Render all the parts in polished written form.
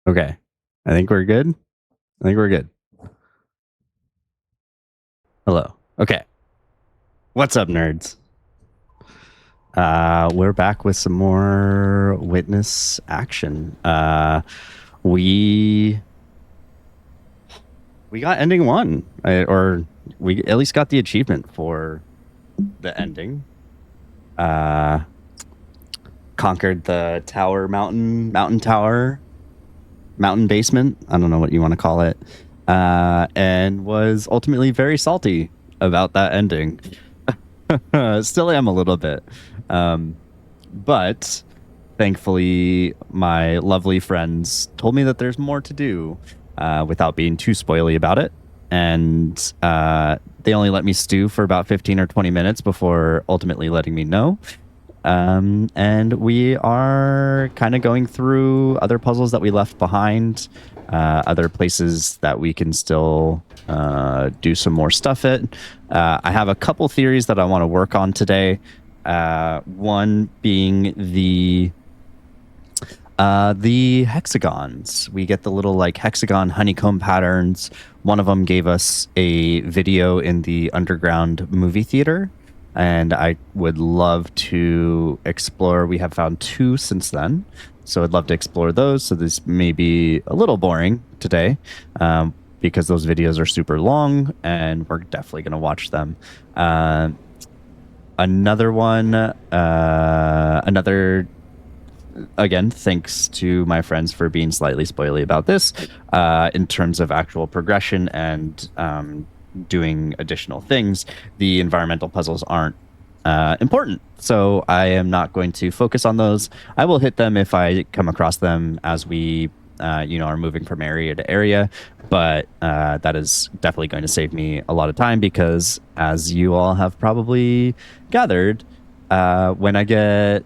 Okay. I think we're good. I think we're good. Hello. Okay. What's up, nerds? We're back with some more witness action. We got ending one, or we at least got the achievement for the ending. Conquered the mountain tower, mountain basement. I don't know what you want to call it. And was ultimately very salty about that ending. Still am a little bit. But thankfully, my lovely friends told me that there's more to do without being too spoily about it. And they only let me stew for about 15 or 20 minutes before ultimately letting me know. And we are kind of going through other puzzles that we left behind, other places that we can still do some more stuff at. I have a couple theories that I want to work on today. One being the hexagons. We get the little like hexagon honeycomb patterns. One of them gave us a video in the underground movie theater, and I would love to explore. We have found 2 since then, so I'd love to explore those. So this may be a little boring today, because those videos are super long, and we're definitely going to watch them. Another one, again, thanks to my friends for being slightly spoily about this, in terms of actual progression and doing additional things. The environmental puzzles aren't important, so I am not going to focus on those. I will hit them if I come across them as we are moving from area to area, but that is definitely going to save me a lot of time, because as you all have probably gathered, when I get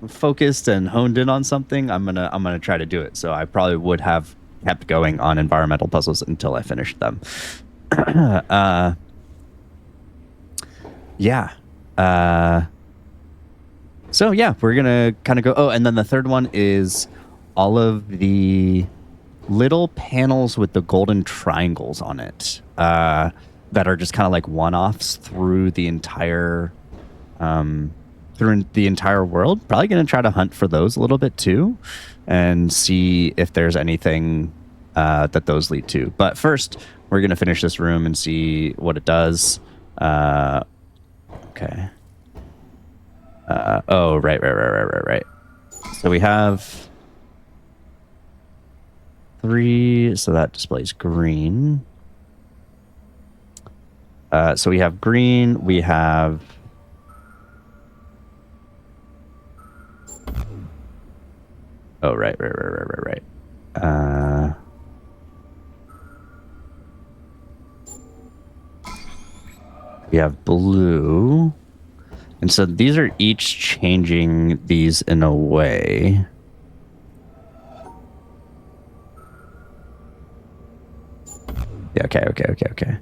focused and honed in on something, I'm gonna try to do it. So I probably would have kept going on environmental puzzles until I finished them. Yeah. So yeah, we're gonna kind of go. Oh, and then the third one is all of the little panels with the golden triangles on it, that are just kind of like one-offs through the entire world. Probably going to try to hunt for those a little bit too, and see if there's anything that those lead to. But first, we're going to finish this room and see what it does. Okay. Oh, right. So we have 3, so that displays green. So we have green, we have oh, right. We have blue. And so these are each changing these in a way. Yeah, okay.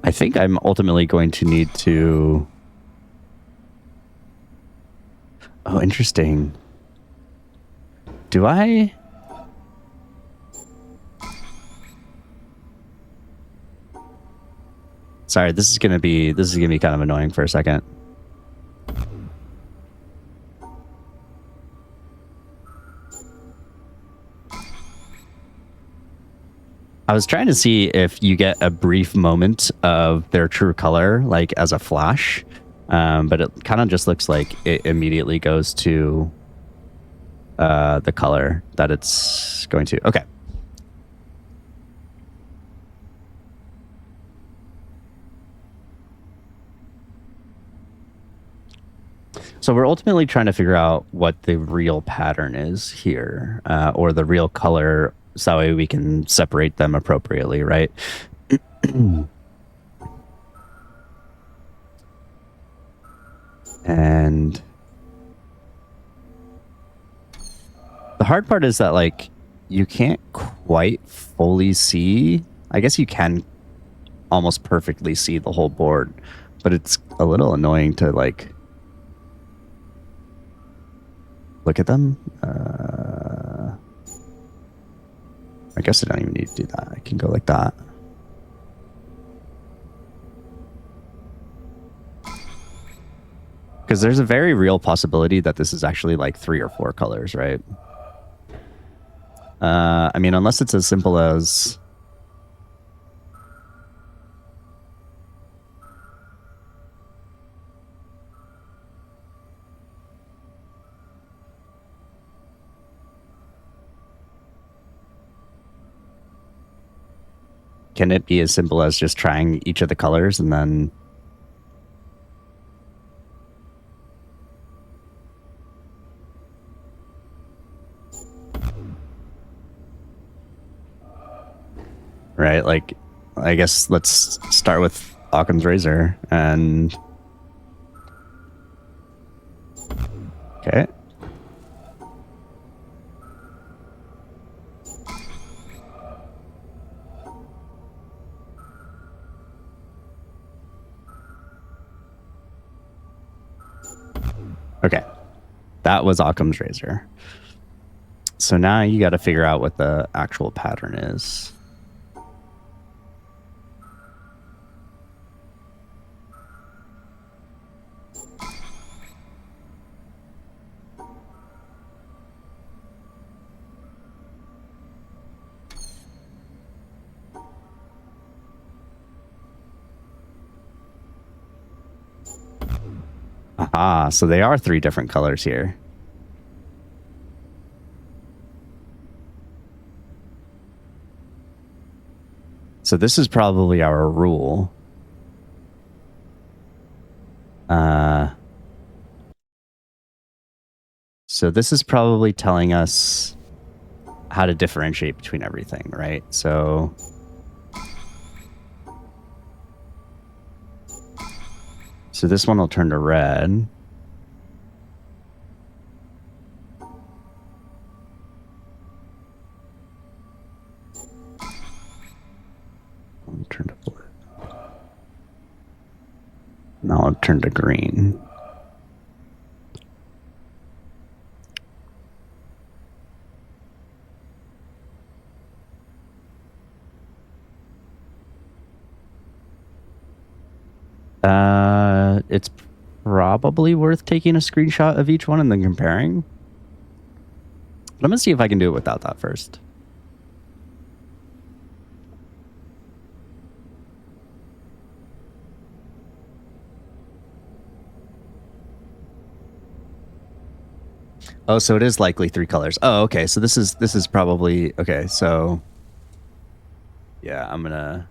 I think I'm ultimately going to need to... Oh, interesting. Do I... Sorry, this is gonna be kind of annoying for a second. I was trying to see if you get a brief moment of their true color, like as a flash, but it kind of just looks like it immediately goes to the color that it's going to. Okay. So we're ultimately trying to figure out what the real pattern is here, or the real color, so that way we can separate them appropriately, right? And hard part is that like you can't quite fully see. I guess you can almost perfectly see the whole board, but it's a little annoying to like look at them. I guess I don't even need to do that. I can go like that. Because there's a very real possibility that this is actually like 3 or 4 colors, right? I mean, unless it's as simple as... Can it be as simple as just trying each of the colors and then... Right, like, I guess let's start with Occam's Razor and... Okay. Okay. That was Occam's Razor. So now you got to figure out what the actual pattern is. Aha, so they are 3 different colors here. So this is probably our rule. So this is probably telling us how to differentiate between everything, right? So this one will turn to red. I'll turn to blue. Now I'll turn to green. It's probably worth taking a screenshot of each one and then comparing. But I'm gonna see if I can do it without that first. Oh, so it is likely 3 colors. Oh, okay. So this is probably okay. So yeah, I'm gonna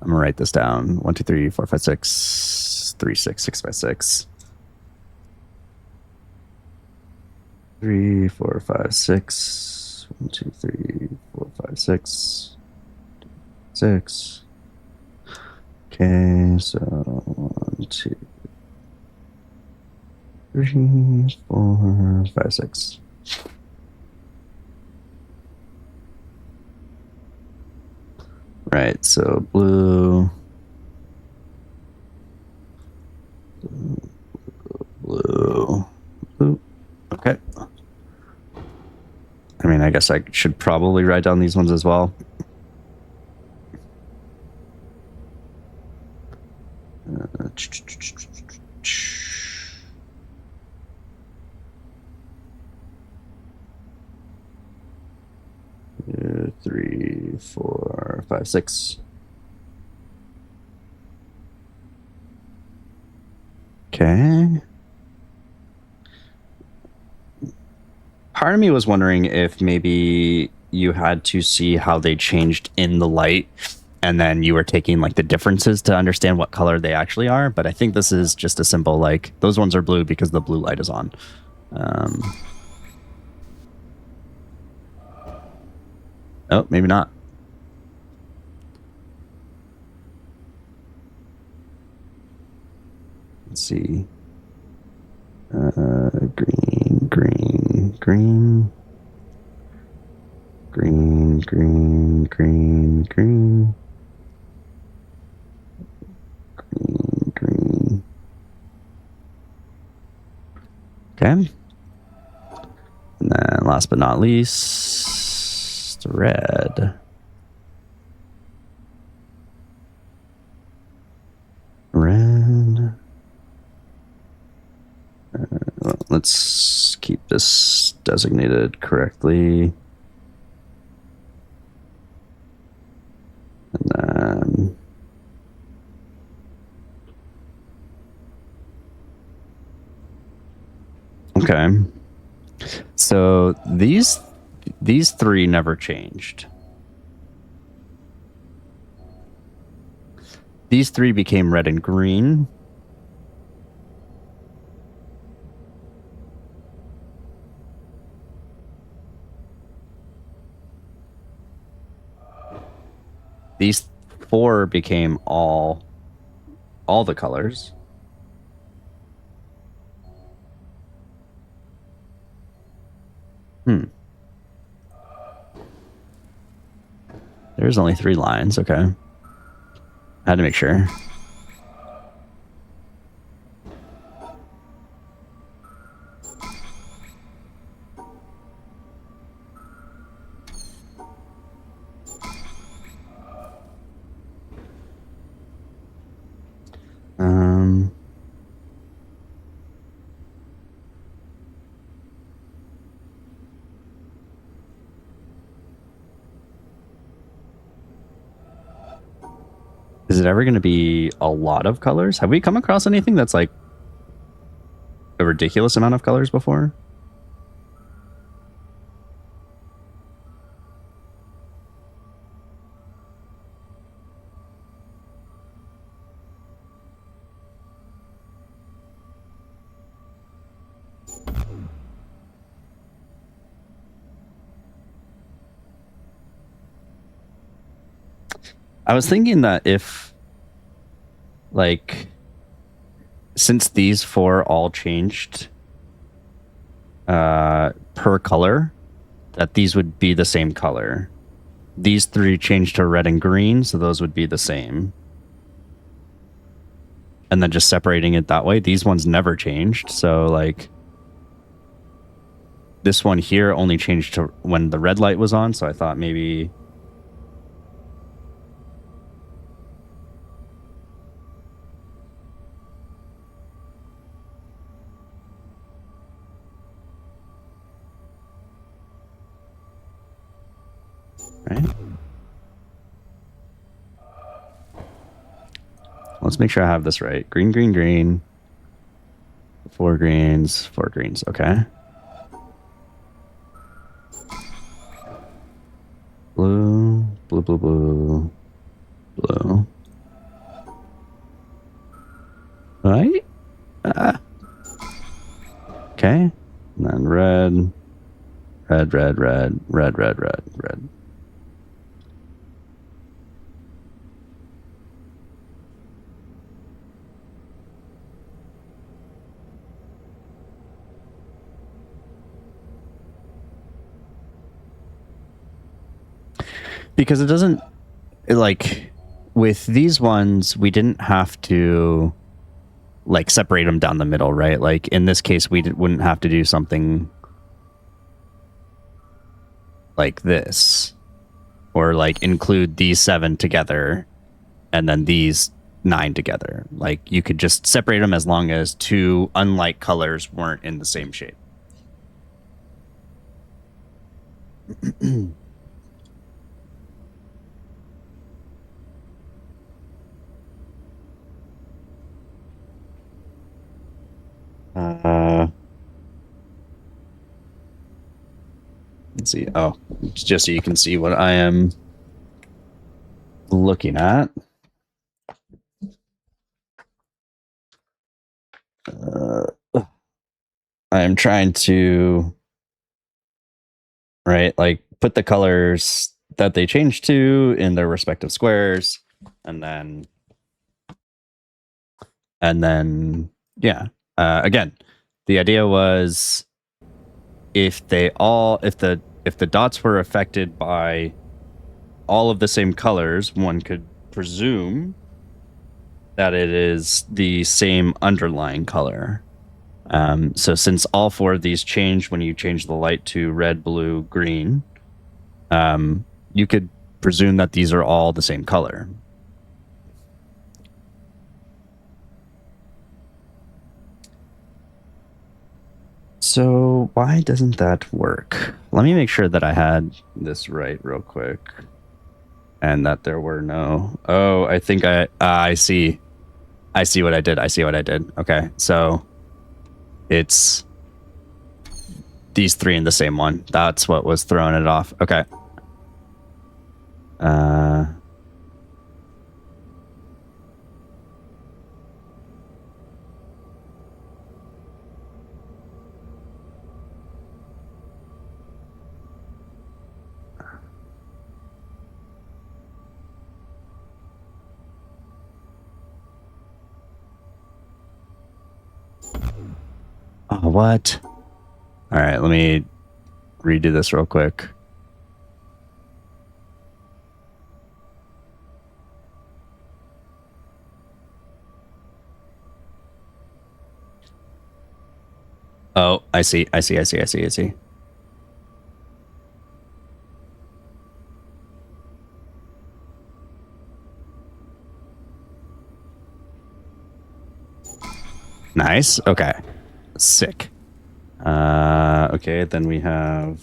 write this down. 1, 2, 3, 4, 5, 6, 3, 6, 6 by 6. 3, 4, 5, 6. 1, 2, 3, 4, 5, 6. 6. Okay, so 1, 2, 3, 4, 5, 6. Right, so blue, blue, blue. Okay. I mean, I guess I should probably write down these ones as well. Two, 3, 4, 5, 6. Okay. Part of me was wondering if maybe you had to see how they changed in the light and then you were taking like the differences to understand what color they actually are. But I think this is just a simple, like, those ones are blue because the blue light is on. Oh, maybe not. Let's see. green, green, green, green, green, green, green, green, green. Okay. And then last but not least, red. Red. Let's keep this designated correctly. And then okay. So these three never changed. These three became red and green. These four became all the colors. There's only 3 lines. Okay. I had to make sure. Is it ever going to be a lot of colors? Have we come across anything that's like a ridiculous amount of colors before? I was thinking that if, like, since these 4 all changed per color, that these would be the same color. These 3 changed to red and green, so those would be the same. And then just separating it that way. These ones never changed, so like this one here only changed to when the red light was on, so I thought maybe right? Let's make sure I have this right. Green, green, green. 4 greens, 4 greens. Okay. Blue, blue, blue, blue, blue. Right? Okay. And then red, red, red, red, red, red, red, red. Because it doesn't, like, with these ones, we didn't have to, like, separate them down the middle, right? Like, in this case, we wouldn't have to do something like this. Or, like, include these 7 together and then these 9 together. Like, you could just separate them as long as 2 unlike colors weren't in the same shape. Let's see. Oh, just so you can see what I am looking at. I am trying to, right, like put the colors that they changed to in their respective squares, and then yeah. Again, The idea was if the dots were affected by all of the same colors, one could presume that it is the same underlying color. So since all four of these change when you change the light to red, blue, green, you could presume that these are all the same color. So why doesn't that work? Let me make sure that I had this right real quick. And that there were no... Oh, I think I see. I see what I did. Okay, so it's these three in the same one. That's what was throwing it off. Okay. Oh, what? All right, let me redo this real quick. Oh, I see. Nice. Okay. Sick. Okay, then we have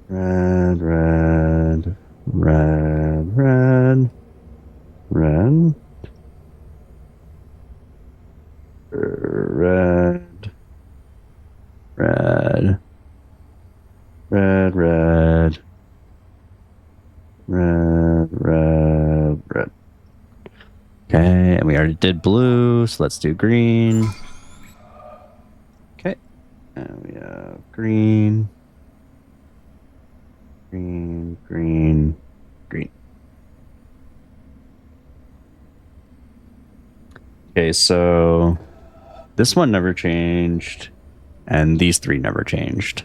red, red, red, red, red, red, red, red, red, red, red, red. Okay, and we already did blue, so let's do green. Okay, and we have green, green, green, green. Okay, so this one never changed, and these three never changed.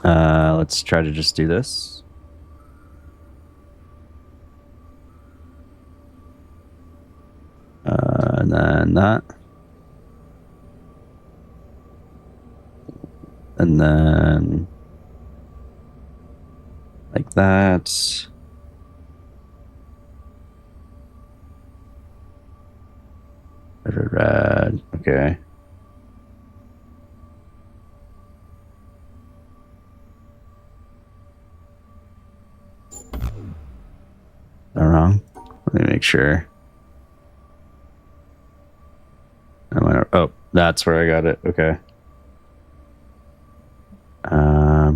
Let's try to just do this. And then that. And then like that. Red. Okay. Am I wrong? Let me make sure. Oh, that's where I got it. Okay.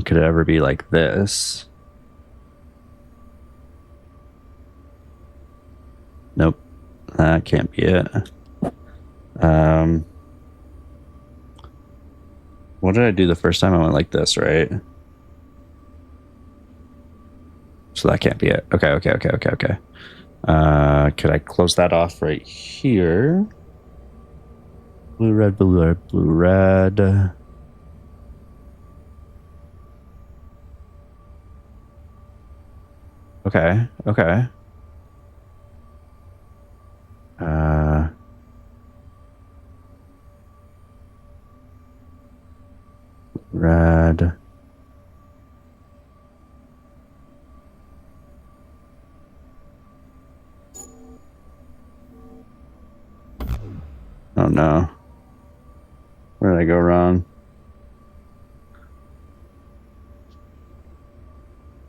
Could it ever be like this? Nope. That can't be it. What did I do the first time I went like this, right? So that can't be it. Okay. Could I close that off right here? Blue, red, blue, red, blue, red. Okay. Red. Oh no. Where did I go wrong?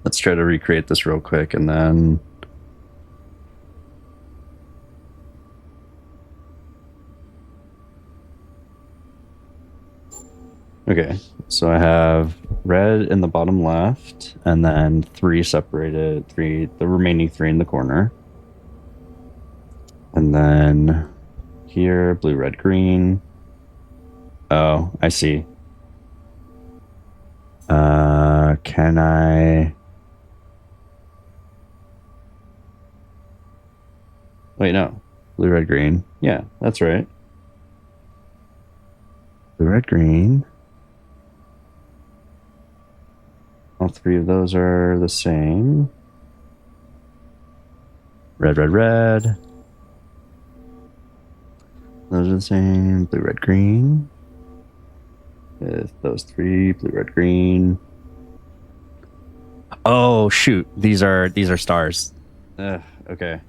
Let's try to recreate this real quick and then... Okay, so I have red in the bottom left, and then the remaining three in the corner. And then here, blue, red, green. Oh, I see. Can I... Wait, no. Blue, red, green. Yeah, that's right. Blue, red, green. All three of those are the same. Red, red, red. Those are the same. Blue, red, green. With those three, blue, red, green. Oh shoot! These are stars. Okay.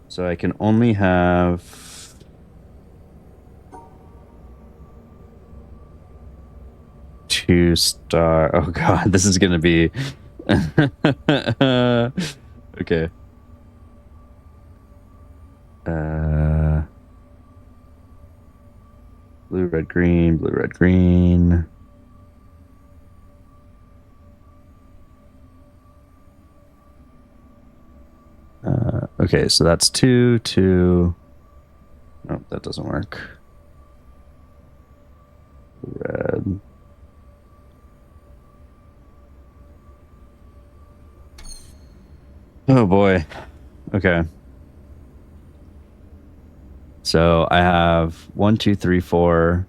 So I can only have two star. Oh god, this is gonna be. Okay. Blue, red, green. Blue, red, green. Okay, so that's two, two. Nope, that doesn't work. Red. Oh boy. Okay. So I have 1, 2, 3, 4,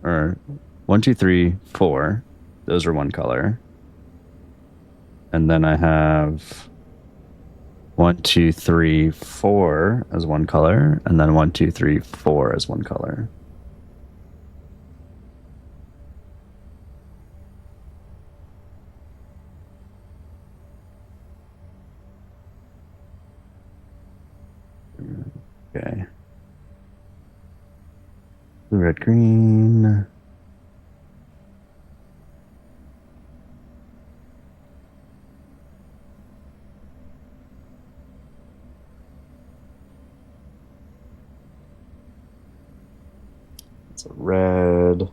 or 1, 2, 3, 4. Those are one color. And then I have 1, 2, 3, 4 as one color, and then 1, 2, 3, 4 as one color. Okay. Blue, red, green. It's a red.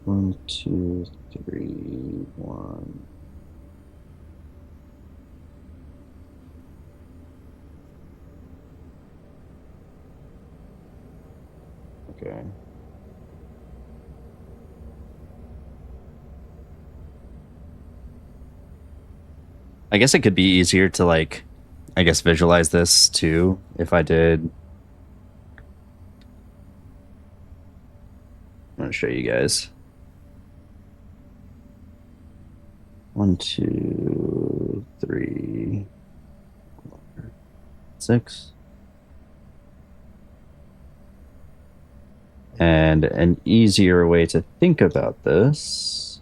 One, two, three, one. Okay. I guess it could be easier to like, I guess visualize this too if I did. I'm gonna show you guys. 1, 2, 3, 4, 6. And an easier way to think about this.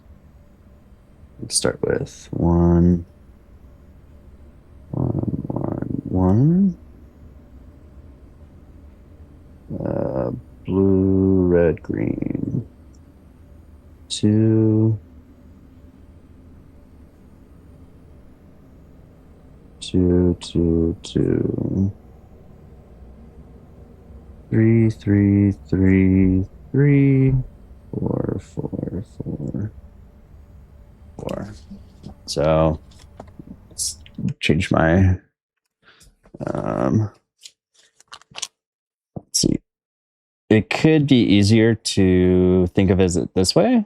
Let's start with 1, 1, 1, 1. Blue, red, green. 2, 2, 2, 2. 3, 3, 3, 3, 4, 4, 4, 4. So let's change my let's see. It could be easier to think of it this way.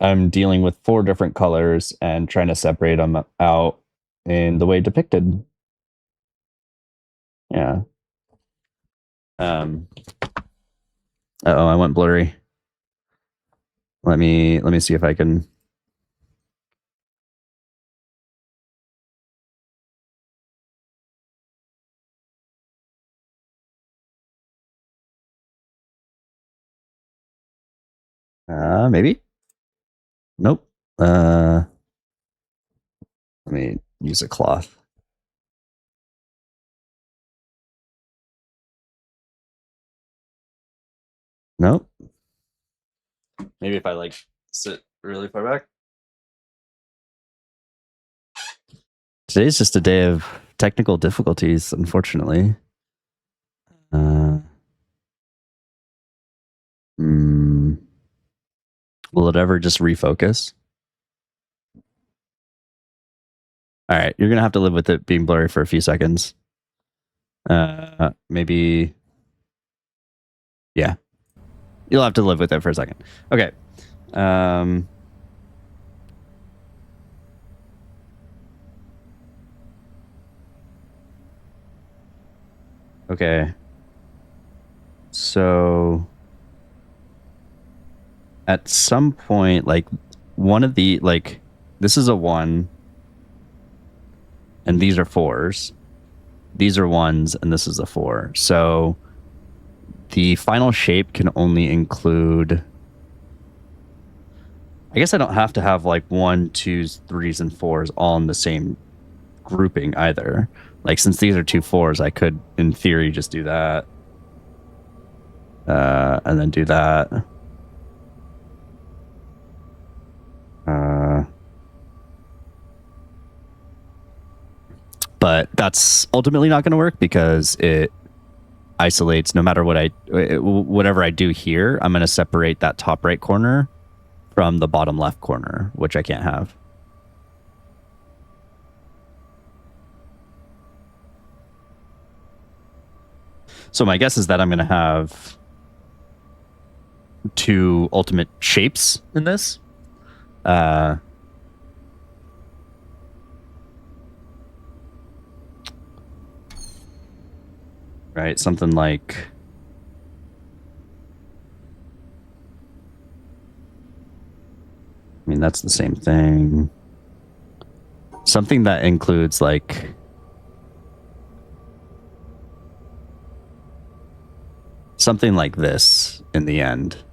I'm dealing with 4 different colors and trying to separate them out in the way depicted. Yeah. Uh-oh, I went blurry. Let me see if I can. Maybe. Nope. Let me use a cloth. Nope. Maybe if I like sit really far back. Today's just a day of technical difficulties, unfortunately. Will it ever just refocus? All right, you're gonna have to live with it being blurry for a few seconds. Maybe Yeah. You'll have to live with it for a second. Okay. Okay. So at some point, like one of the like this is a 1 and these are 4s. These are 1s and this is a 4. So the final shape can only include, I guess I don't have to have like 1, 2s, 3s, and 4s all in the same grouping either. Like since these are 2 4s, I could in theory just do that. And then do that. But that's ultimately not going to work because it isolates no matter whatever I do here. I'm going to separate that top right corner from the bottom left corner, which I can't have. So my guess is that I'm going to have 2 ultimate shapes in this. Right, something like I mean, that's the same thing. Something that includes like something like this in the end.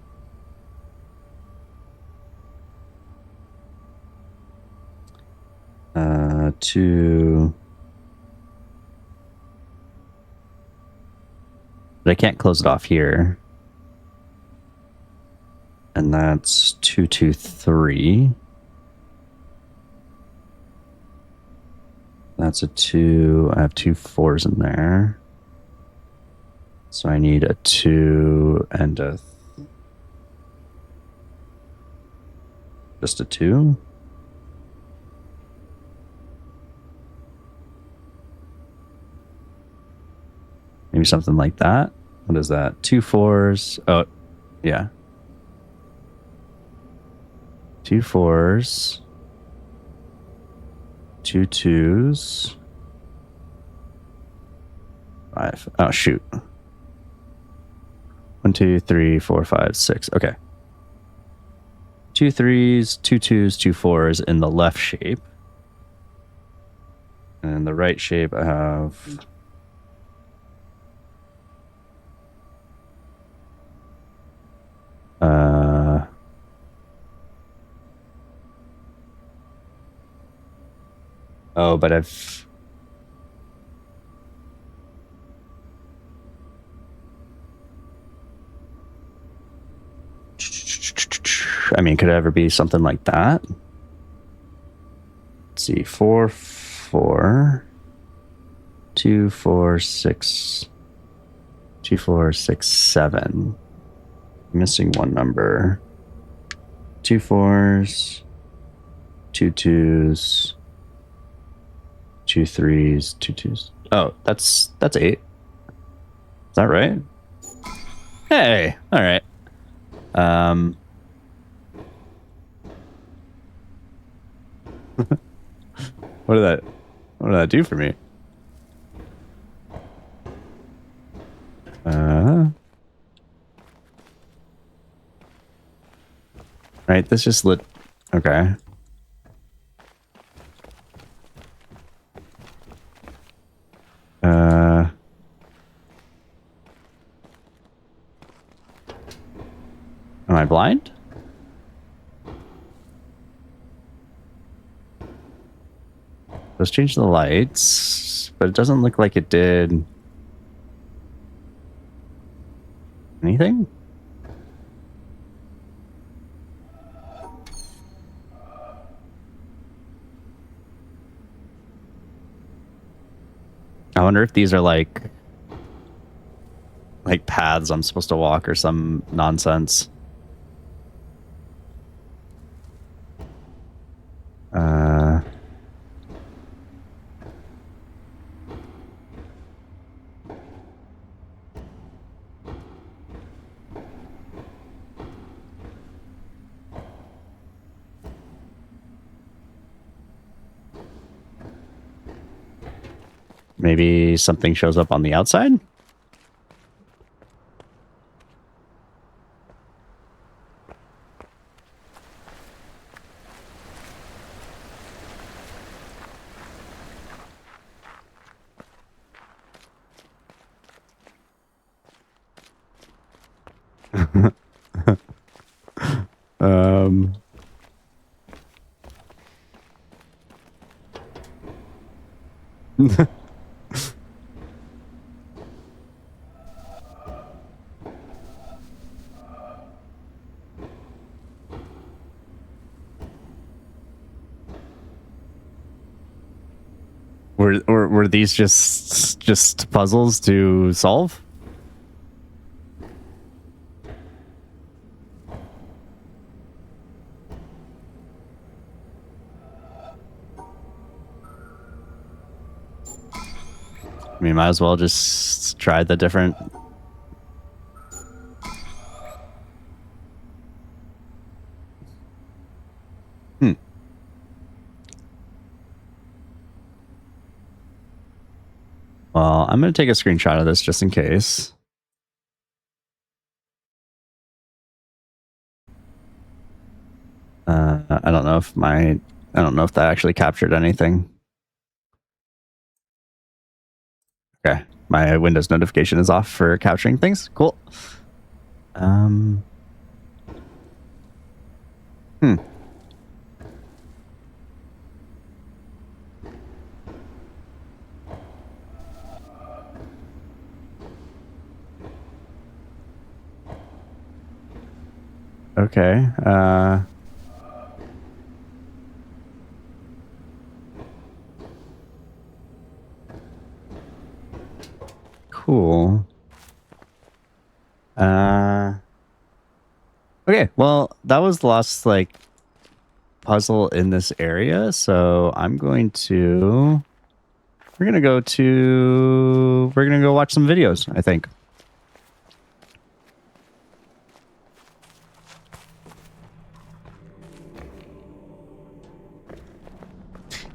But I can't close it off here. And that's 2, 2, 3. That's a 2. I have 2 4s in there. So I need a 2 and just a 2. Maybe something like that. What is that? 2 4s. Oh, yeah. 2 4s. 2 2s. 5. Oh, shoot. 1, 2, 3, 4, 5, 6. Okay. 2 3s, 2 2s, 2 4s in the left shape. And in the right shape, I have oh, but I've I mean, could it ever be something like that? Let's see, 4 4 2 4 6 2 4 6 7. Missing one number. 2 4s, 2 2s, 2 3s, 2 2s. Oh, that's 8. Is that right? Hey, all right. What did that do for me? Right, this just lit. Okay. Am I blind? Let's change the lights, but it doesn't look like it did anything. I wonder if these are like paths I'm supposed to walk or some nonsense. Maybe something shows up on the outside? um... Were these just puzzles to solve? I mean, might as well just try the different. Well, I'm going to take a screenshot of this just in case. I don't know if that actually captured anything. Okay, my Windows notification is off for capturing things. Cool. Okay. Cool. Okay, well, that was the last puzzle in this area, so we're gonna go watch some videos, I think.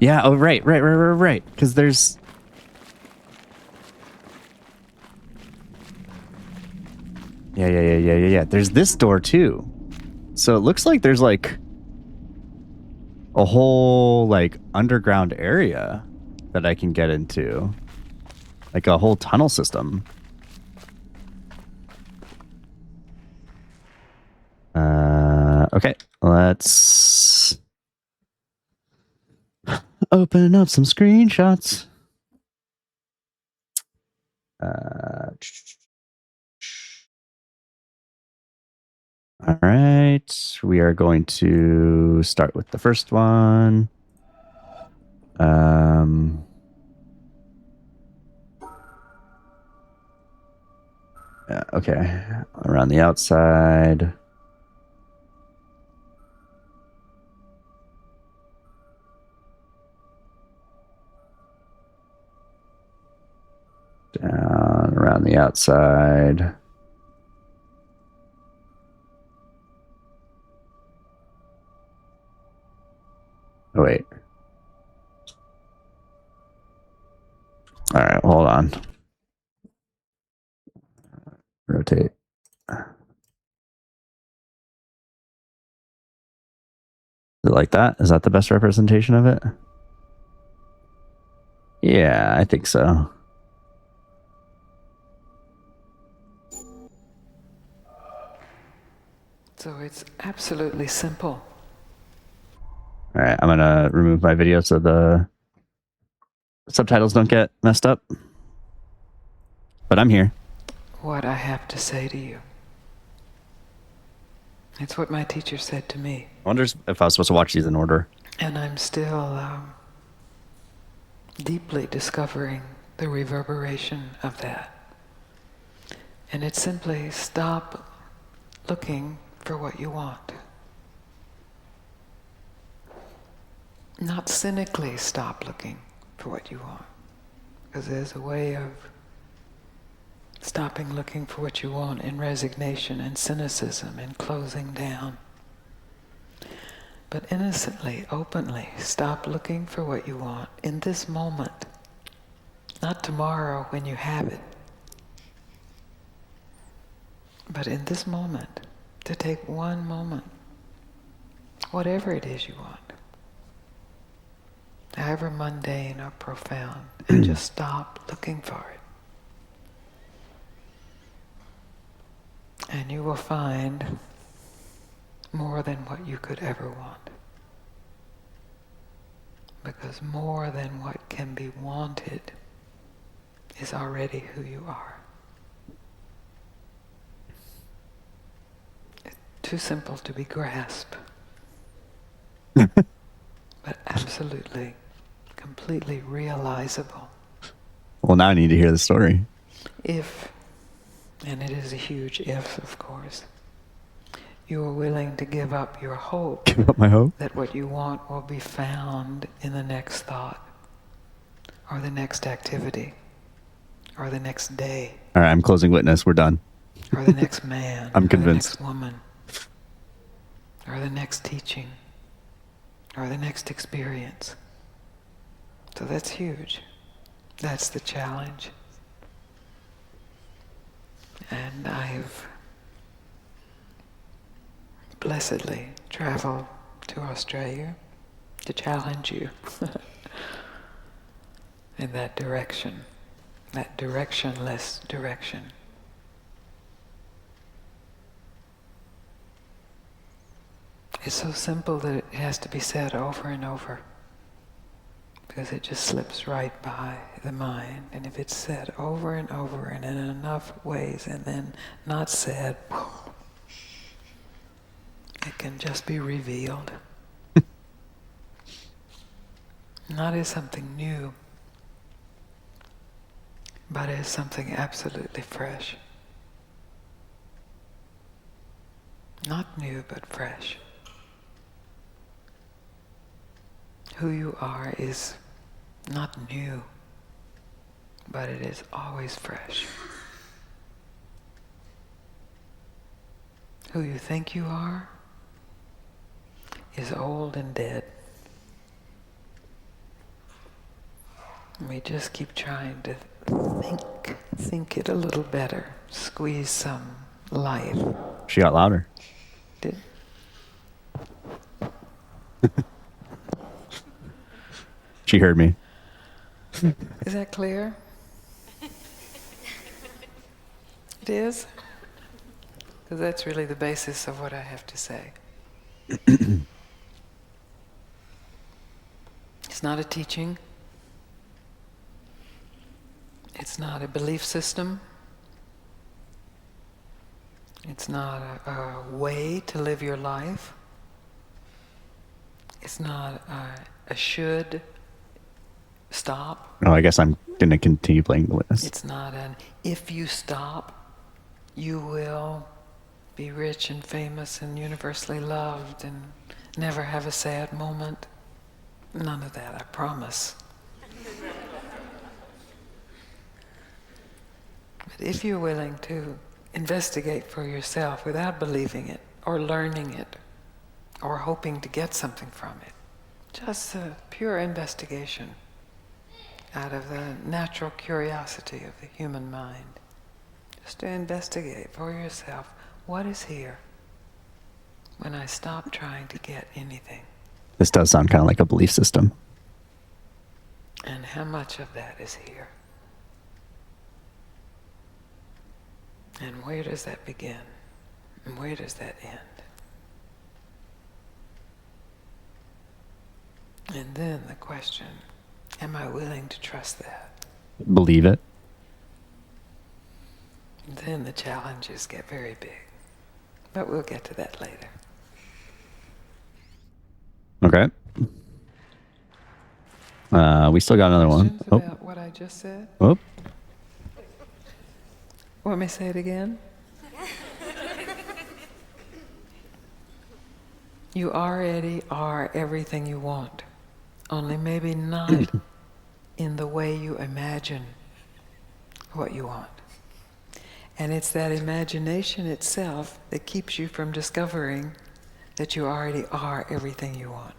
Yeah, oh right. Because there's Yeah. There's this door too. So it looks like there's a whole underground area that I can get into. Like a whole tunnel system. Okay, let's open up some screenshots. All right, we are going to start with the first one. Yeah, okay, around the outside. Down around the outside. Oh, wait. All right, hold on. Rotate. Is it like that? Is that the best representation of it? Yeah, I think so. So it's absolutely simple. All right, I'm gonna remove my video so the subtitles don't get messed up. But I'm here. What I have to say to you. It's what my teacher said to me. I wonder if I was supposed to watch these in order. And I'm still deeply discovering the reverberation of that. And it's simply stop looking for what you want. Not cynically stop looking for what you want. Because there's a way of stopping looking for what you want in resignation and cynicism and closing down. But innocently, openly, stop looking for what you want in this moment. Not tomorrow when you have it, but in this moment, to take one moment, whatever it is you want, however mundane or profound, and just stop looking for it. And you will find more than what you could ever want. Because more than what can be wanted is already who you are. It's too simple to be grasped. But absolutely, completely realizable. Well, now I need to hear the story. If, and it is a huge if, of course, you are willing to give up your hope Give up my hope. that what you want will be found in the next thought, or the next activity, or the next day, All right, I'm closing witness. We're done. or the next man, I'm or convinced. the next woman, or the next teaching, or the next experience. So that's huge. That's the challenge. And I've blessedly traveled to Australia to challenge you in that direction, that directionless direction. It's so simple that it has to be said over and over, because it just slips right by the mind. And if it's said over and over and in enough ways and then not said, it can just be revealed. Not as something new, but as something absolutely fresh. Not new, but fresh. Who you are is not new, but it is always fresh. Who you think you are is old and dead. We just keep trying to think it a little better, squeeze some life. She got louder. Did? She heard me. Is that clear? It is? Because that's really the basis of what I have to say. It's not a teaching. It's not a belief system. It's not a way to live your life. It's not a should stop. Oh, I guess I'm going to continue playing the witness. It's not an if you stop, you will be rich and famous and universally loved and never have a sad moment. None of that, I promise. But if you're willing to investigate for yourself without believing it or learning it or hoping to get something from it, just a pure investigation out of the natural curiosity of the human mind, just to investigate for yourself what is here when I stop trying to get anything, This does sound kind of like a belief system. and how much of that is here. And where does that begin? And where does that end? And then the question, am I willing to trust that? Believe it. And then the challenges get very big. But we'll get to that later. Okay. We still got another one. Questions Oh, about what I just said? oh. Want me to say it again? You already are everything you want, only maybe not in the way you imagine what you want. And it's that imagination itself that keeps you from discovering that you already are everything you want.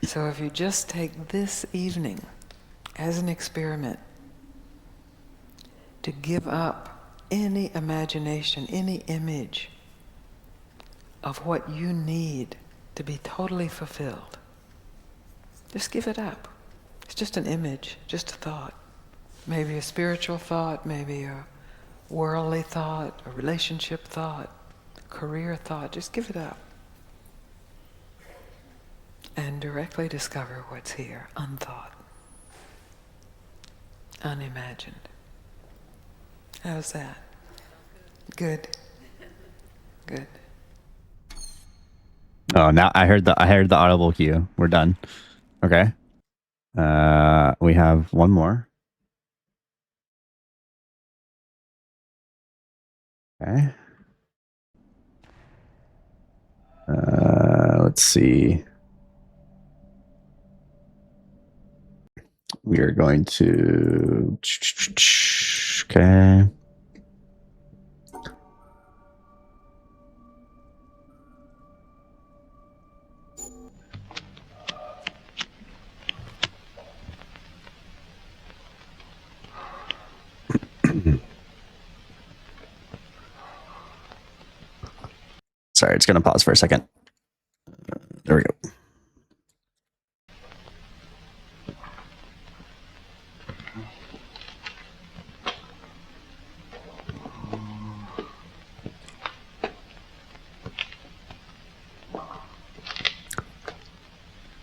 So if you just take this evening as an experiment to give up any imagination, any image of what you need to be totally fulfilled. Just give it up. It's just an image, just a thought. Maybe a spiritual thought, maybe a worldly thought, a relationship thought, career thought. Just give it up. And directly discover what's here, unthought, unimagined. How's that? Good. Good. Oh, now I heard the audible cue. We're done. Okay. We have one more. Okay. Let's see. We are going to. Okay. Sorry, it's going to pause for a second. There we go.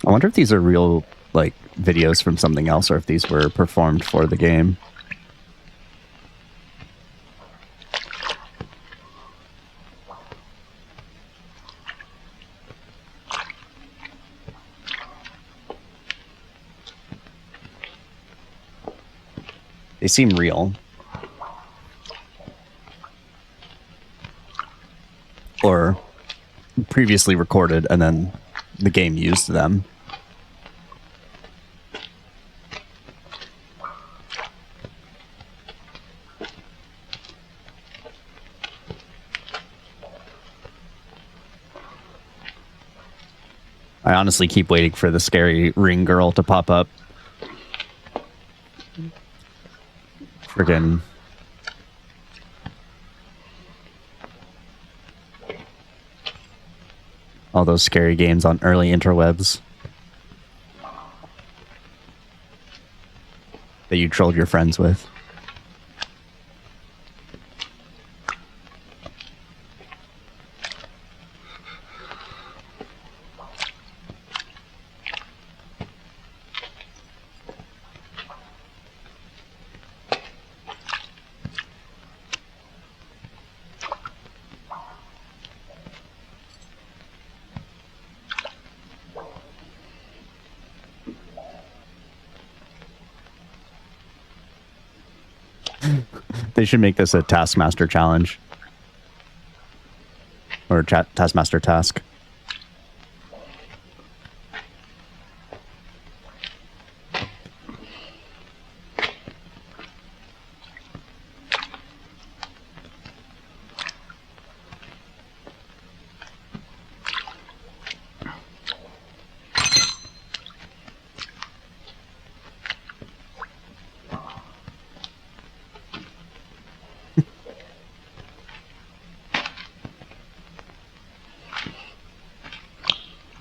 I wonder if these are real, like, videos from something else, or if these were performed for the game. They seem real. Or previously recorded, and then the game used them. I honestly keep waiting for the scary ring girl to pop up. Friggin' all those scary games on early interwebs that you trolled your friends with. They should make this a Taskmaster challenge. Or Taskmaster task.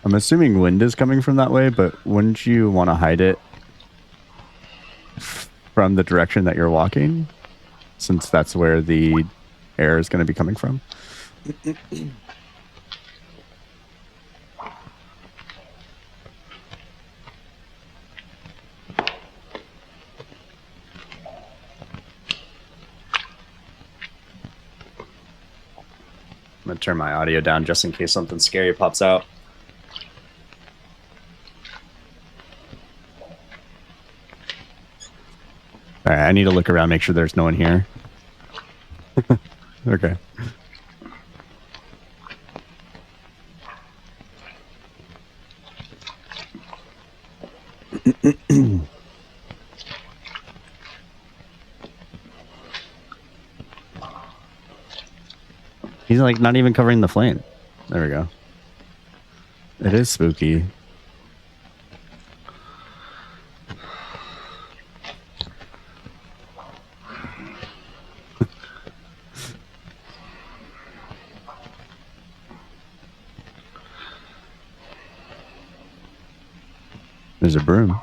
I'm assuming wind is coming from that way, but wouldn't you want to hide it from the direction that you're walking? Since that's where the air is going to be coming from. I'm going to turn my audio down just in case something scary pops out. All right, I need to look around, make sure there's no one here. Okay. He's like not even covering the flame. There we go. It is spooky. There's a broom.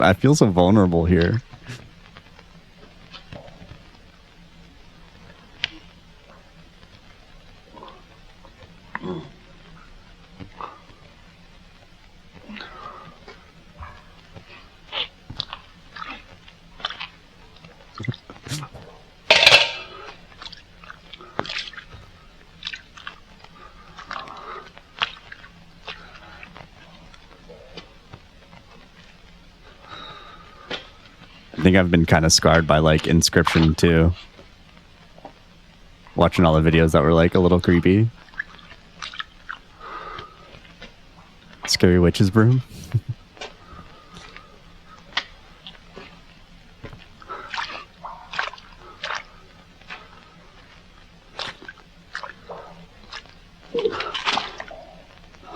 I feel so vulnerable here. I think I've been kind of scarred by like Inscription too. Watching all the videos that were like a little creepy. Scary witch's broom.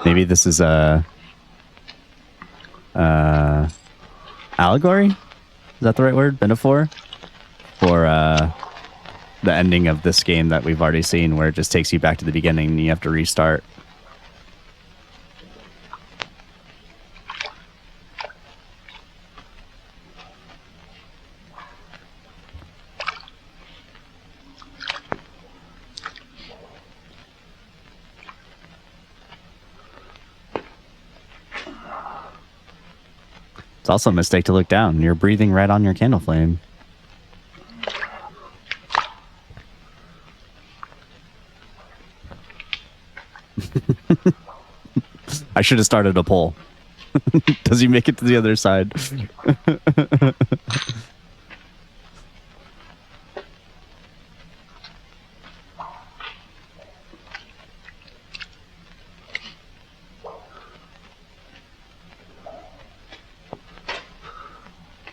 Maybe this is a allegory? Is that the right word? Metaphor? For the ending of this game that we've already seen, where it just takes you back to the beginning and you have to restart. It's also a mistake to look down. You're breathing right on your candle flame. I should have started a poll. Does he make it to the other side?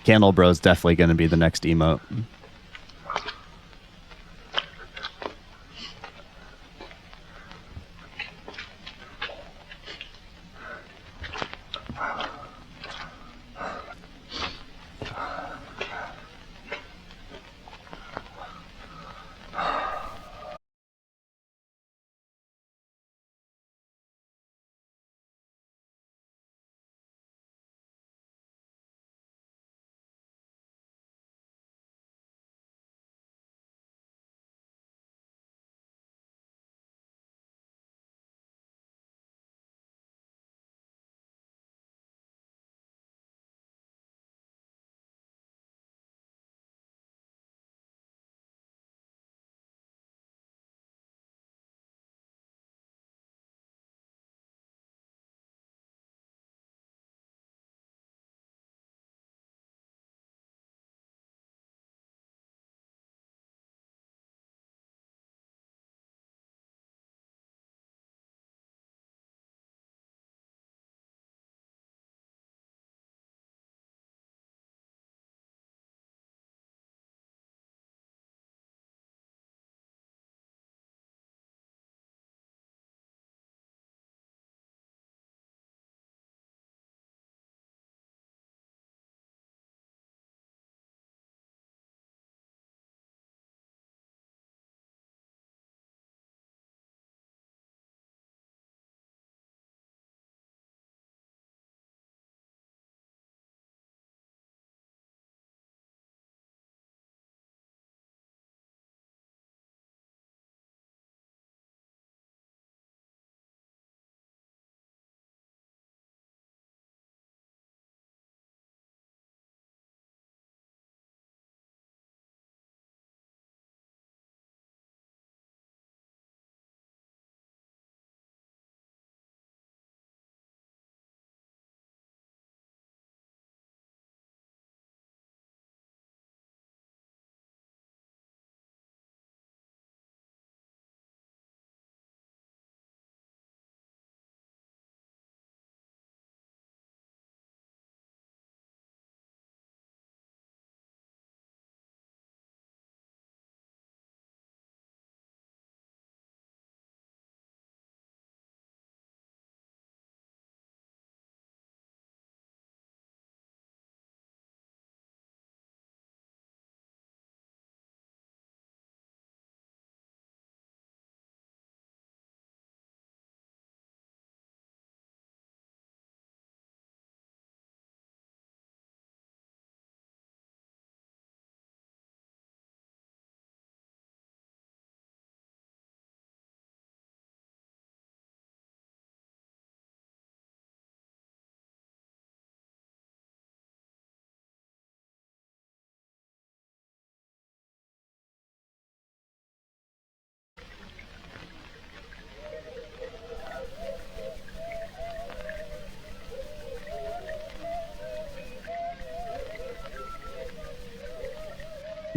Candle Bro's definitely going to be the next emote.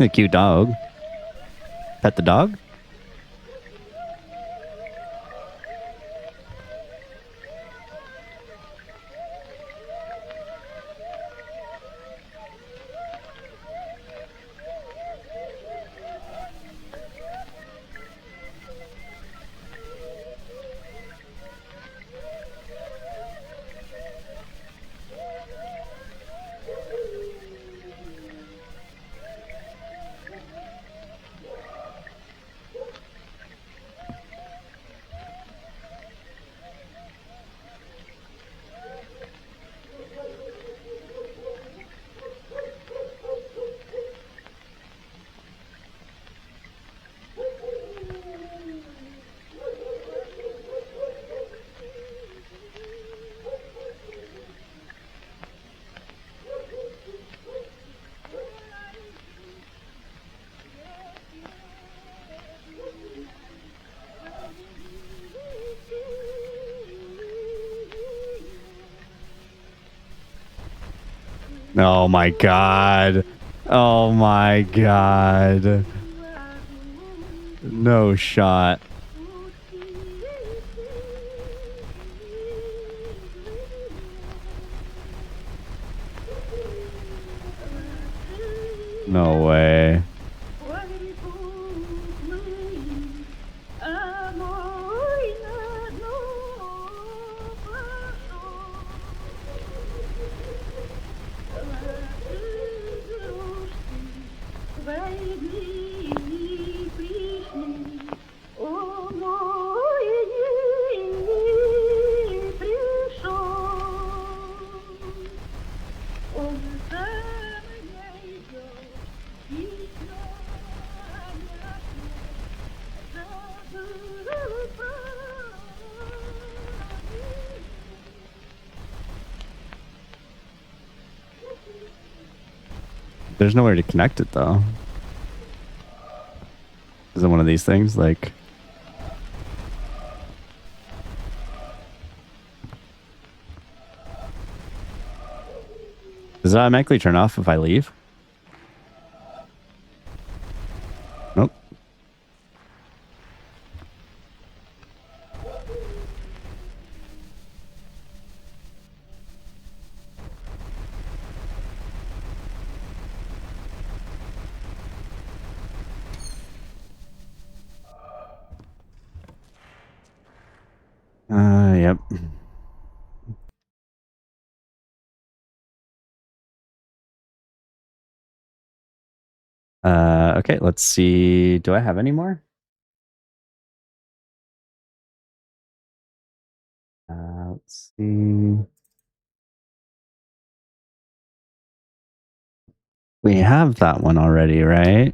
A cute dog. Pet the dog? Oh my god. Oh my god. No shot. No way. There's nowhere to connect it though. Is it one of these things like? Does it automatically turn off if I leave? Nope. Yep. Okay, let's see. Do I have any more? Let's see. We have that one already, right?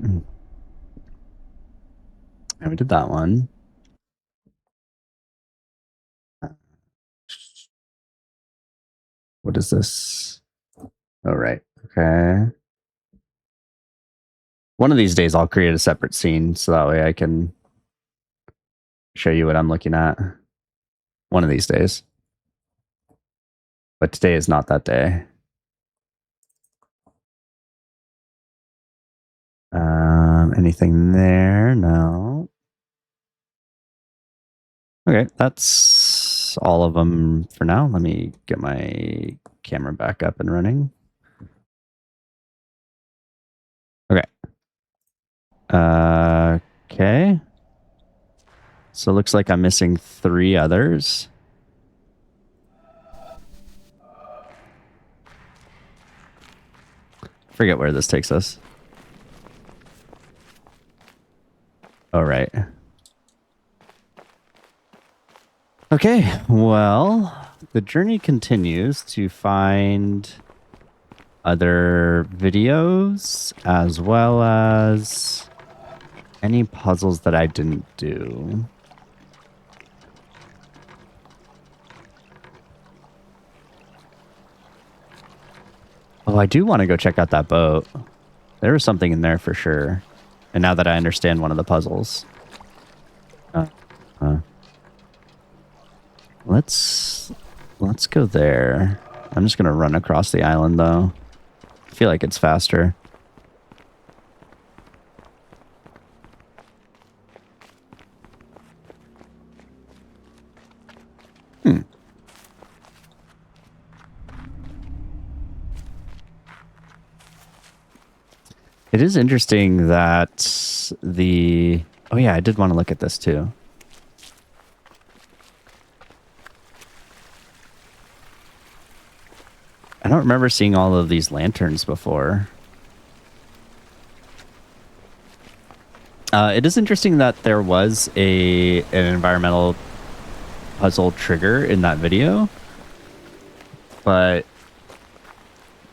Yeah, we did that one. What is this? Oh, right. Okay. One of these days I'll create a separate scene so that way I can show you what I'm looking at. One of these days. But today is not that day. Anything there? No. Okay, that's all of them for now. Let me get my camera back up and running. Okay. Okay. So it looks like I'm missing 3 others. Forget where this takes us. All right. Okay, well, the journey continues to find other videos as well as any puzzles that I didn't do. Oh, I do want to go check out that boat. There was something in there for sure. And now that I understand one of the puzzles. Let's go there. I'm just going to run across the island though. I feel like it's faster. It is interesting that the... Oh yeah, I did want to look at this too. I don't remember seeing all of these lanterns before. It is interesting that there was an environmental puzzle trigger in that video, but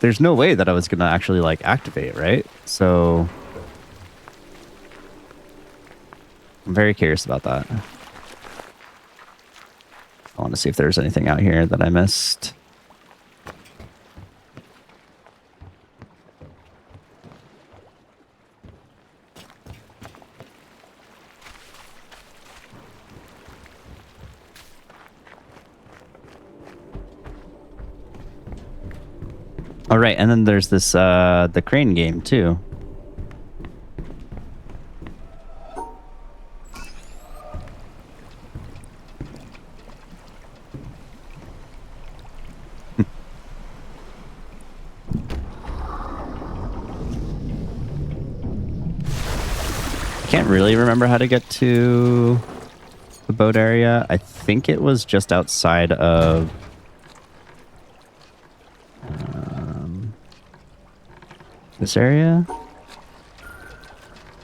there's no way that I was going to actually like activate, right? So I'm very curious about that. I want to see if there's anything out here that I missed. All right, and then there's this the crane game too. Can't really remember how to get to the boat area. I think it was just outside of this area.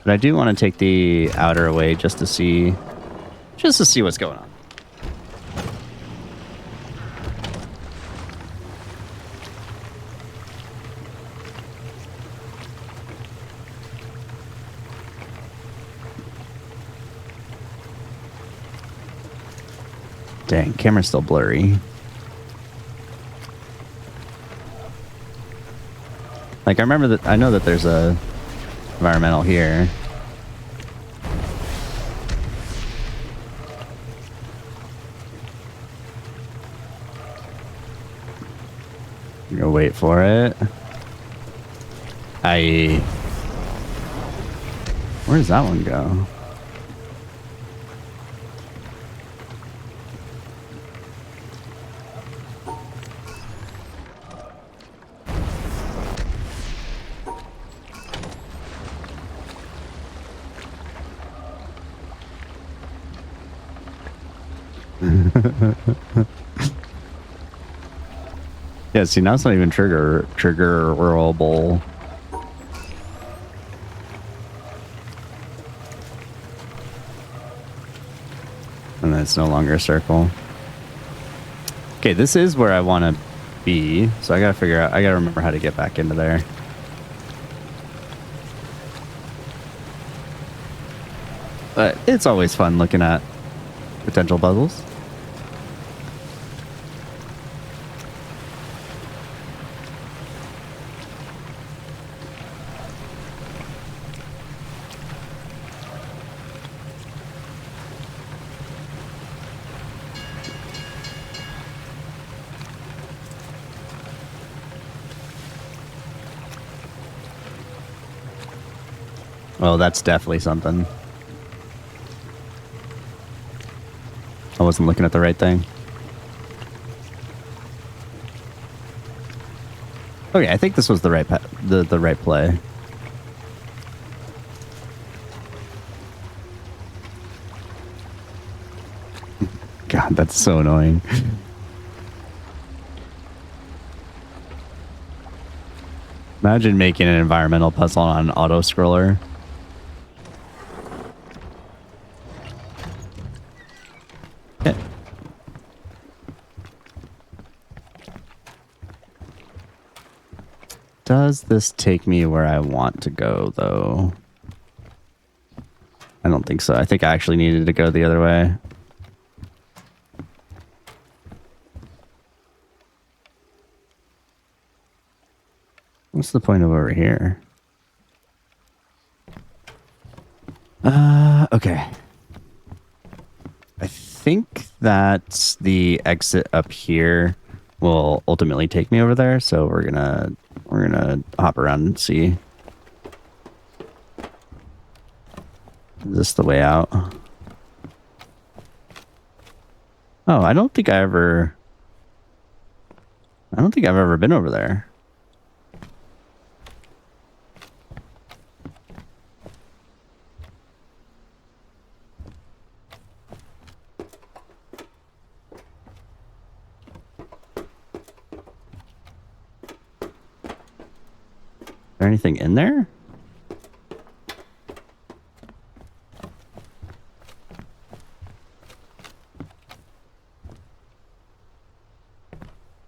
But I do want to take the outer away just to see what's going on. Dang, camera's still blurry. Like, I know that there's a environmental here. I'm gonna wait for it. Where does that one go? Yeah, see, now it's not even triggerable. And then it's no longer a circle. Okay, this is where I want to be, so I gotta remember how to get back into there. But it's always fun looking at potential puzzles. Oh, that's definitely something. I wasn't looking at the right thing. Okay, I think this was the right the right play. God, that's so annoying. Imagine making an environmental puzzle on an auto scroller. Does this take me where I want to go, though? I don't think so. I think I actually needed to go the other way. What's the point of over here? Okay. I think that the exit up here will ultimately take me over there, so we're gonna hop around and see. Is this the way out? Oh, I don't think I've ever been over there. there anything in there?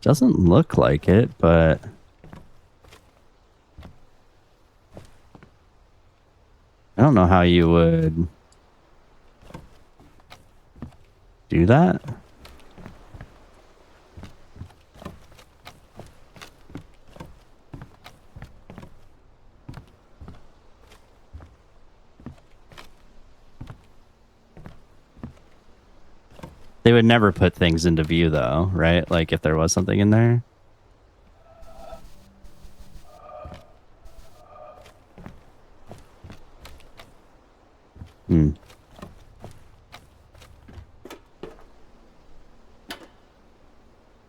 Doesn't look like it, but I don't know how you would do that. They would never put things into view though, right? Like if there was something in there. Hmm.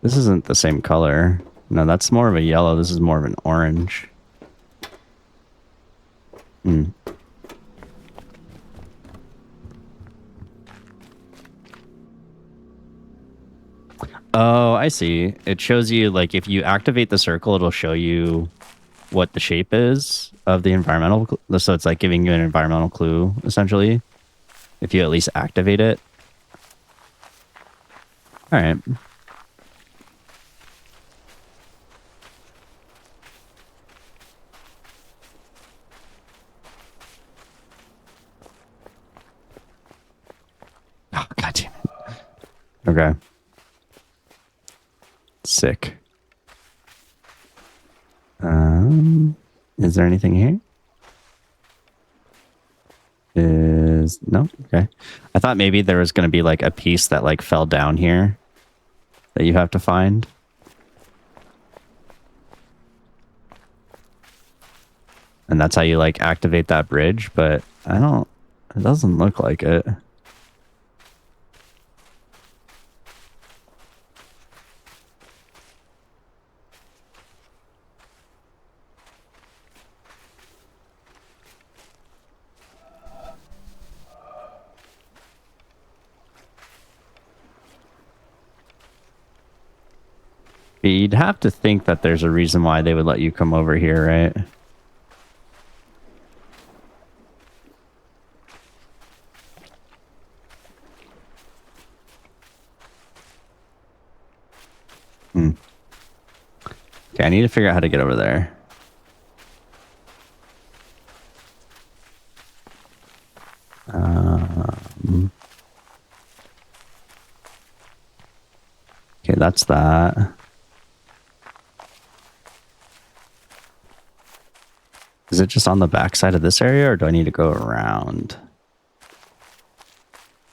This isn't the same color. No, that's more of a yellow. This is more of an orange. Hmm. Oh, I see. It shows you, like, if you activate the circle, it'll show you what the shape is of the environmental. So it's like giving you an environmental clue, essentially, if you at least activate it. All right. Oh, God damn it. Okay. Sick. Is there anything here? No? Okay. I thought maybe there was going to be like a piece that like fell down here that you have to find. And that's how you like activate that bridge, but it doesn't look like it. You'd have to think that there's a reason why they would let you come over here, right? Hmm. Okay, I need to figure out how to get over there. Okay, that's that. Is it just on the back side of this area, or do I need to go around?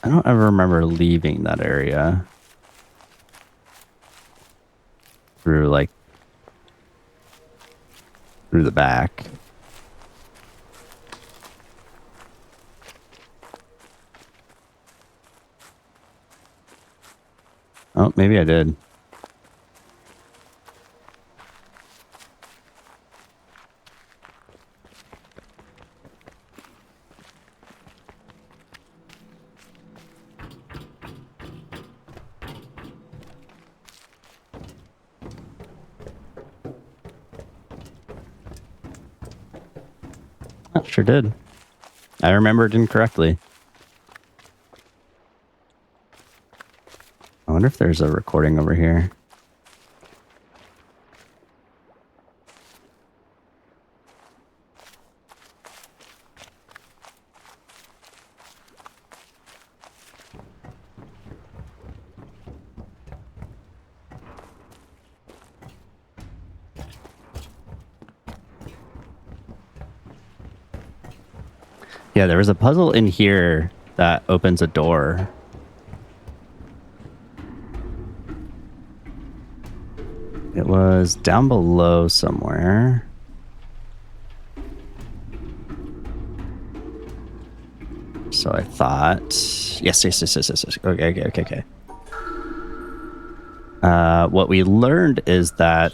I don't ever remember leaving that area. Through the back. Oh, maybe I did. Oh, sure did. I remembered incorrectly. I wonder if there's a recording over here. Yeah, there was a puzzle in here that opens a door. It was down below somewhere. So I thought... Yes. Okay. What we learned is that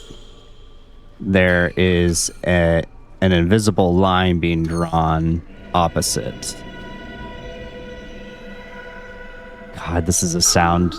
there is an invisible line being drawn opposite. God, this is a sound.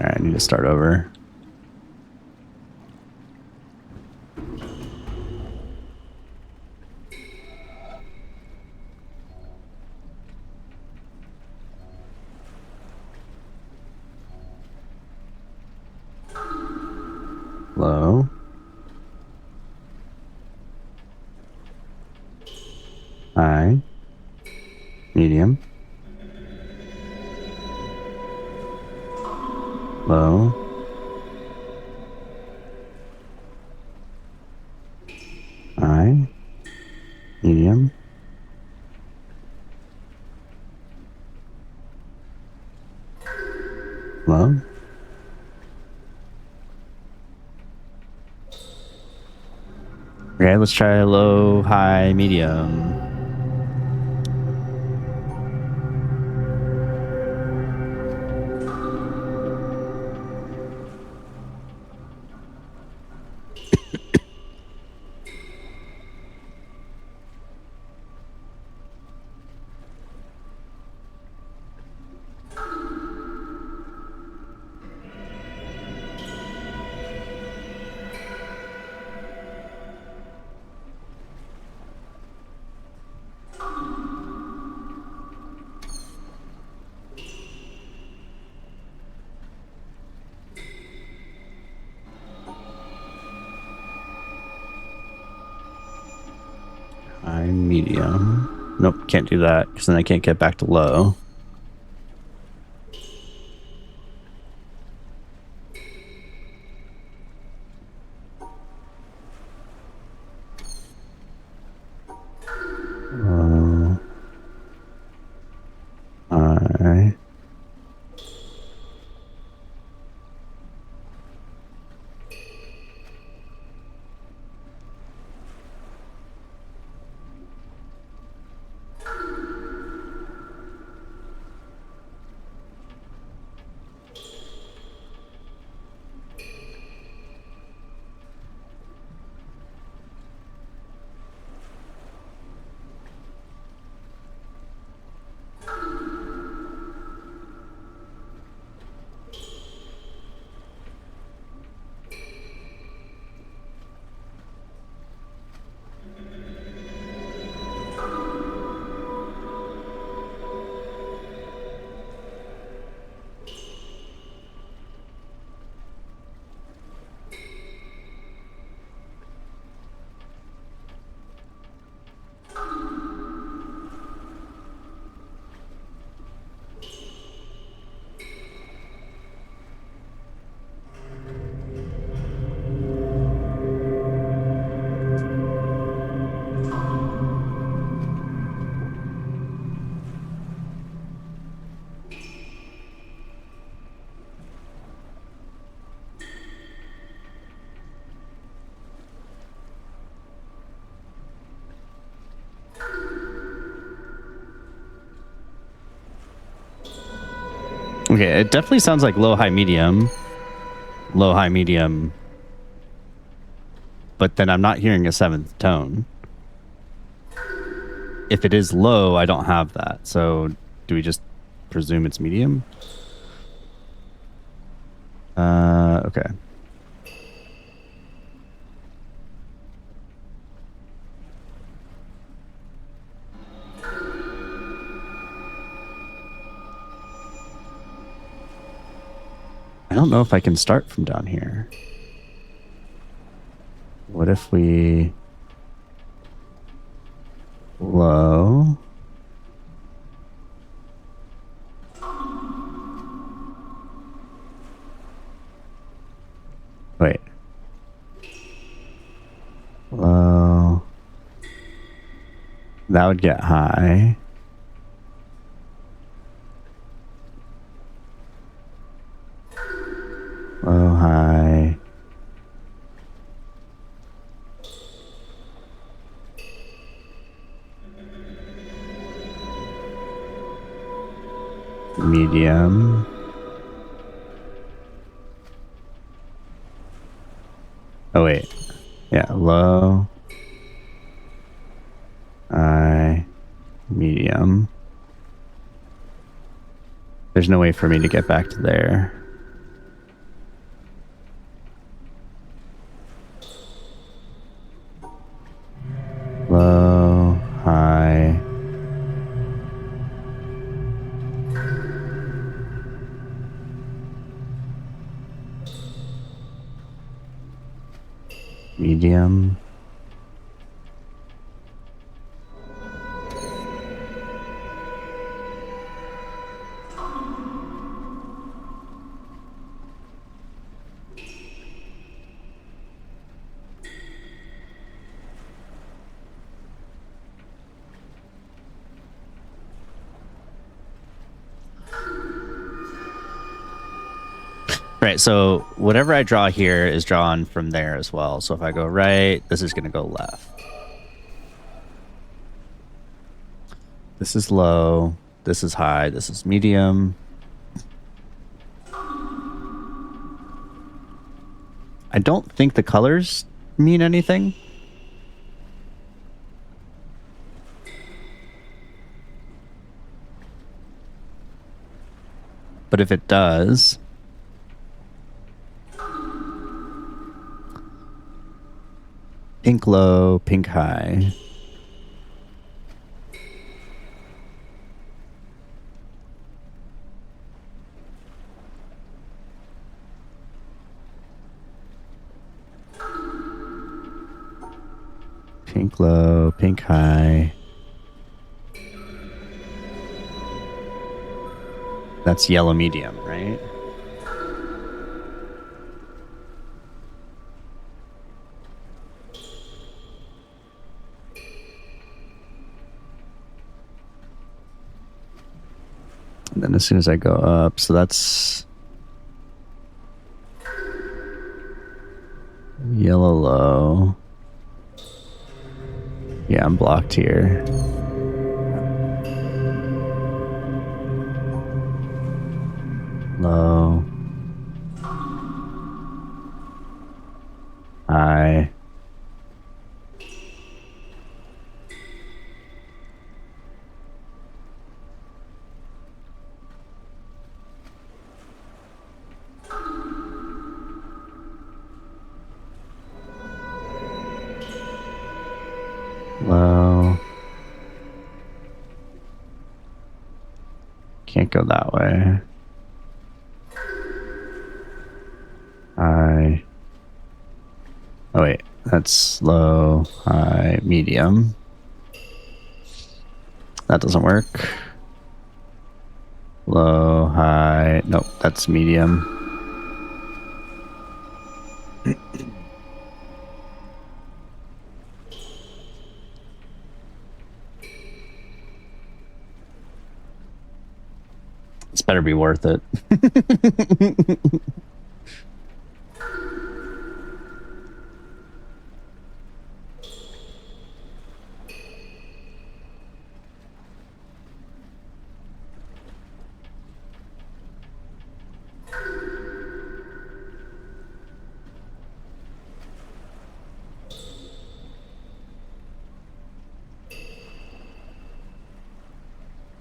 Alright, I need to start over. Low. High. Medium. Low. High. Medium. Low. Okay, let's try low, high, medium. High, medium. Nope, can't do that because then I can't get back to low. Low. High. Okay, it definitely sounds like low, high, medium. Low, high, medium. But then I'm not hearing a seventh tone. If it is low, I don't have that. So do we just presume it's medium? Okay. I don't know if I can start from down here. What if we low? Wait. Low. That would get high. Low, high. Medium. Oh, wait. Yeah, low. High. Medium. There's no way for me to get back to there. medium. Right, so whatever I draw here is drawn from there as well. So if I go right, this is going to go left. This is low, this is high, this is medium. I don't think the colors mean anything. But if it does, pink low, pink high. Pink low, pink high. That's yellow medium, right? And then as soon as I go up, so that's yellow low. Yeah, I'm blocked here. Low. High. Low. Can't go that way. High. Oh wait, that's low, high, medium. That doesn't work. Low, high. Nope, that's medium. This better be worth it.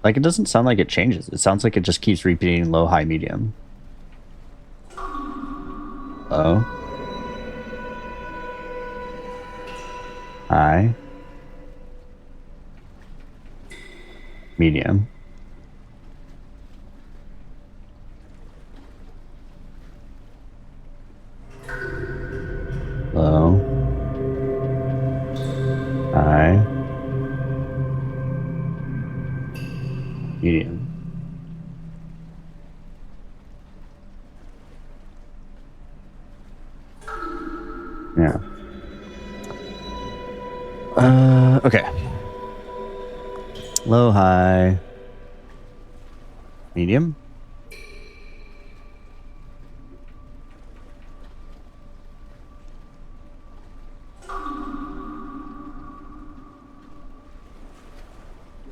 Like, it doesn't sound like it changes. It sounds like it just keeps repeating low, high, medium. Low. High. Medium. Low. High. Medium. Yeah. Okay. Low, high, medium.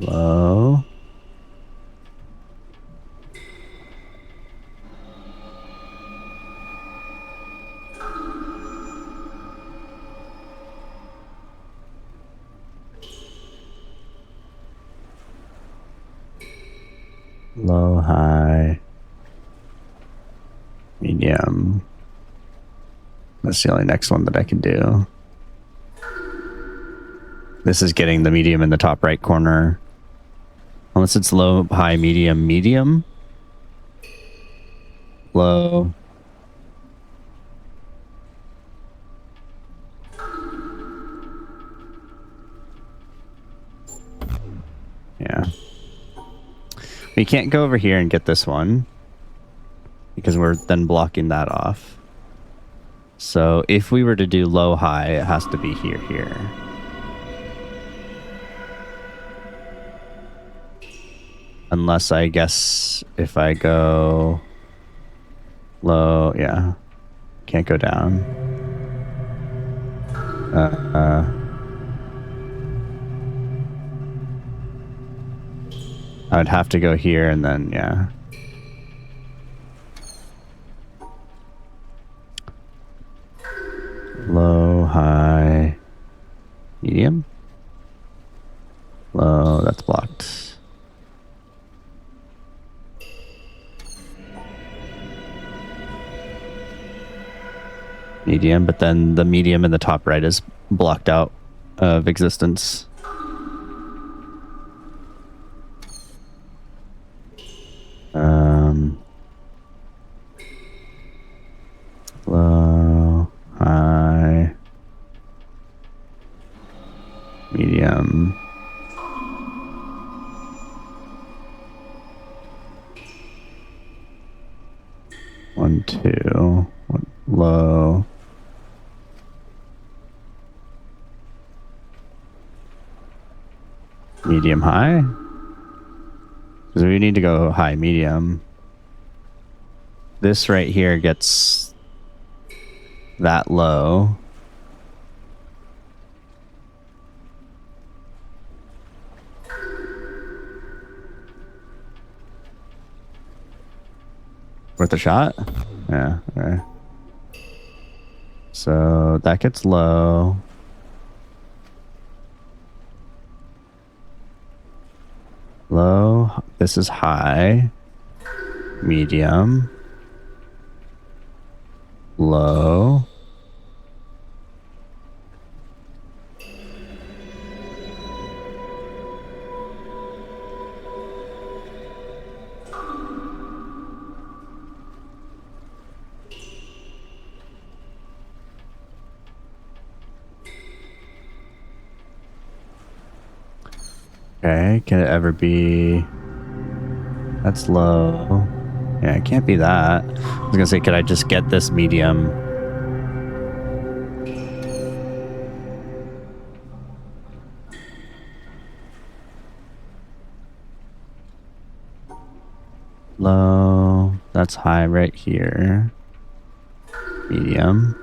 Low. Low, high, medium. That's the only next one that I can do. This is getting the medium in the top right corner. Unless it's low, high, medium, medium. Low. Yeah. We can't go over here and get this one because we're then blocking that off. So if we were to do low high, it has to be here. Unless I guess if I go low, yeah. Can't go down. I would have to go here and then, yeah. Low, high, medium. Low, that's blocked. Medium, but then the medium in the top right is blocked out of existence. Low, high, medium. One, two, one, low. Medium, high. Because we need to go high, medium. This right here gets that low. Worth a shot? Yeah, okay. So that gets low. Low. This is high. Medium. Low. Okay, can it ever be... That's low. Yeah, it can't be that. I was gonna say, could I just get this medium? Low. That's high right here. Medium.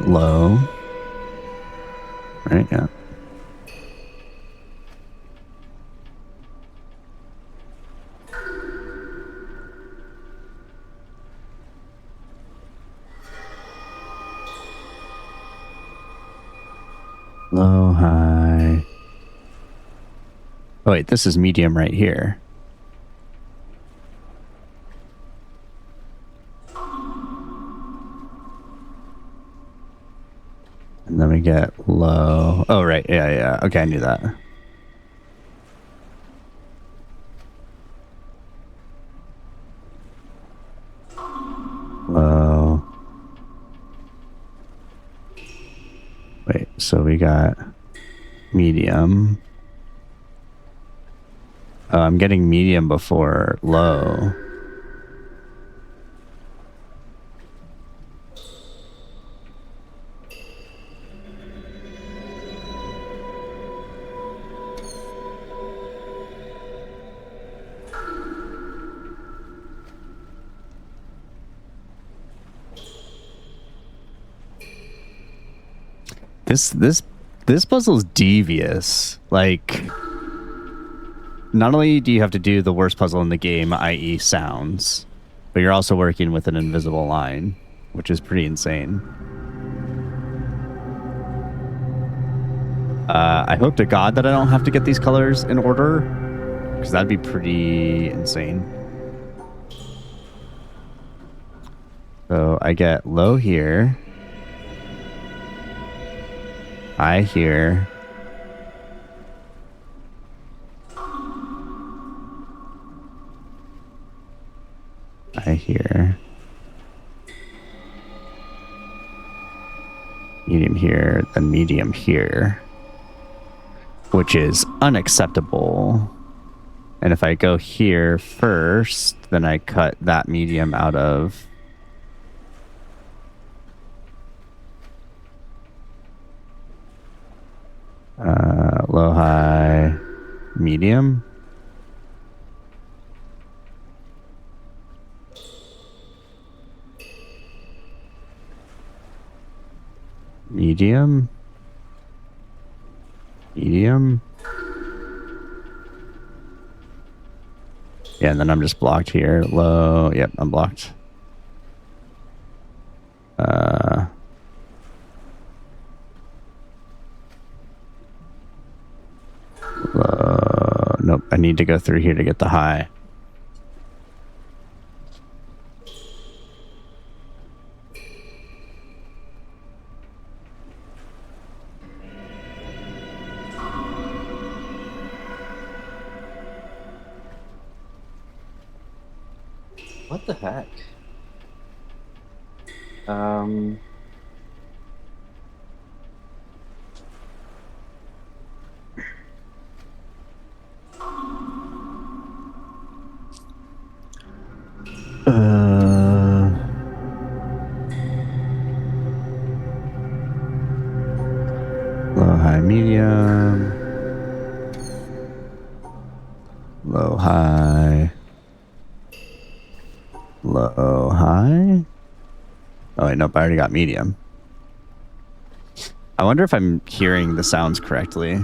Low. Right, yeah. Low, high. Oh wait, this is medium right here. And then we get low. Oh, right. Yeah. Okay, I knew that. Low. Wait, so we got medium. Oh, I'm getting medium before low. This puzzle's devious. Like, not only do you have to do the worst puzzle in the game, i.e. sounds, but you're also working with an invisible line, which is pretty insane. I hope to God that I don't have to get these colors in order, because that'd be pretty insane. So I get low here. High here. High here. Medium here, then medium here. which is unacceptable. And if I go here first, then I cut that medium out of low, high, medium. Medium. Medium. Yeah, and then I'm just blocked here. Low. Yep, I'm blocked. Nope, I need to go through here to get the high. What the heck? Low, high, medium. Low, high. Low, high. Oh, wait, nope, I already got medium. I wonder if I'm hearing the sounds correctly.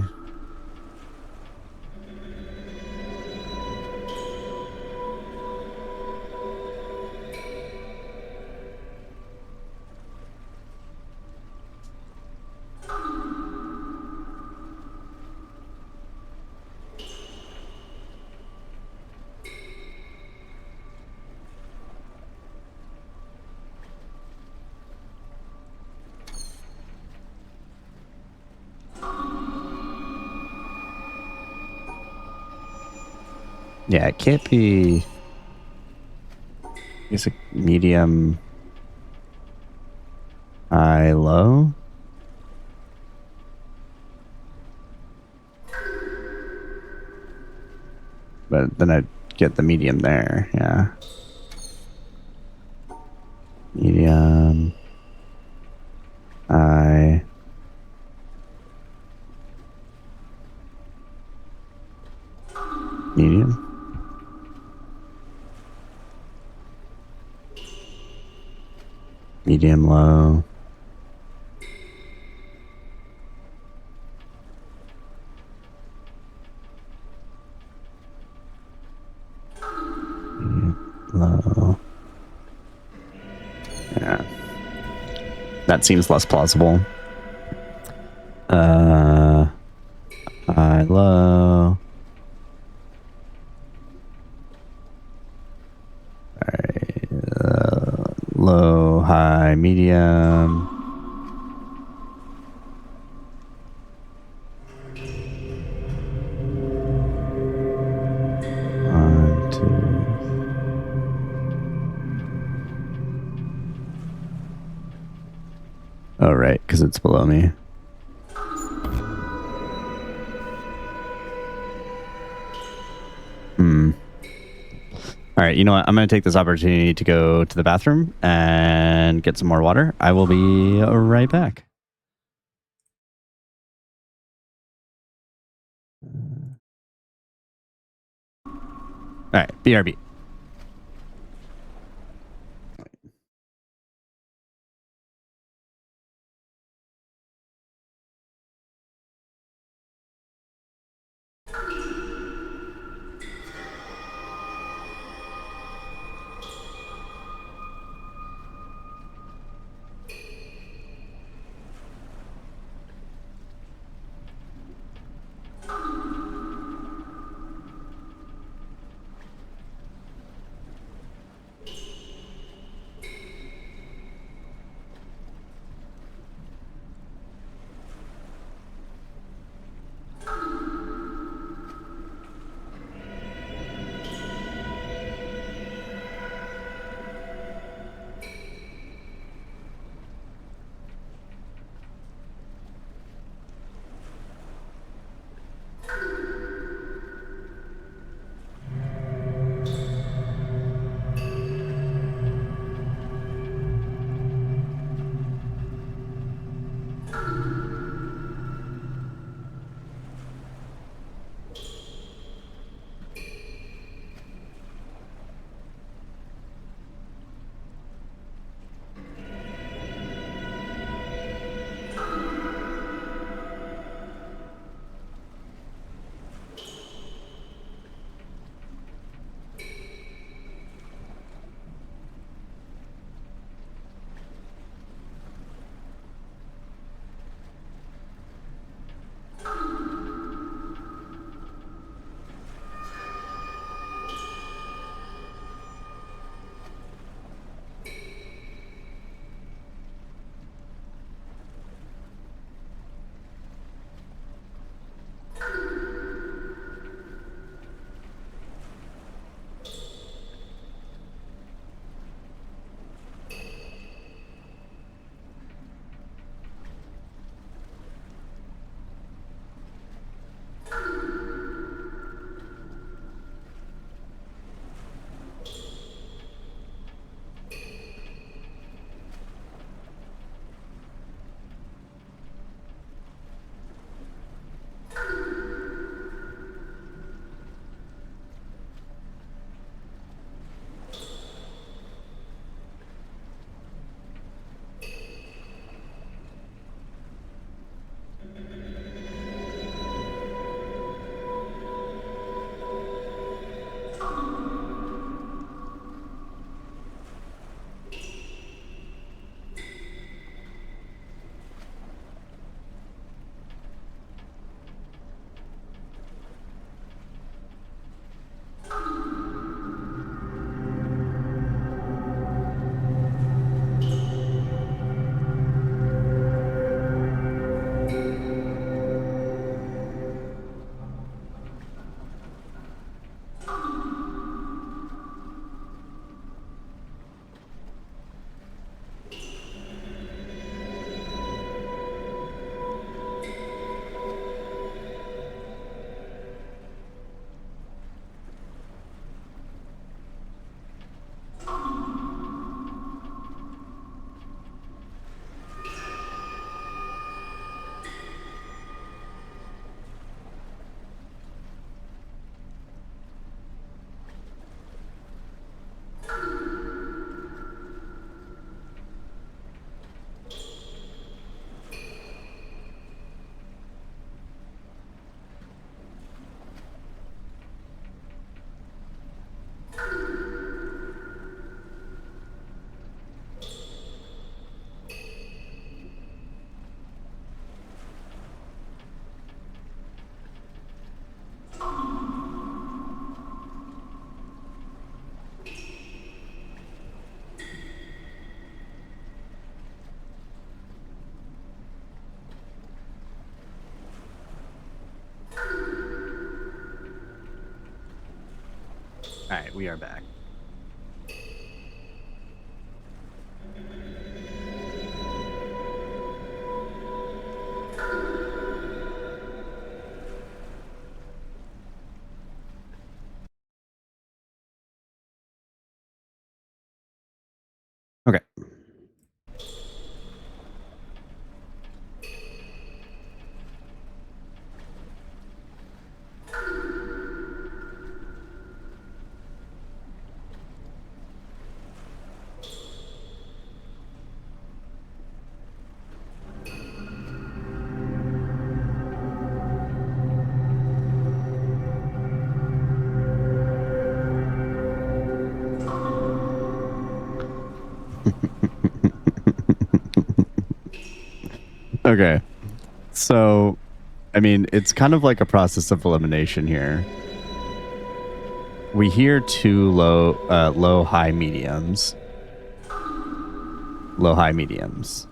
Yeah, it can't be. It's a medium, high, low. But then I'd get the medium there. Yeah. Medium, high. Medium. Medium, low. Medium, low. Yeah. That seems less plausible. High, low. Alright. Low, high, medium. One, two. Oh, right, because it's below me. All right, you know what? I'm going to take this opportunity to go to the bathroom and get some more water. I will be right back. All right, BRB. we are back. Okay. Okay. So, I mean, it's kind of like a process of elimination here. We hear two low, high mediums. Low, high mediums.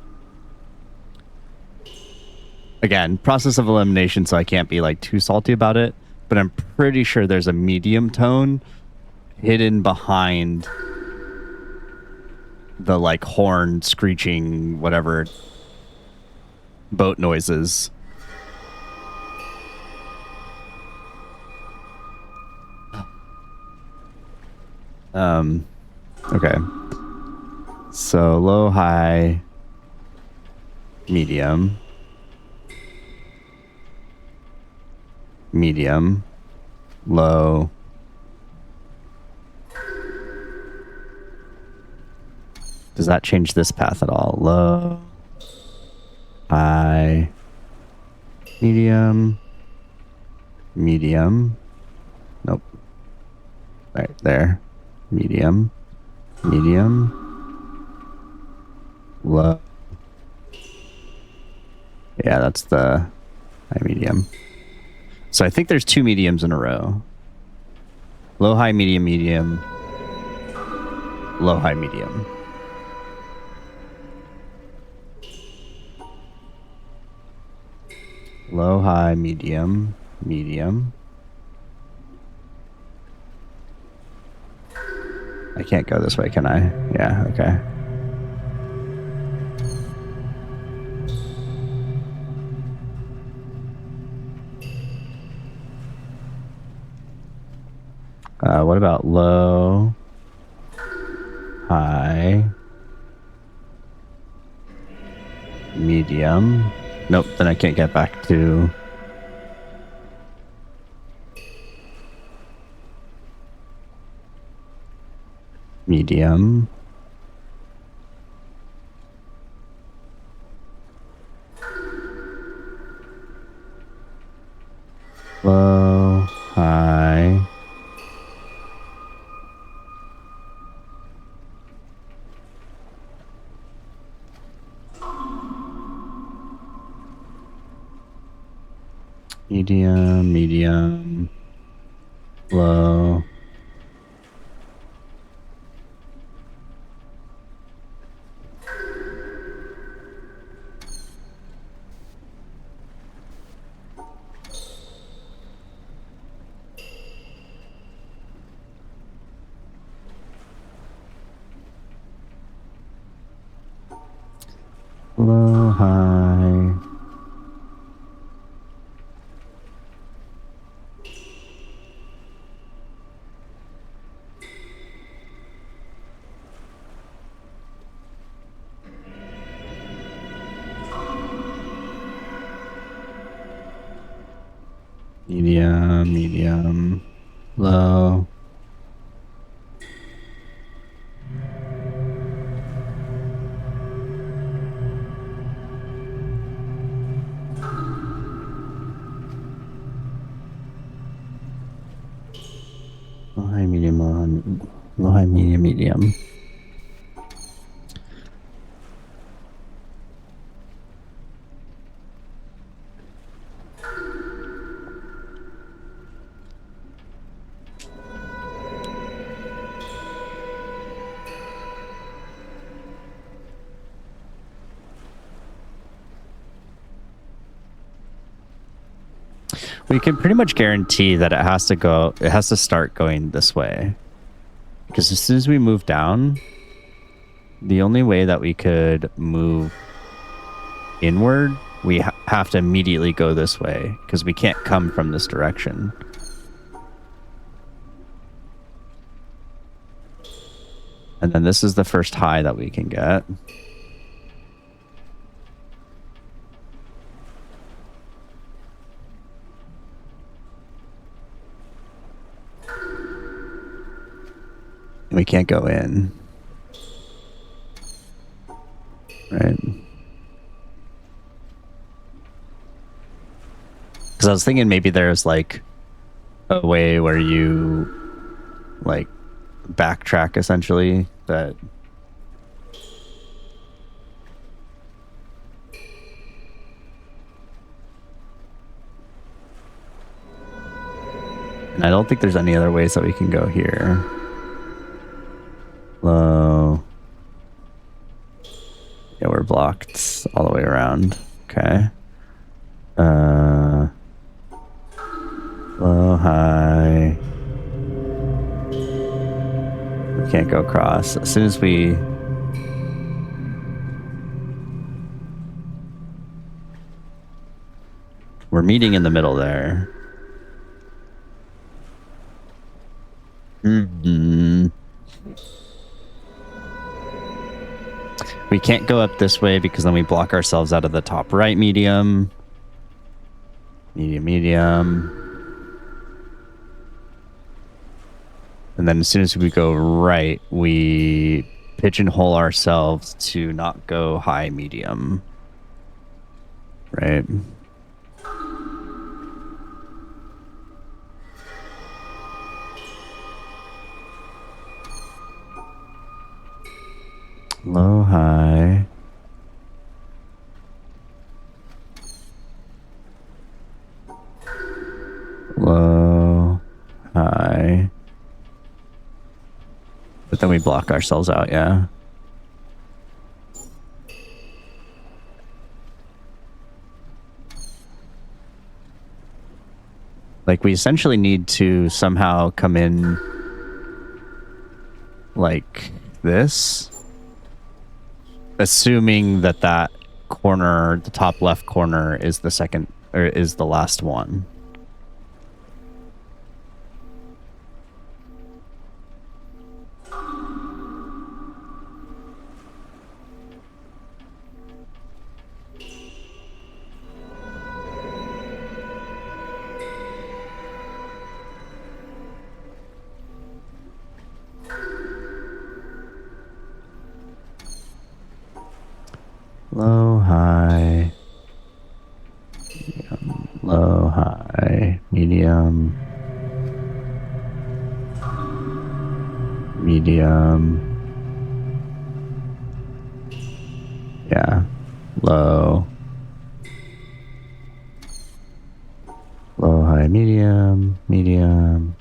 Again, process of elimination, so I can't be like too salty about it, but I'm pretty sure there's a medium tone hidden behind the like horn screeching, whatever boat noises. Okay. So low, high, medium, medium, low. Does that change this path at all? Low, high, medium, medium. Nope. Right there. Medium, medium, low. Yeah, that's the high medium. So I think there's two mediums in a row. Low, high, medium, medium. Low, high, medium. Low, high, medium, medium. I can't go this way, can I? Yeah, okay. What about low, high, medium? Nope, then I can't get back to... medium. Low, high. Medium, medium, low. Low, high. Medium, medium, low. Low, high, medium, low, high, medium, medium. We can pretty much guarantee that it has to start going this way. Because as soon as we move down, the only way that we could move inward, we have to immediately go this way because we can't come from this direction. And then this is the first high that we can get. We can't go in. Right. Because I was thinking maybe there's like a way where you like backtrack essentially that and I don't think there's any other ways that we can go here. Low. Yeah, we're blocked all the way around. Okay. Low, high. We can't go across. As soon as we're meeting in the middle there. We can't go up this way because then we block ourselves out of the top right medium. Medium. And then as soon as we go right, we pigeonhole ourselves to not go high medium. Right. Low, high. Low, high. But then we block ourselves out, yeah. Like, we essentially need to somehow come in like this. Assuming that that corner, the top left corner, is the second, or is the last one. Low, high, medium, low, high, medium, medium, yeah, low, low, high, medium, medium.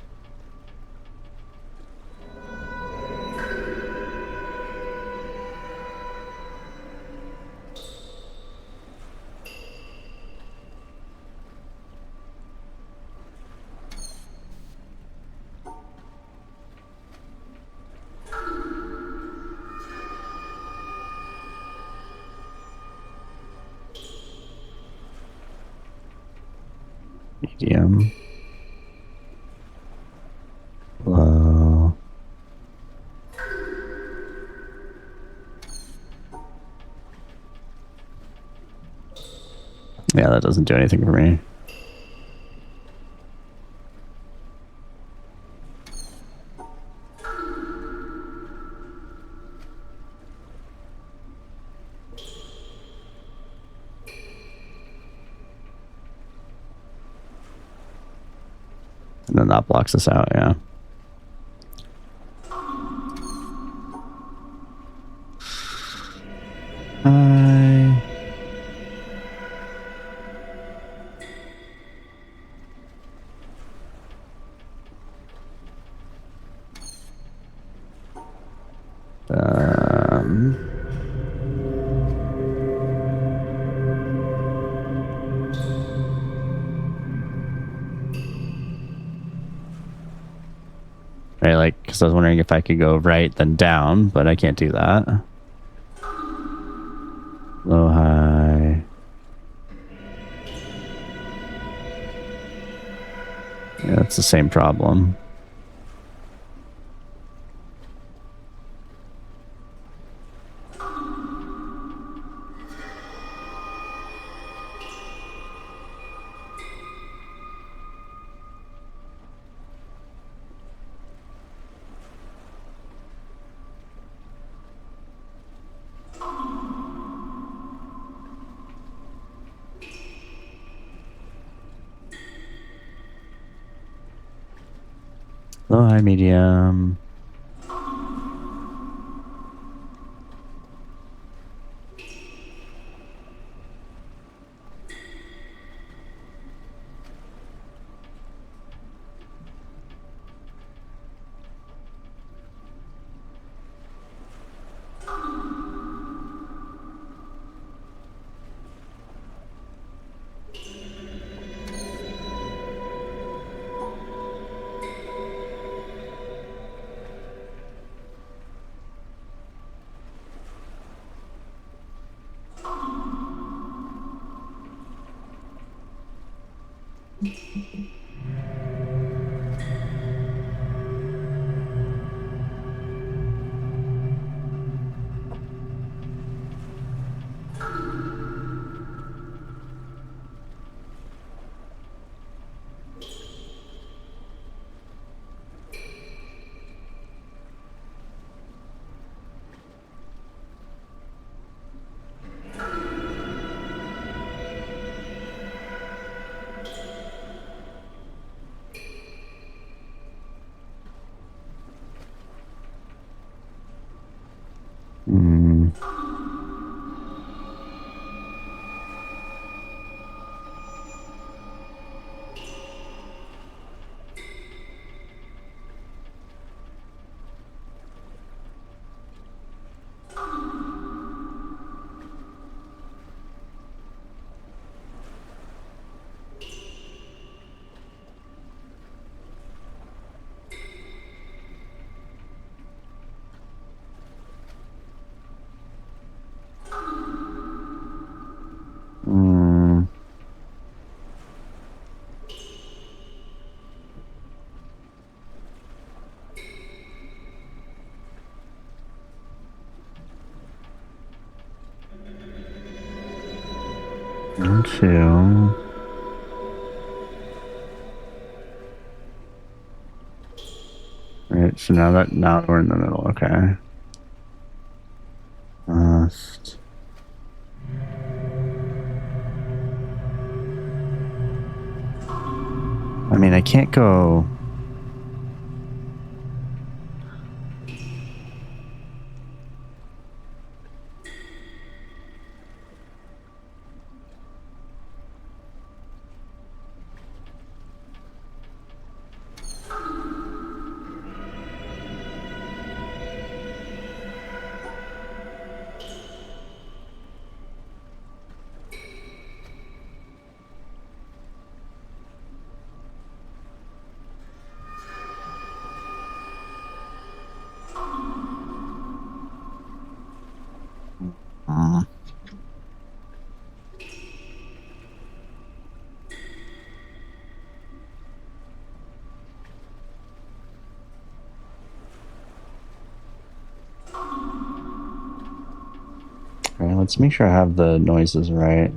Medium, low, yeah, that doesn't do anything for me. And then that blocks us out, yeah. Hi. Right, like, because I was wondering if I could go right then down, but I can't do that. Low, high. Yeah, that's the same problem. Low, high, medium. Hmm. Hmm. One, two. Right, so now we're in the middle. Okay. Last. I mean, I can't go. Uh, Okay, let's make sure I have the noises right.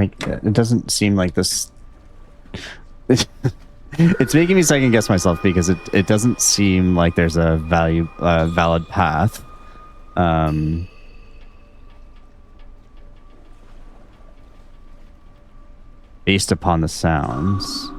Like, it doesn't seem like this. It's making me second guess myself because it doesn't seem like there's a valid path. Based upon the sounds.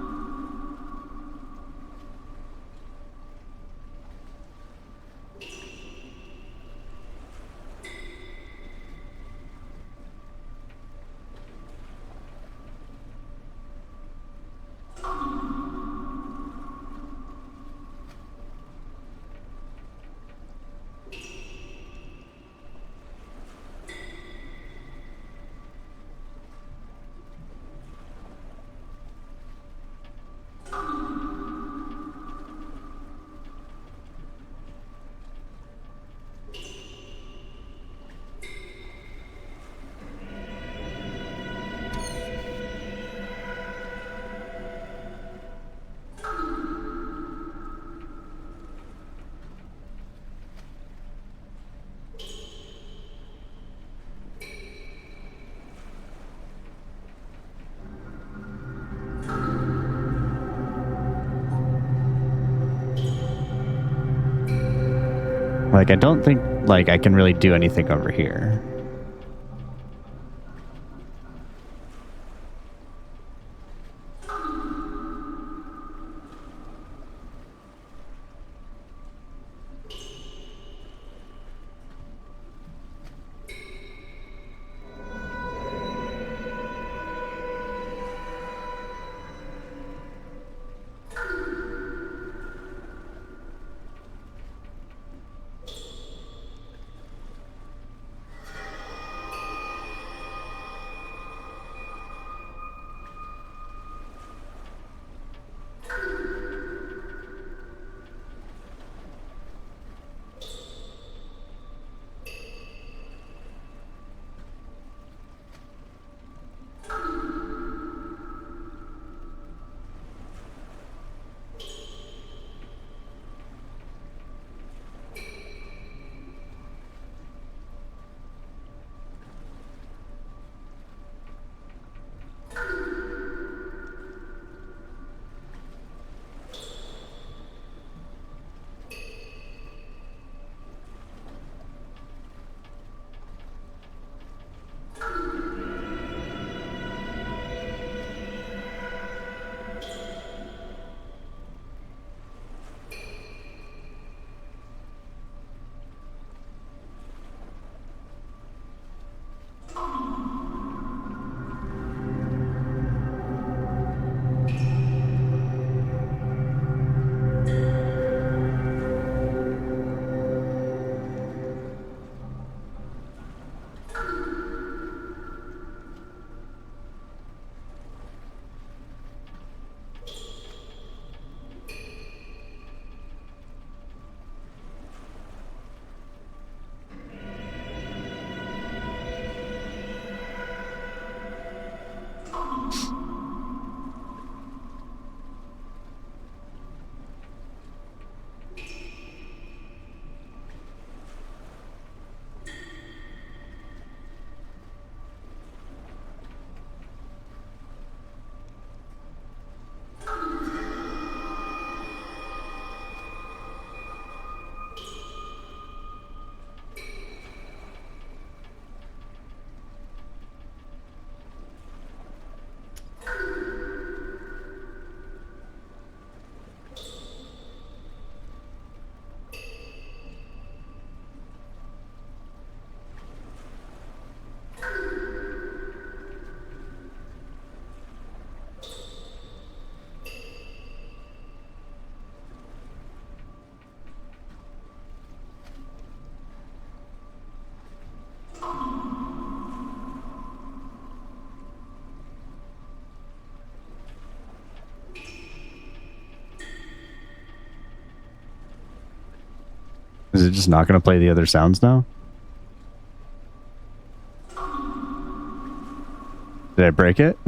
Like, I don't think, like, I can really do anything over here. Is it just not going to play the other sounds now? Did I break it?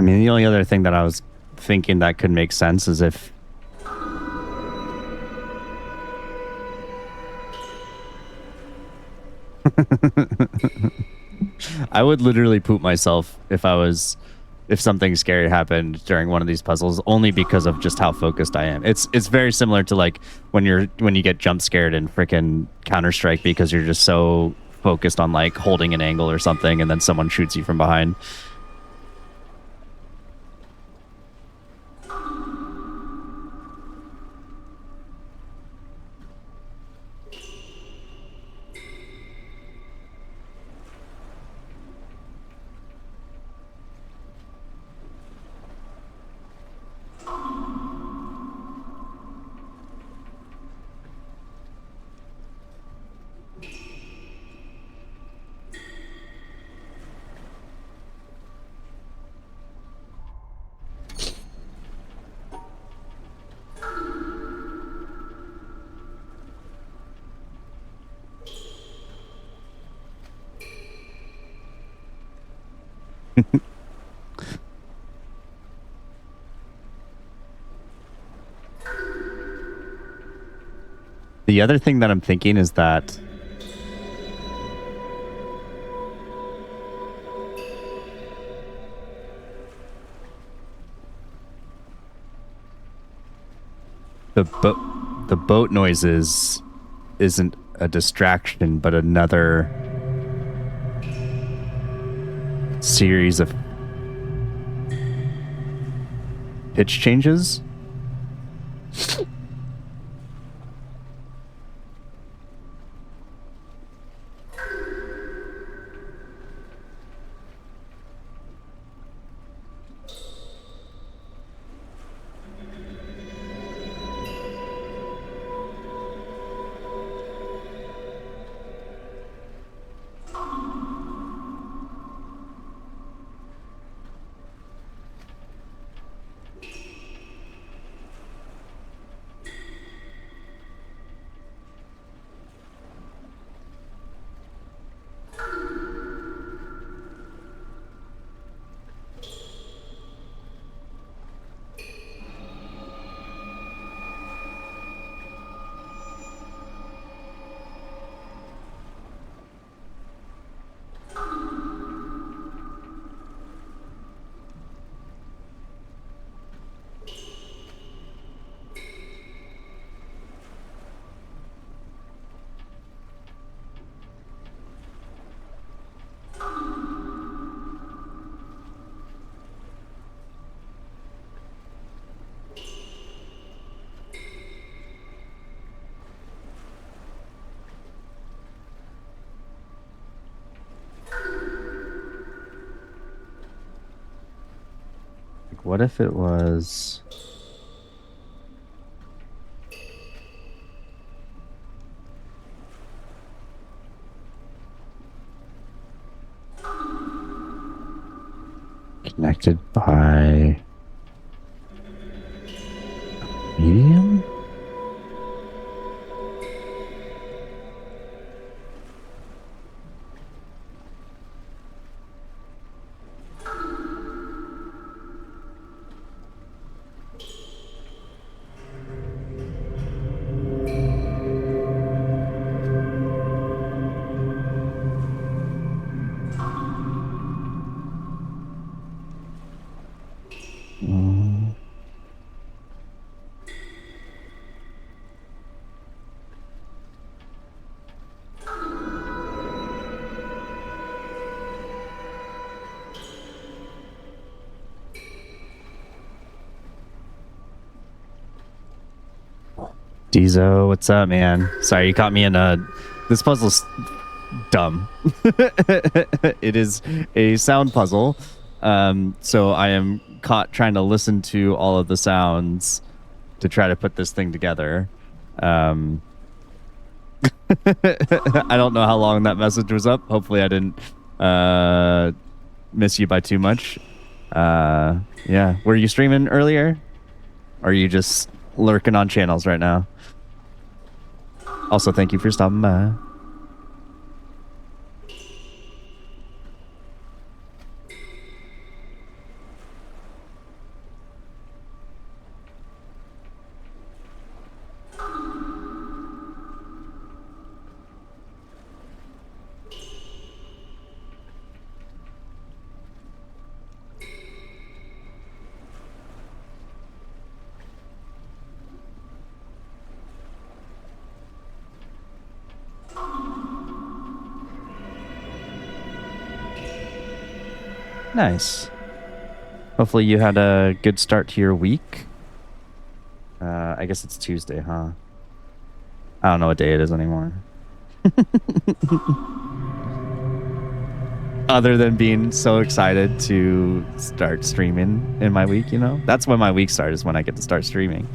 mean, the only other thing that I was thinking that could make sense is if I would literally poop myself if something scary happened during one of these puzzles, only because of just how focused I am. It's very similar to like when you get jump scared in frickin' Counter-Strike because you're just so focused on like holding an angle or something and then someone shoots you from behind. The other thing that I'm thinking is that the boat noises isn't a distraction, but another series of pitch changes. What if it was... connected by medium? Deezo, what's up, man? Sorry, you caught me in a... This puzzle's dumb. It is a sound puzzle. So I am caught trying to listen to all of the sounds to try to put this thing together. I don't know how long that message was up. Hopefully I didn't miss you by too much. Yeah. Were you streaming earlier? Or are you just lurking on channels right now? Also, thank you for stopping by. Nice. Hopefully you had a good start to your week. I guess it's Tuesday, huh? I don't know what day it is anymore. Other than being so excited to start streaming in my week, you know? That's when my week starts, is when I get to start streaming.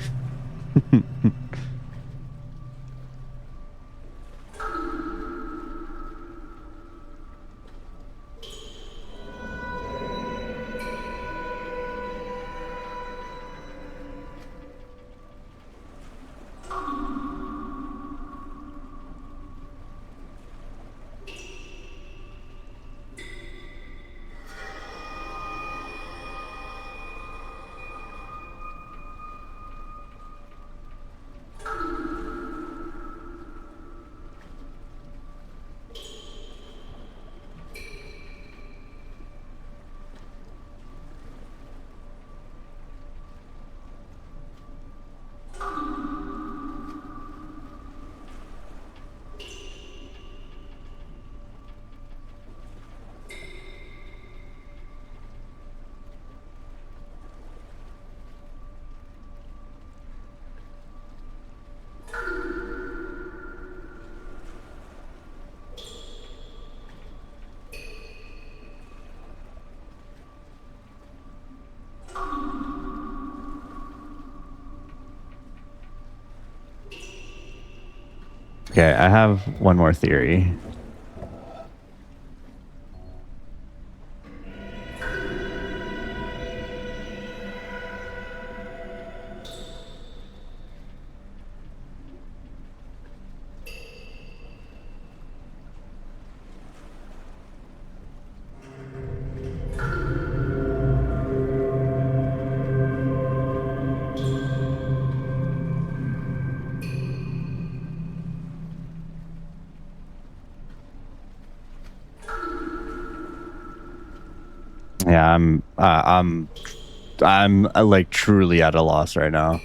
Okay, I have one more theory. Yeah, I'm like truly at a loss right now.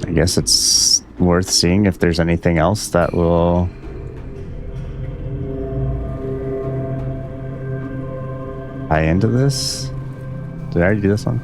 I guess it's worth seeing if there's anything else that will tie into this. Did I already do this one?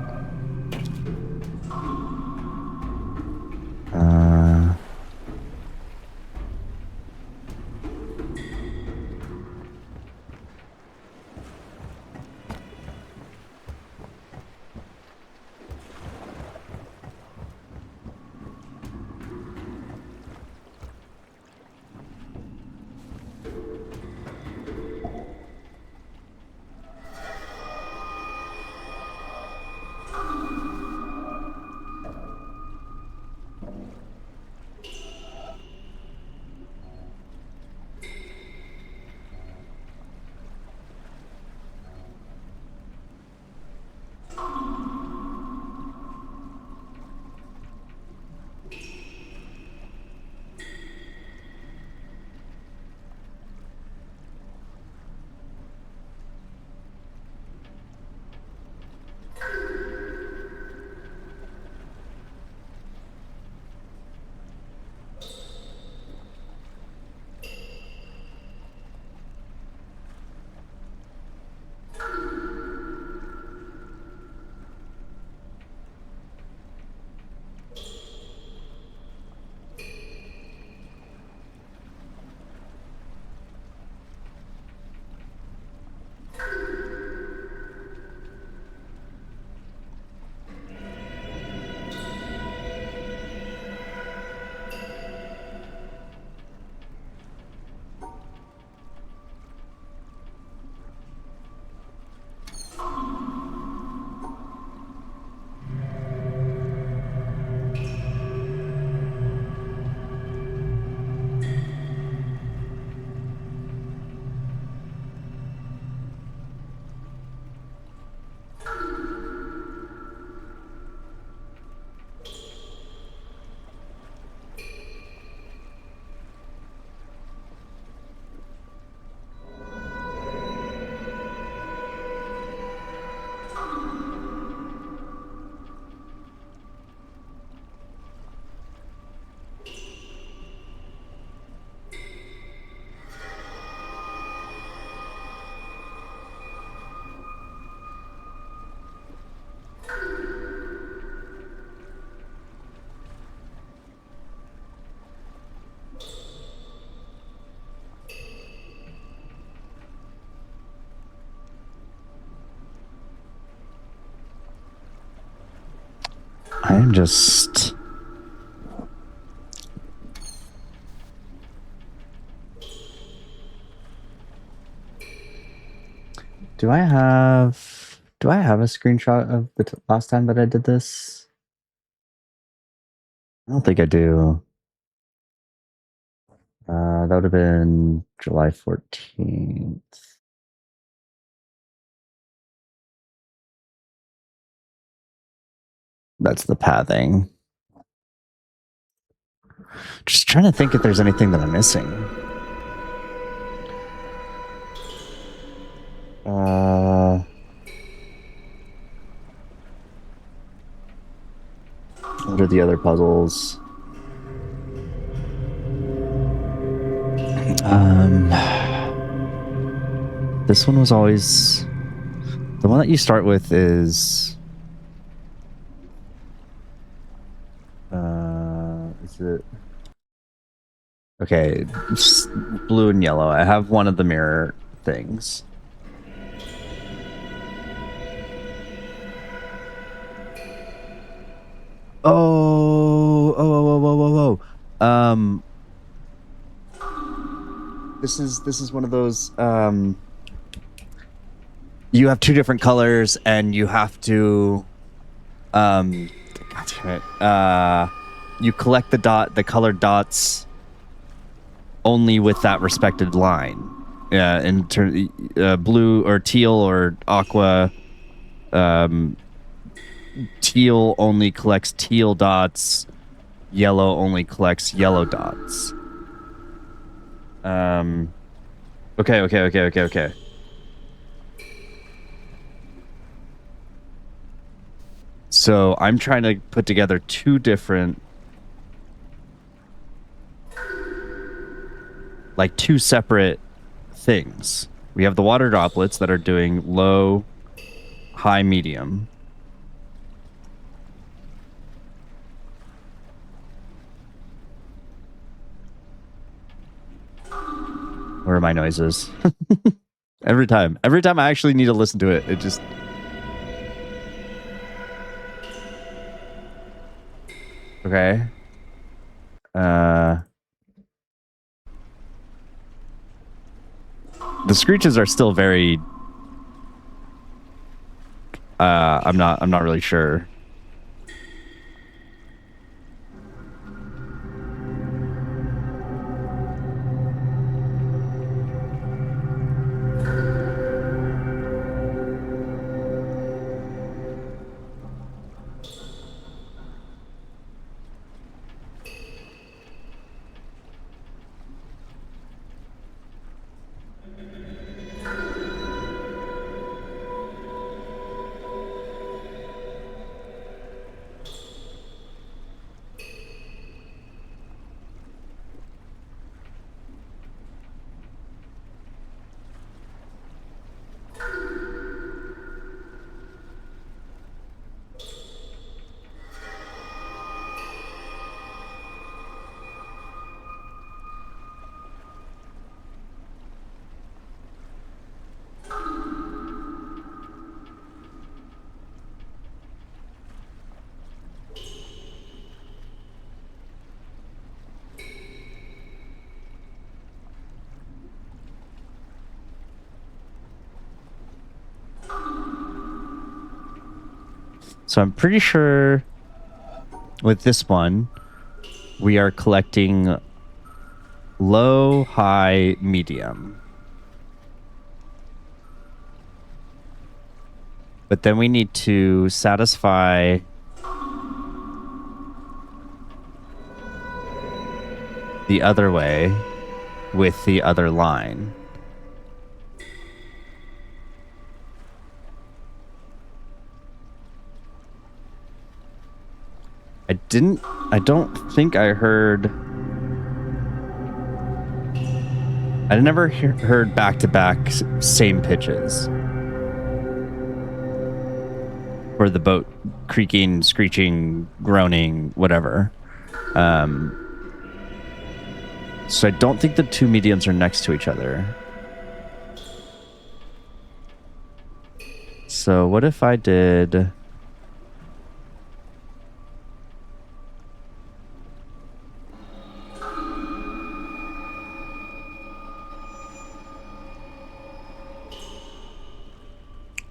I'm just... Do I have a screenshot of the last time that I did this? I don't think I do. That would have been July 14th. That's the pathing. Just trying to think if there's anything that I'm missing. What are the other puzzles? This one was always... The one that you start with is... Is it... Okay, just blue and yellow. I have one of the mirror things. Oh. This is one of those, you have two different colors and you have to, God damn it, you collect the colored dots only with that respected line. Yeah, in blue or teal or aqua, teal only collects teal dots, yellow only collects yellow dots. Okay. So I'm trying to put together two different, like two separate things. We have the water droplets that are doing low, high, medium. Where are my noises? Every time I actually need to listen to it, it just... Okay. The screeches are still very... I'm not really sure. So I'm pretty sure with this one, we are collecting low, high, medium. But then we need to satisfy the other way with the other line. I don't think I heard... I never heard back-to-back same pitches. For the boat creaking, screeching, groaning, whatever. So I don't think the two mediums are next to each other. So what if I did...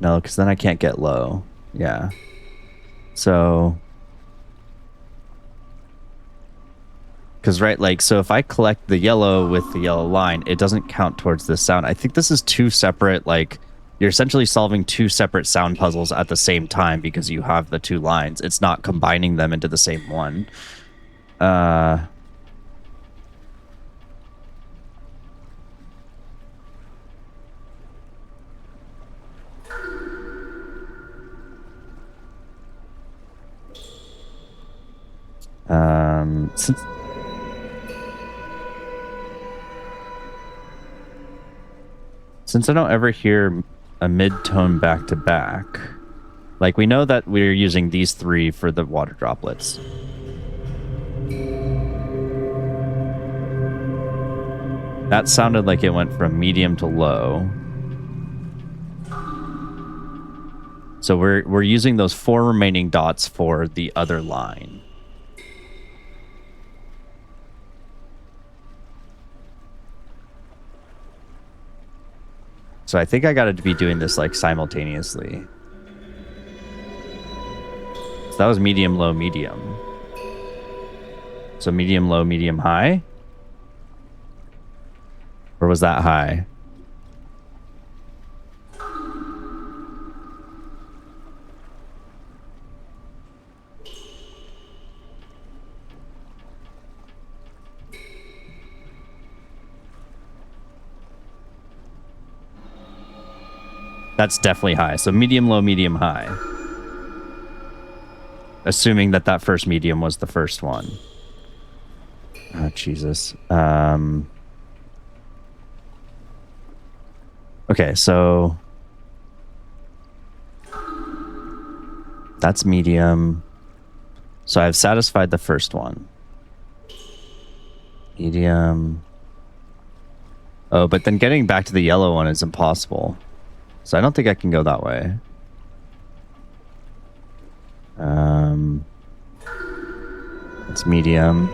No, because then I can't get low. Yeah. So... Because, right, like, so if I collect the yellow with the yellow line, it doesn't count towards this sound. I think this is two separate, like, you're essentially solving two separate sound puzzles at the same time because you have the two lines. It's not combining them into the same one. Since I don't ever hear a mid-tone back-to-back, like, we know that we're using these three for the water droplets. That sounded like it went from medium to low. So we're using those 4 remaining dots for the other line. So I think I got to be doing this like simultaneously. So that was medium, low, medium. So medium, low, medium, high? Or was that high? That's definitely high. So medium, low, medium, high. Assuming that that first medium was the first one. Oh, Jesus. Okay, so... That's medium. So I've satisfied the first one. Medium. Oh, but then getting back to the yellow one is impossible. So I don't think I can go that way. It's medium.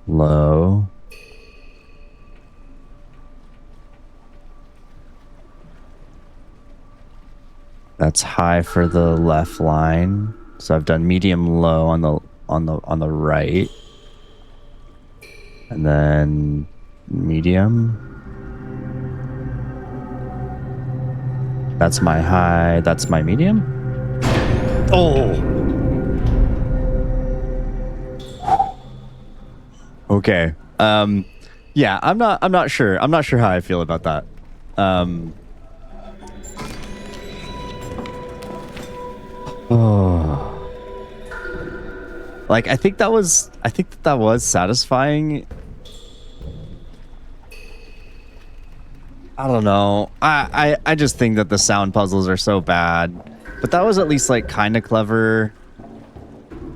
Low. That's high for the left line. So I've done medium low on the right. And then medium. That's my high, that's my medium. Oh. Okay. Yeah, I'm not sure. I'm not sure how I feel about that. Oh. Like, I think that was satisfying. I don't know. I just think that the sound puzzles are so bad. But that was at least, like, kind of clever.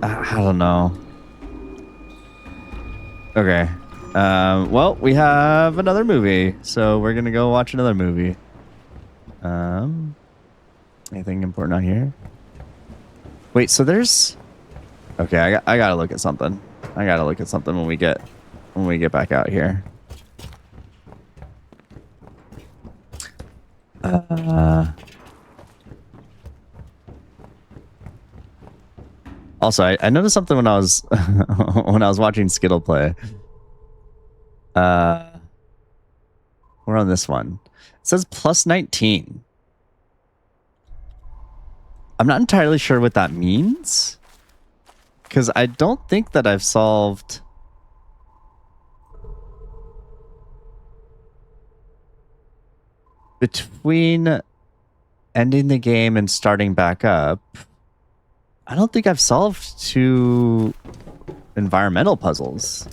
I don't know. Okay. Well, we have another movie. So we're going to go watch another movie. Anything important on here? Wait, so there's... Okay, I gotta look at something. I gotta look at something when we get back out here. Also, I noticed something when I was when I was watching Skittle play. We're on this one. It says plus 19. I'm not entirely sure what that means. Because I don't think that I've solved... Between ending the game and starting back up, I don't think I've solved 2 environmental puzzles.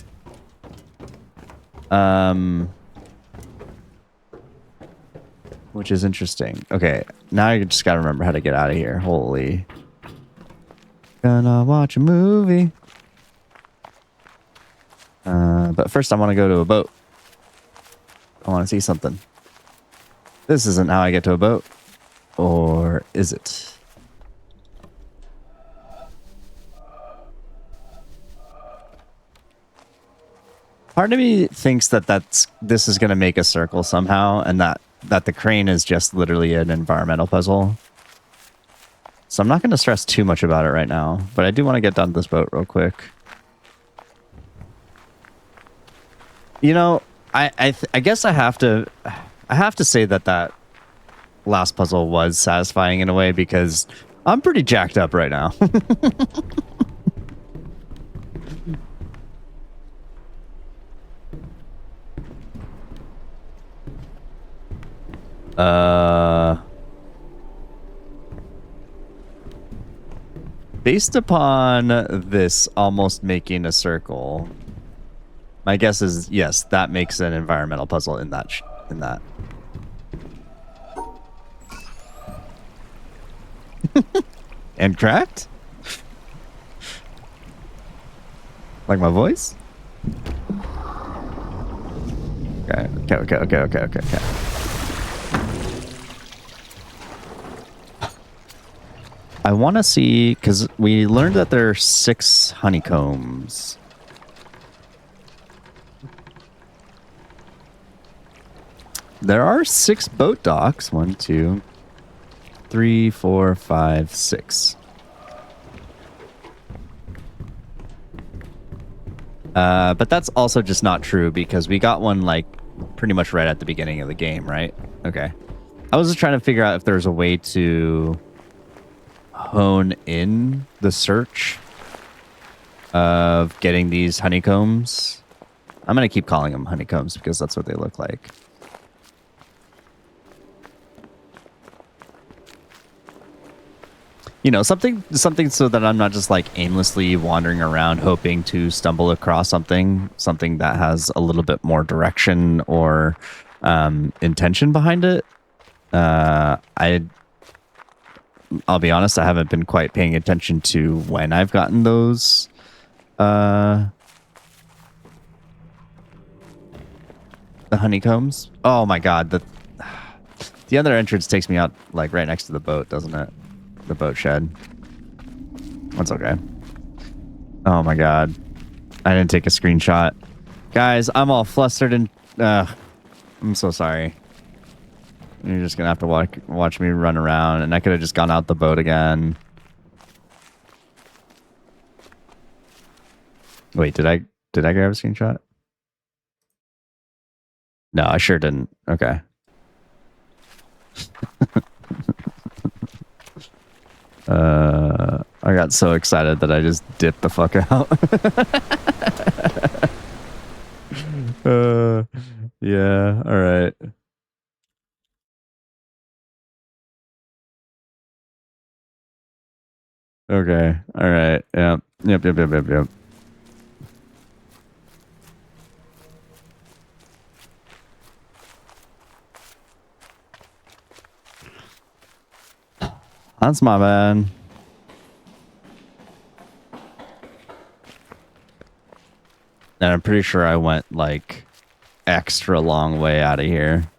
Which is interesting. Okay, now I just gotta remember how to get out of here. Holy... Gonna watch a movie. But first I want to go to a boat. I want to see something. This isn't how I get to a boat. Or is it? Part of me thinks that this is going to make a circle somehow, and that the crane is just literally an environmental puzzle. So I'm not going to stress too much about it right now, but I do want to get done this boat real quick. You know, I guess I have to say that last puzzle was satisfying in a way because I'm pretty jacked up right now. Based upon this almost making a circle, my guess is yes, that makes an environmental puzzle in that and cracked? Like my voice? Okay. I want to see, because we learned that there are 6 honeycombs. There are 6 boat docks. 1, 2, 3, 4, 5, 6. But that's also just not true because we got one like pretty much right at the beginning of the game, right? Okay. I was just trying to figure out if there's a way to hone in the search of getting these honeycombs. I'm going to keep calling them honeycombs because that's what they look like. You know, something so that I'm not just like aimlessly wandering around hoping to stumble across something that has a little bit more direction or intention behind it. I'll be honest, I haven't been quite paying attention to when I've gotten those the honeycombs. Oh my god, the other entrance takes me out like right next to the boat, doesn't it? The boat shed. That's okay. Oh my god. I didn't take a screenshot. Guys, I'm all flustered and I'm so sorry. You're just gonna have to watch me run around, and I could have just gone out the boat again. Wait, did I grab a screenshot? No, I sure didn't. Okay. I got so excited that I just dipped the fuck out. Yeah, all right. Okay, all right. Yeah. Yep. That's my bad. And I'm pretty sure I went like extra long way out of here.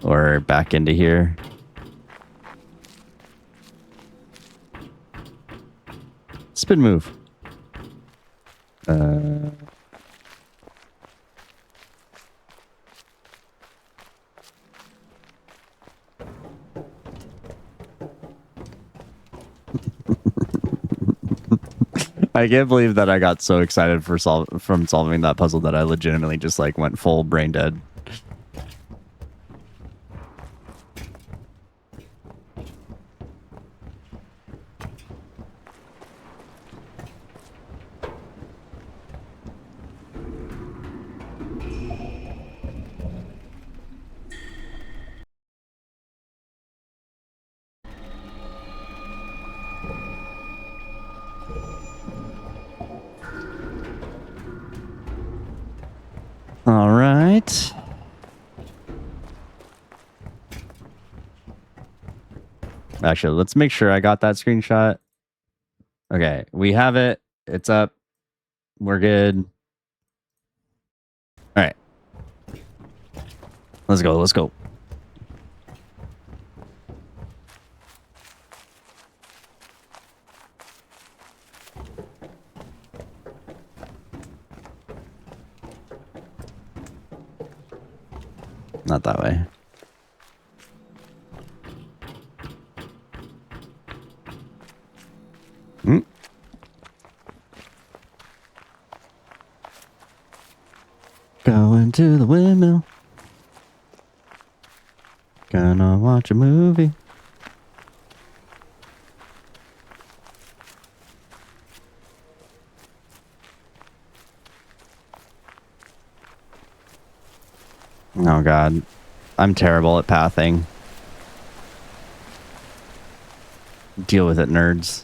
Or back into here. Spin move. I can't believe that I got so excited from solving that puzzle that I legitimately just like went full brain dead. All right. Actually, let's make sure I got that screenshot. Okay, we have it. It's up. We're good. All right. Let's go. Not that way. Hmm. Going to the windmill. Gonna watch a movie. Oh god. I'm terrible at pathing. Deal with it, nerds.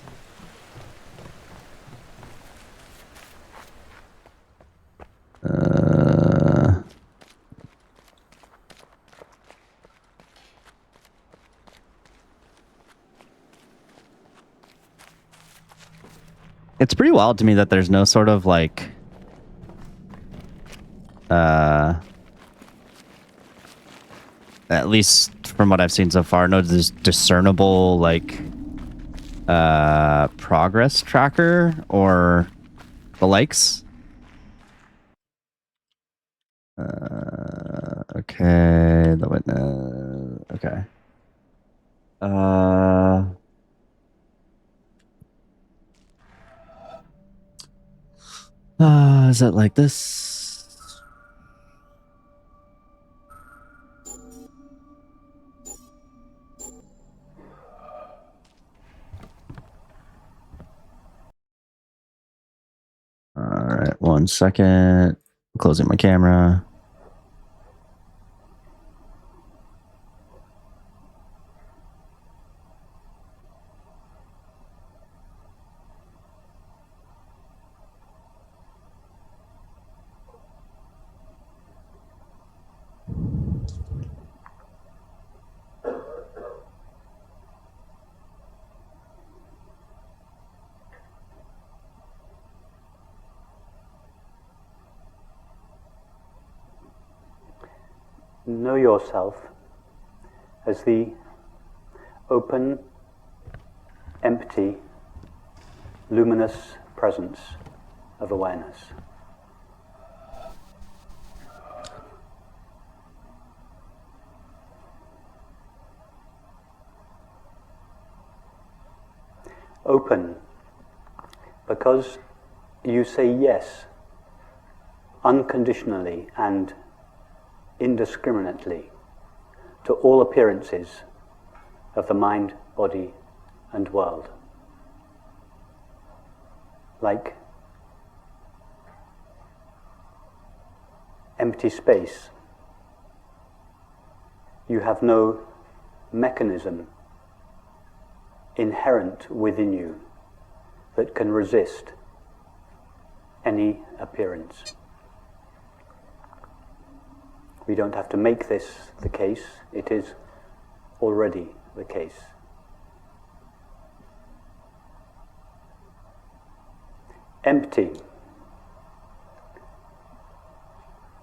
It's pretty wild to me that there's no sort of like at least from what I've seen so far, no discernible like progress tracker or the likes. Okay, the witness. Okay. Is it like this? All right, 1 second. Closing my camera. Know yourself as the open, empty, luminous presence of awareness. Open because you say yes unconditionally and indiscriminately to all appearances of the mind, body, and world. Like empty space, you have no mechanism inherent within you that can resist any appearance. We don't have to make this the case, it is already the case. Empty,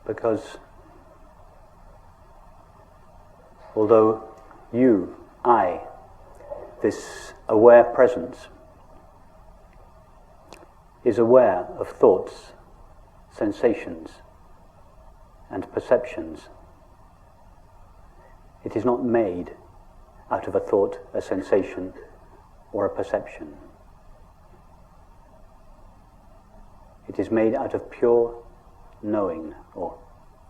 because although you, I, this aware presence, is aware of thoughts, sensations, and perceptions, it is not made out of a thought, a sensation, or a perception. It is made out of pure knowing or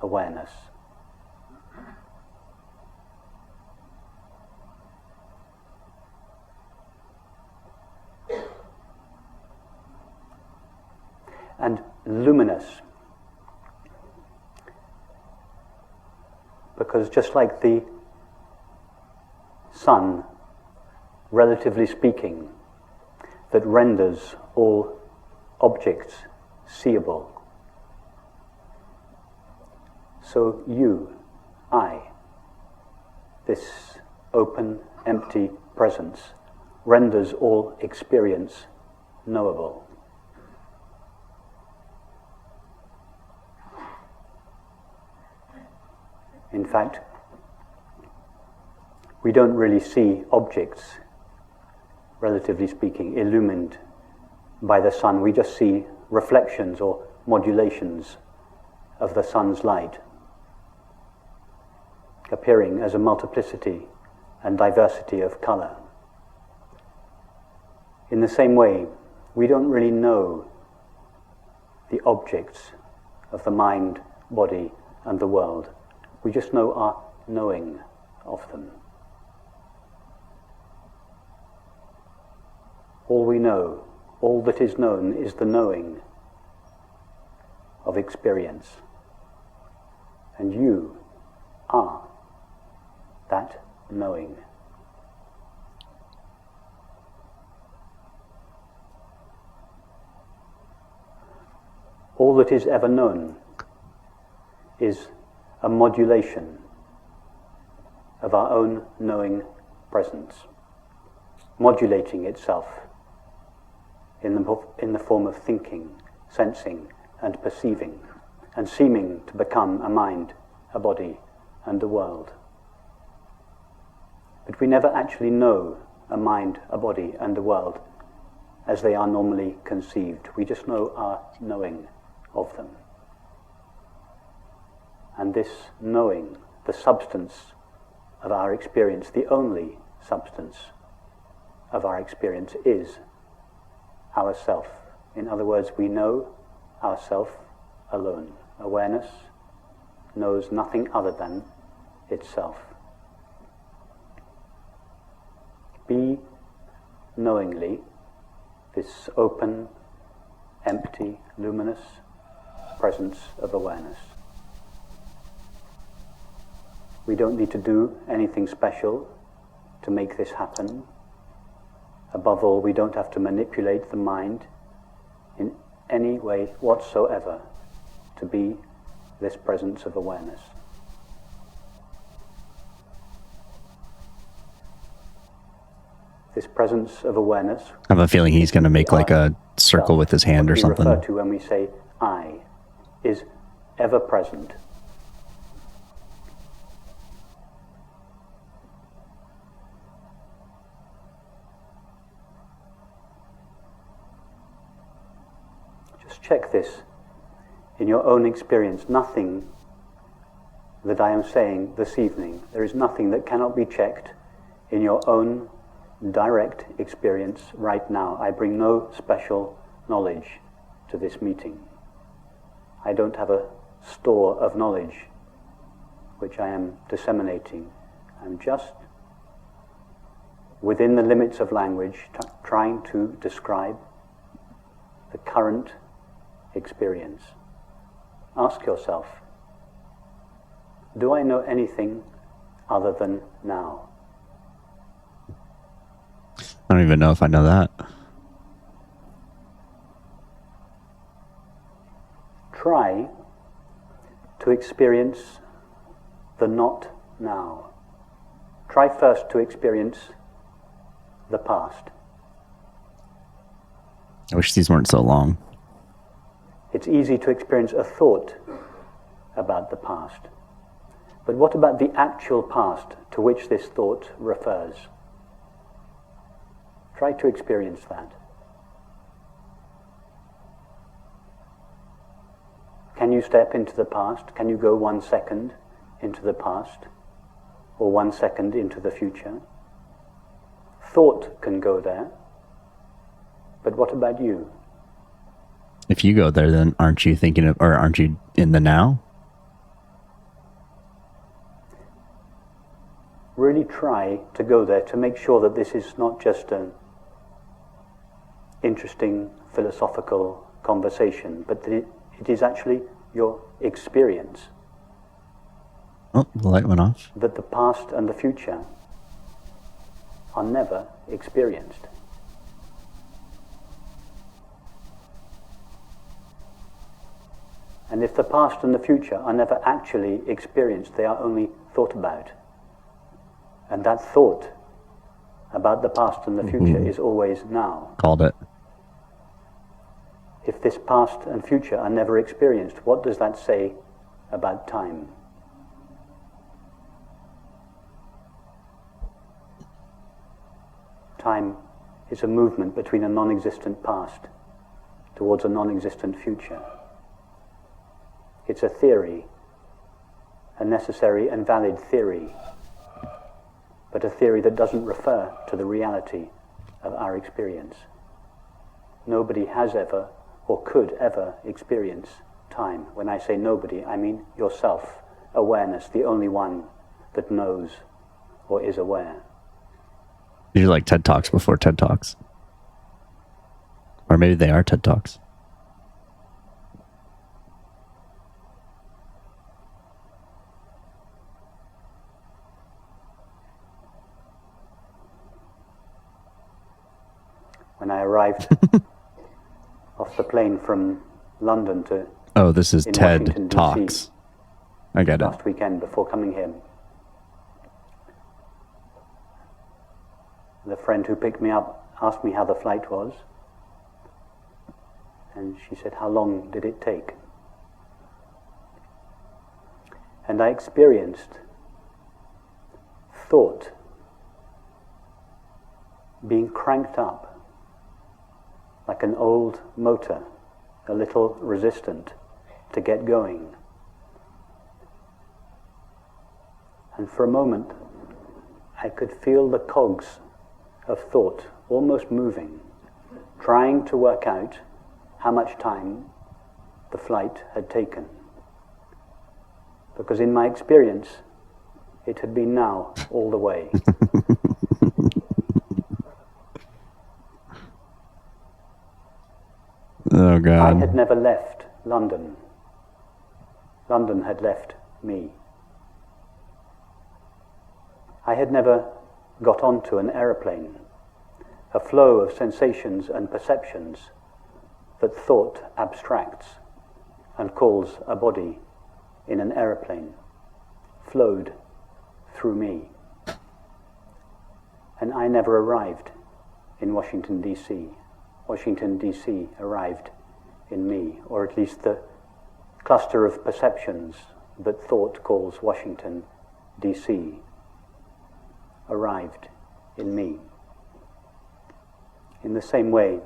awareness. And luminous, because just like the sun, relatively speaking, that renders all objects seeable, so you, I, this open, empty presence, renders all experience knowable. In fact, we don't really see objects, relatively speaking, illumined by the sun. We just see reflections or modulations of the sun's light. appearing as a multiplicity and diversity of color. In the same way, we don't really know the objects of the mind, body, and the world. We just know our knowing of them. All we know, all that is known, is the knowing of experience. And you are that knowing. All that is ever known is a modulation of our own knowing presence, modulating itself in the form of thinking, sensing, and perceiving, and seeming to become a mind, a body, and a world. But we never actually know a mind, a body, and a world as they are normally conceived. We just know our knowing of them. And this knowing, the substance of our experience, the only substance of our experience, is ourself. In other words, we know ourself alone. Awareness knows nothing other than itself. Be knowingly this open, empty, luminous presence of awareness. We don't need to do anything special to make this happen. Above all, we don't have to manipulate the mind in any way whatsoever to be this presence of awareness. This presence of awareness. I have a feeling he's going to make like a circle with his hand or something. What we refer to when we say I is ever present. Just check this in your own experience. Nothing that I am saying this evening, there is nothing that cannot be checked in your own direct experience right now. I bring no special knowledge to this meeting. I don't have a store of knowledge which I am disseminating. I'm just, within the limits of language, trying to describe the current experience. Ask yourself, do I know anything other than now? I don't even know if I know that. Try to experience the not now. Try first to experience the past. I wish these weren't so long. It's easy to experience a thought about the past. But what about the actual past to which this thought refers? Try to experience that. Can you step into the past? Can you go 1 second into the past? Or 1 second into the future? Thought can go there. But what about you? If you go there, then aren't you thinking of, or aren't you in the now? Really try to go there to make sure that this is not just an interesting philosophical conversation, but that it is actually your experience. Oh, the light went off. That the past and the future are never experienced. And if the past and the future are never actually experienced, they are only thought about. And that thought about the past and the future is always now. Called it. If this past and future are never experienced, what does that say about time? Time is a movement between a non-existent past towards a non-existent future. It's a theory, a necessary and valid theory, but a theory that doesn't refer to the reality of our experience. Nobody has ever or could ever experience time. When I say nobody, I mean yourself, awareness, the only one that knows or is aware. These are like TED Talks before TED Talks. Or maybe they are TED Talks. When I arrived off the plane from London to Oh, this is in TED Washington, Talks. DC, I get it. last weekend before coming here, the friend who picked me up asked me how the flight was, and she said, "How long did it take?" And I experienced thought being cranked up like an old motor, a little resistant to get going. And for a moment, I could feel the cogs of thought almost moving, trying to work out how much time the flight had taken. Because in my experience, it had been now all the way. Oh, God. I had never left London. London had left me. I had never got onto an aeroplane, a flow of sensations and perceptions that thought abstracts and calls a body in an aeroplane, flowed through me. And I never arrived in Washington, D.C. Washington, D.C. arrived in me, or at least the cluster of perceptions that thought calls Washington, D.C. arrived in me. In the same way,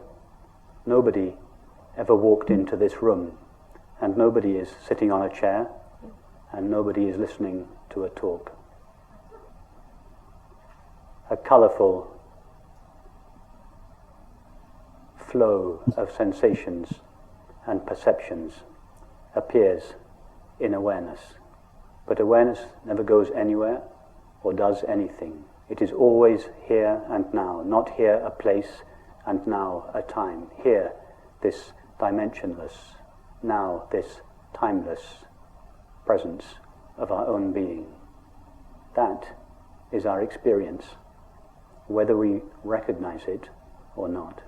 nobody ever walked into this room, and nobody is sitting on a chair, and nobody is listening to a talk. A colorful flow of sensations and perceptions appears in awareness. But awareness never goes anywhere or does anything. It is always here and now, not here a place and now a time. Here, this dimensionless, now this timeless presence of our own being. That is our experience, whether we recognize it or not.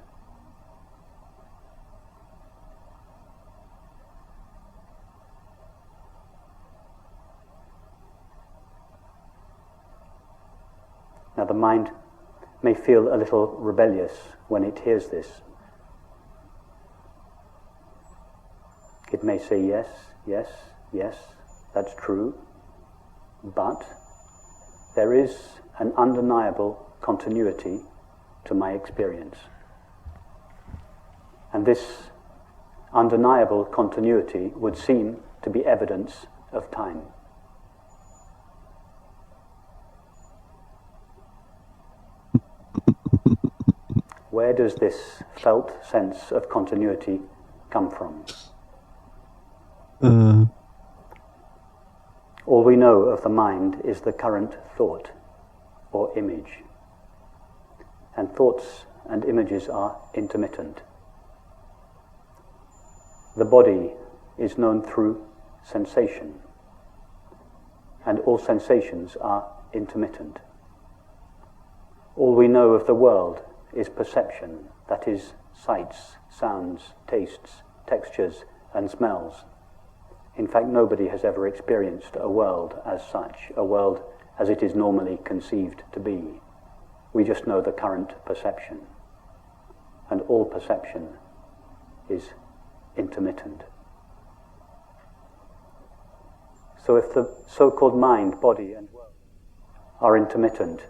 Now the mind may feel a little rebellious when it hears this. It may say, yes, yes, yes, that's true, but there is an undeniable continuity to my experience. And this undeniable continuity would seem to be evidence of time. Where does this felt sense of continuity come from? All we know of the mind is the current thought or image. And thoughts and images are intermittent. The body is known through sensation, and all sensations are intermittent. All we know of the world is perception, that is, sights, sounds, tastes, textures, and smells. In fact, nobody has ever experienced a world as such, a world as it is normally conceived to be. We just know the current perception, and all perception is intermittent. So if the so-called mind, body, and world are intermittent,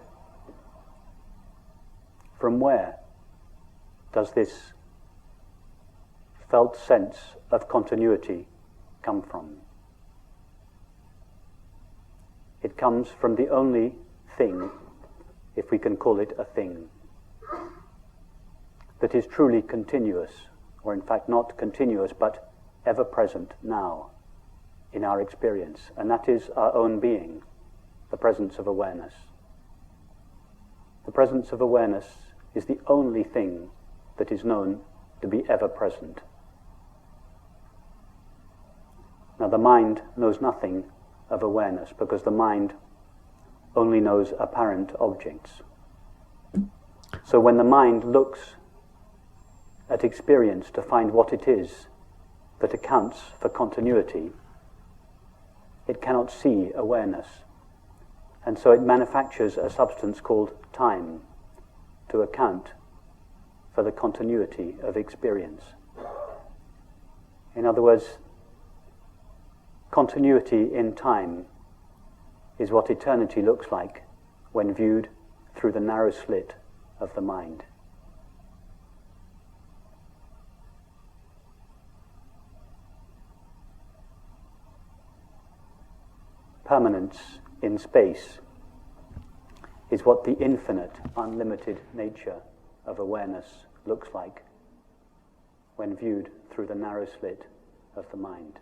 from where does this felt sense of continuity come from? It comes from the only thing, if we can call it a thing, that is truly continuous, or in fact not continuous, but ever present now in our experience, and that is our own being, the presence of awareness. The presence of awareness is the only thing that is known to be ever present. Now the mind knows nothing of awareness because the mind only knows apparent objects. So when the mind looks at experience to find what it is that accounts for continuity, it cannot see awareness. And so it manufactures a substance called time to account for the continuity of experience. In other words, continuity in time is what eternity looks like when viewed through the narrow slit of the mind. Permanence in space is what the infinite, unlimited nature of awareness looks like when viewed through the narrow slit of the mind.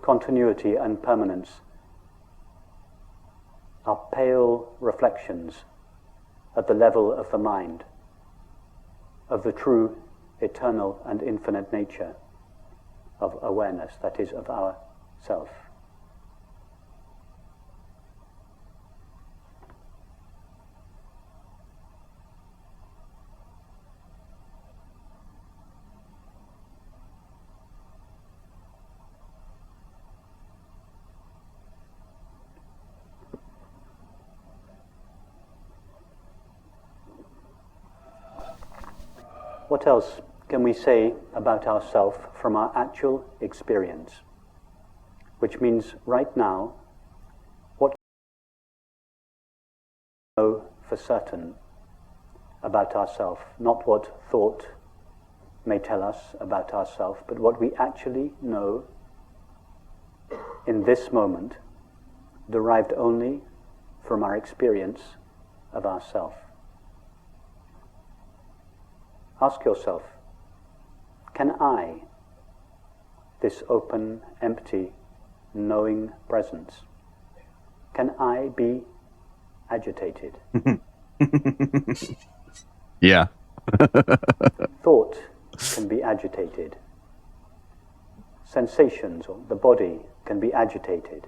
Continuity and permanence are pale reflections at the level of the mind of the true, eternal and infinite nature of awareness, that is, of our self. What else can we say about ourselves from our actual experience? Which means right now, what we know for certain about ourselves, not what thought may tell us about ourselves, but what we actually know in this moment, derived only from our experience of ourself. Ask yourself, can I, this open, empty, knowing presence, can I be agitated? Yeah. Thought can be agitated. Sensations, or the body, can be agitated.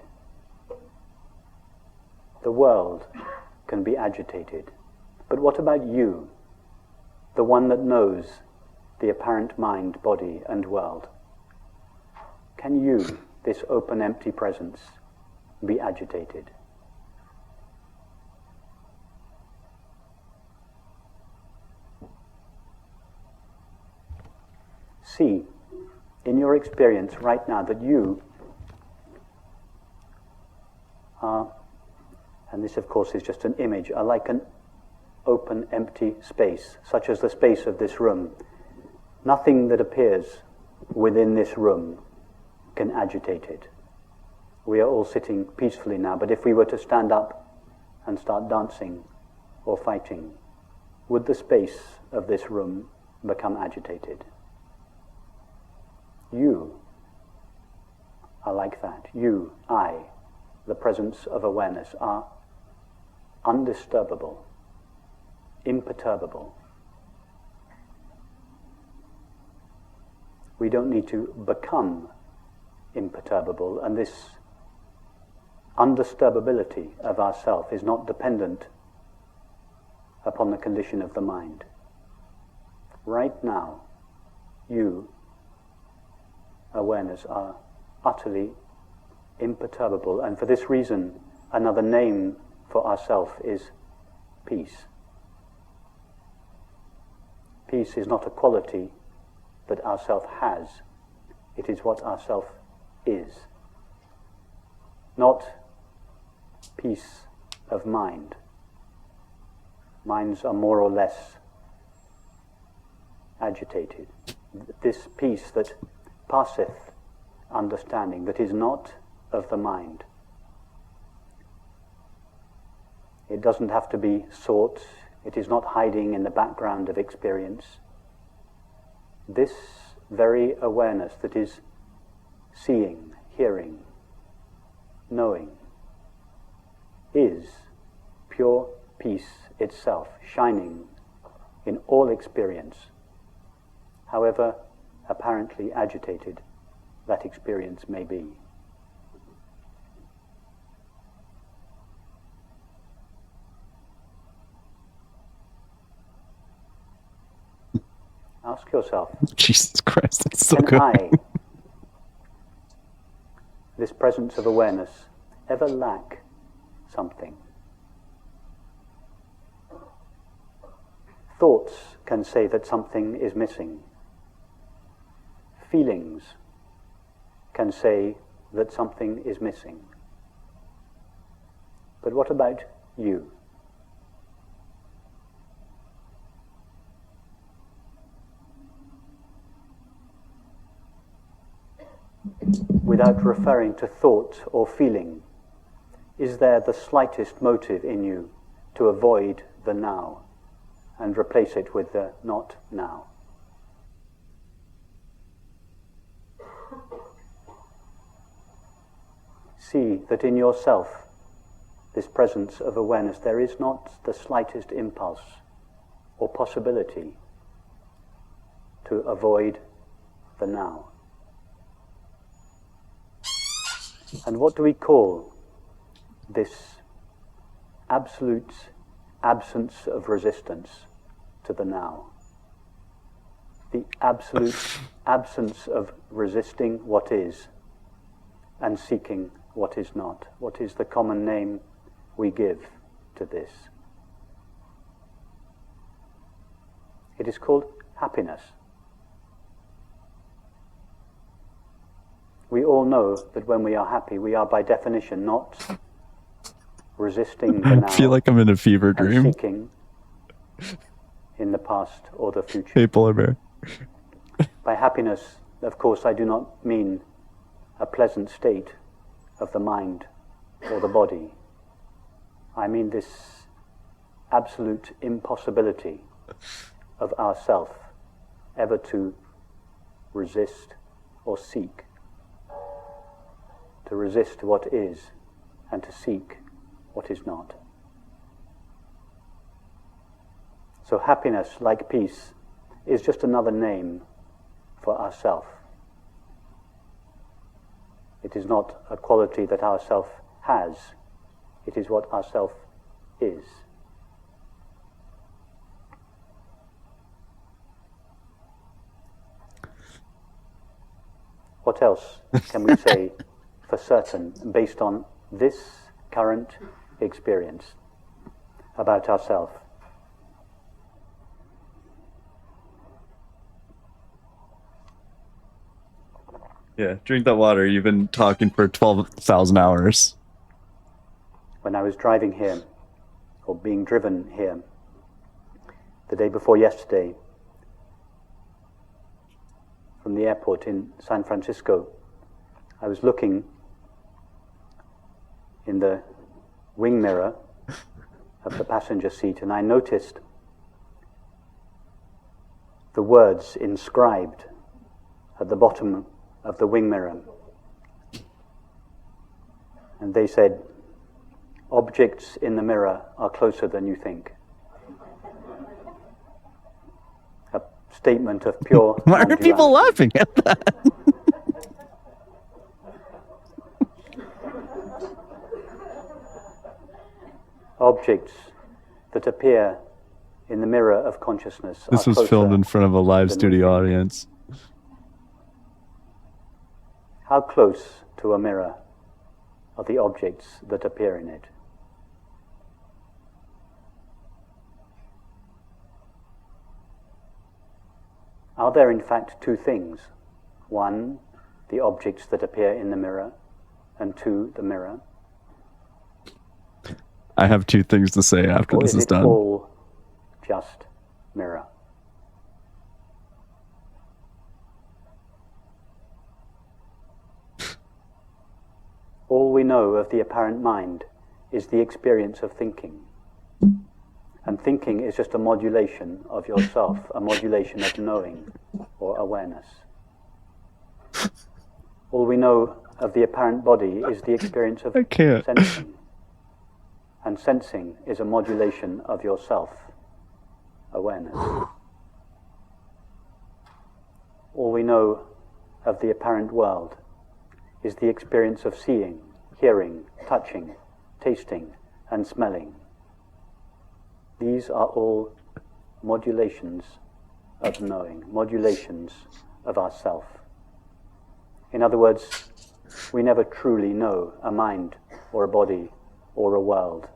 The world can be agitated. But what about you? The one that knows the apparent mind, body, and world. Can you, this open, empty presence, be agitated? See, in your experience right now, that you are, and this of course is just an image, are like an open, empty space, such as the space of this room. Nothing that appears within this room can agitate it. We are all sitting peacefully now, but if we were to stand up and start dancing or fighting, would the space of this room become agitated? You are like that. You, I, the presence of awareness, are undisturbable, imperturbable. We don't need to become imperturbable, and this undisturbability of ourself is not dependent upon the condition of the mind. Right now, you, awareness, are utterly imperturbable, and for this reason, another name for ourself is peace. Peace is not a quality that ourself has, it is what ourself is. Not peace of mind. Minds are more or less agitated. This peace that passeth understanding, that is not of the mind. It doesn't have to be sought. It is not hiding in the background of experience. This very awareness that is seeing, hearing, knowing, is pure peace itself, shining in all experience, however apparently agitated that experience may be. Ask yourself, Jesus Christ, that's so can good. I, this presence of awareness, ever lack something? Thoughts can say that something is missing. Feelings can say that something is missing. But what about you? Without referring to thought or feeling, is there the slightest motive in you to avoid the now and replace it with the not now? See that in yourself, this presence of awareness, there is not the slightest impulse or possibility to avoid the now. And what do we call this absolute absence of resistance to the now? The absolute absence of resisting what is and seeking what is not. What is the common name we give to this? It is called happiness. We all know that when we are happy, we are by definition not resisting the now. I feel like I'm in a fever and dream. seeking in the past or the future. Hey, Polar Bear. By happiness, of course, I do not mean a pleasant state of the mind or the body. I mean this absolute impossibility of ourself ever to resist or seek. To resist what is and to seek what is not. So happiness, like peace, is just another name for ourself. It is not a quality that ourself has. It is what ourself is. What else can we say for certain based on this current experience about ourselves? Yeah, drink that water. You've been talking for 12,000 hours. When I was driving here, or being driven here, the day before yesterday, from the airport in San Francisco, I was looking in the wing mirror of the passenger seat, and I noticed the words inscribed at the bottom of the wing mirror. And they said, "Objects in the mirror are closer than you think." A statement of pure Why are people non-duality. laughing at that? Objects that appear in the mirror of consciousness This are was filmed closer in front of a live than we studio think. audience. How close to a mirror are the objects that appear in it? Are there in fact two things? One, the objects that appear in the mirror, and two, the mirror? I have two things to say after Or this is is it done. all just mirror? All we know of the apparent mind is the experience of thinking. And thinking is just a modulation of yourself, a modulation of knowing or awareness. All we know of the apparent body is the experience of sensing. And sensing is a modulation of yourself, awareness. All we know of the apparent world is the experience of seeing, hearing, touching, tasting, and smelling. These are all modulations of knowing, modulations of ourself. In other words, we never truly know a mind or a body or a world.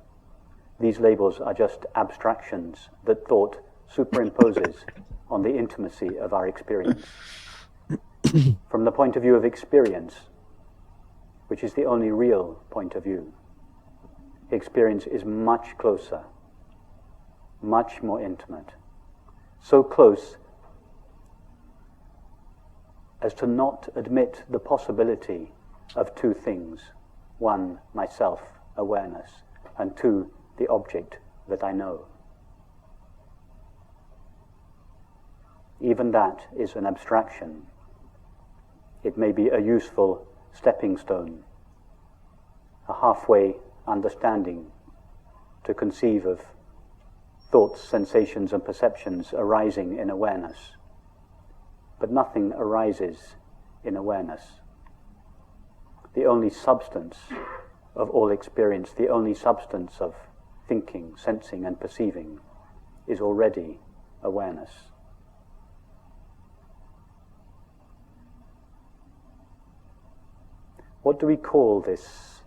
These labels are just abstractions that thought superimposes on the intimacy of our experience. From the point of view of experience, which is the only real point of view, experience is much closer, much more intimate. So close as to not admit the possibility of two things. One, myself, awareness, and two, the object that I know. Even that is an abstraction. It may be a useful stepping stone, a halfway understanding to conceive of thoughts, sensations, and perceptions arising in awareness. But nothing arises in awareness. The only substance of all experience, the only substance of thinking, sensing, and perceiving is already awareness. What do we call this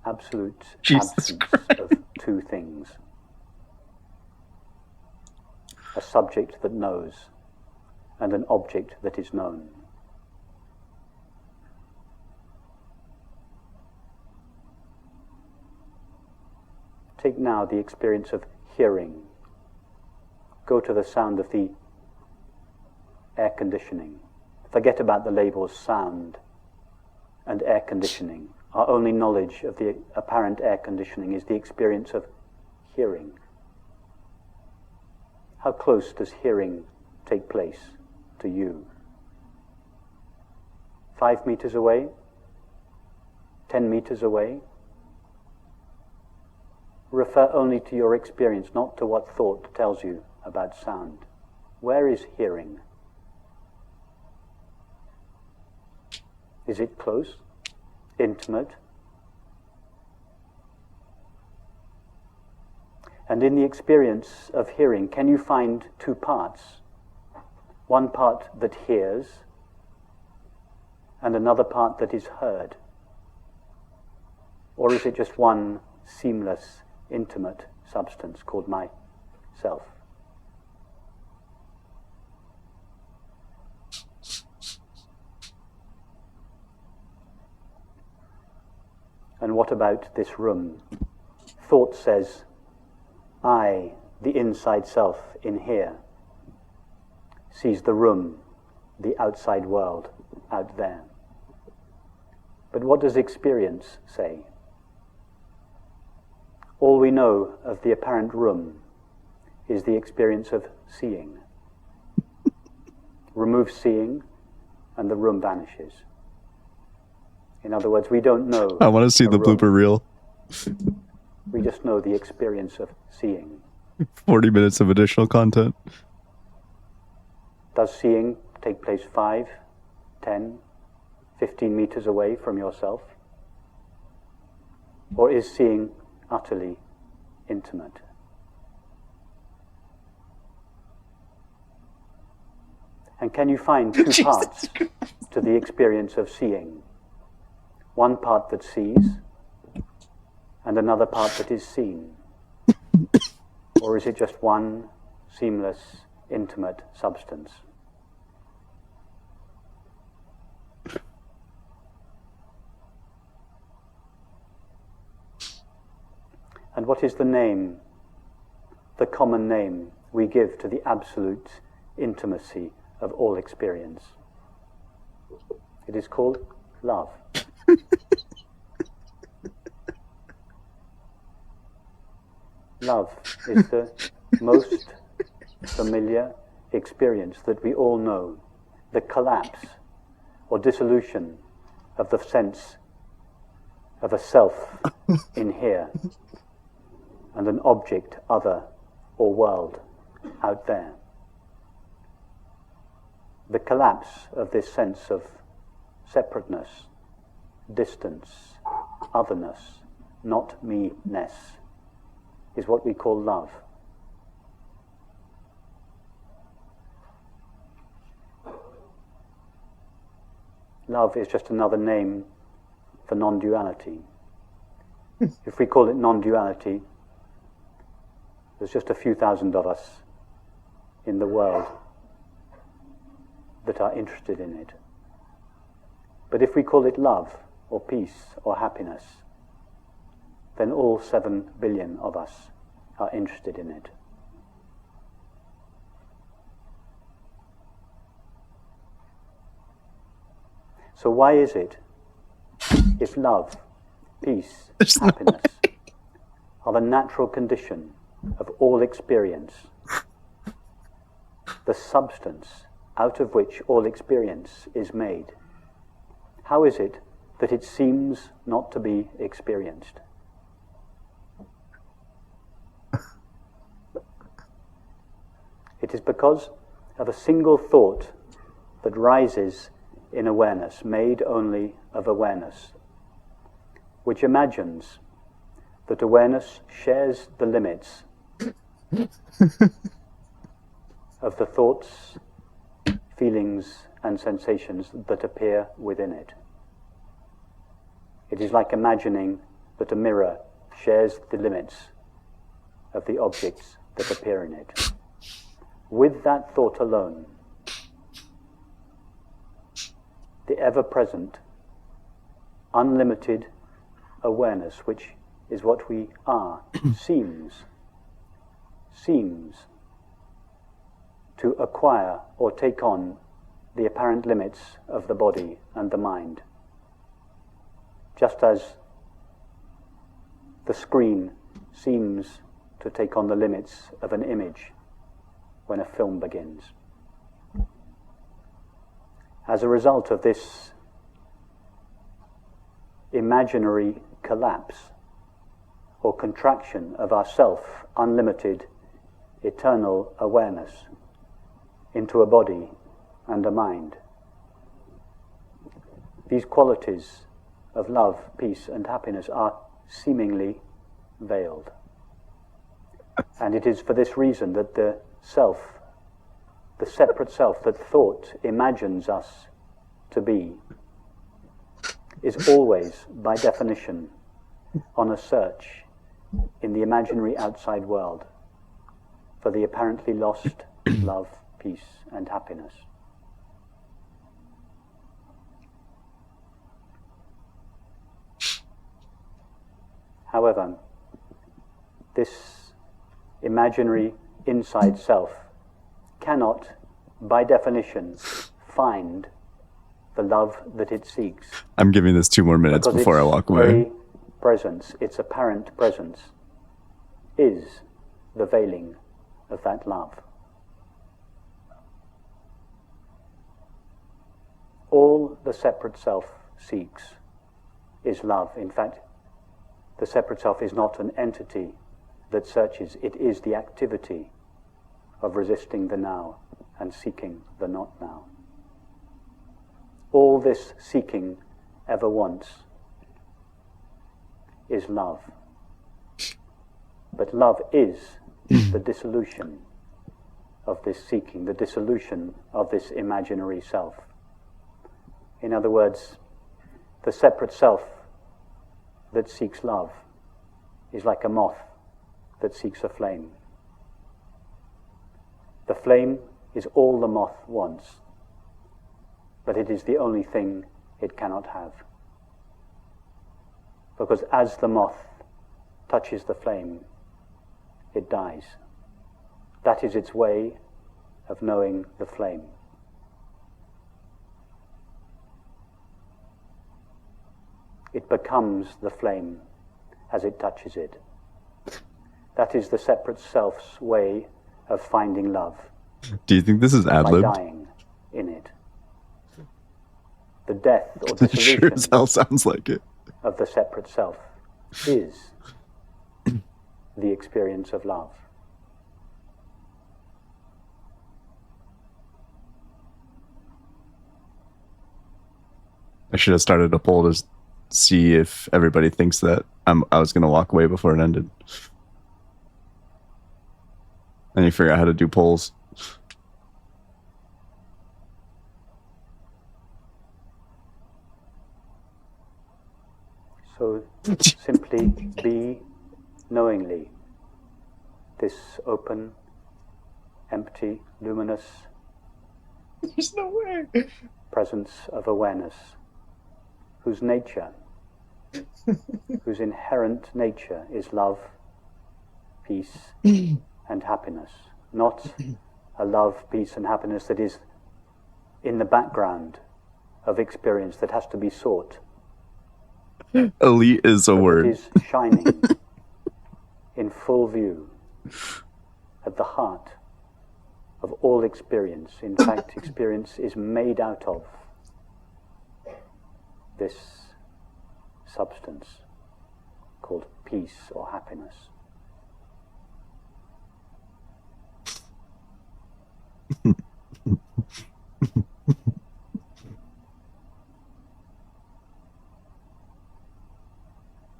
absolute absence of two things? A subject that knows and an object that is known. Take now the experience of hearing. Go to the sound of the air conditioning. Forget about the labels sound and air conditioning. Our only knowledge of the apparent air conditioning is the experience of hearing. How close does hearing take place to you? 5 meters away? 10 meters away? Refer only to your experience, not to what thought tells you about sound. Where is hearing? Is it close? Intimate? And in the experience of hearing, can you find two parts? One part that hears, and another part that is heard? Or is it just one seamless, intimate substance called myself? And what about this room? Thought says, I, the inside self in here, sees the room, the outside world, out there. But what does experience say? All we know of the apparent room is the experience of seeing. Remove seeing, and the room vanishes. In other words, we don't know. I want to see the room. blooper reel. We just know the experience of seeing. 40 minutes of additional content. Does seeing take place 5, 10, 15 meters away from yourself? Or is seeing utterly intimate? And can you find two parts to the experience of seeing? One part that sees, and another part that is seen? Or is it just one seamless, intimate substance? And what is the name, the common name we give to the absolute intimacy of all experience? It is called love. Love is the most familiar experience that we all know, the collapse or dissolution of the sense of a self in here and an object, other, or world out there. The collapse of this sense of separateness, distance, otherness, not me-ness, is what we call love. Love is just another name for non-duality. If we call it non-duality, there's just a few thousand of us in the world that are interested in it. But if we call it love, or peace, or happiness, then all 7 billion of us are interested in it. So why is it, if love, peace, happiness are the natural condition of all experience, the substance out of which all experience is made, how is it that it seems not to be experienced? It is because of a single thought that rises in awareness, made only of awareness, which imagines that awareness shares the limits of the thoughts, feelings, and sensations that appear within it. It is like imagining that a mirror shares the limits of the objects that appear in it. With that thought alone, the ever-present, unlimited awareness, which is what we are, seems to acquire or take on the apparent limits of the body and the mind. Just as the screen seems to take on the limits of an image when a film begins. As a result of this imaginary collapse or contraction of our self, unlimited, eternal awareness into a body and a mind, these qualities of love, peace, and happiness are seemingly veiled. And it is for this reason that the self, the separate self that thought imagines us to be, is always, by definition, on a search in the imaginary outside world for the apparently lost love, peace, and happiness. However, this imaginary inside self cannot, by definition, find the love that it seeks. I'm giving this 2 more minutes Because before I its walk away. very presence, its apparent presence, is the veiling of that love. All the separate self seeks is love. In fact, the separate self is not an entity that searches, it is the activity of resisting the now and seeking the not now. All this seeking ever wants is love. But love is the dissolution of this seeking, the dissolution of this imaginary self. In other words, the separate self that seeks love is like a moth that seeks a flame. The flame is all the moth wants, but it is the only thing it cannot have. Because as the moth touches the flame, it dies. That is its way of knowing the flame. It becomes the flame as it touches it. That is the separate self's way of finding love, Do you think this is by ad-libbed? dying in it. The death or It sure dissolution as hell sounds like it. of the separate self is the experience of love. I should have started a poll to see if everybody thinks that I was going to walk away before it ended. And you figure out how to do polls. So simply be knowingly this open, empty, luminous There's no way. presence of awareness, whose nature, whose inherent nature is love, peace, and happiness. Not a love, peace, and happiness that is in the background of experience that has to be sought. Elite is a But word. it is shining in full view at the heart of all experience. In fact, experience is made out of this substance called peace or happiness.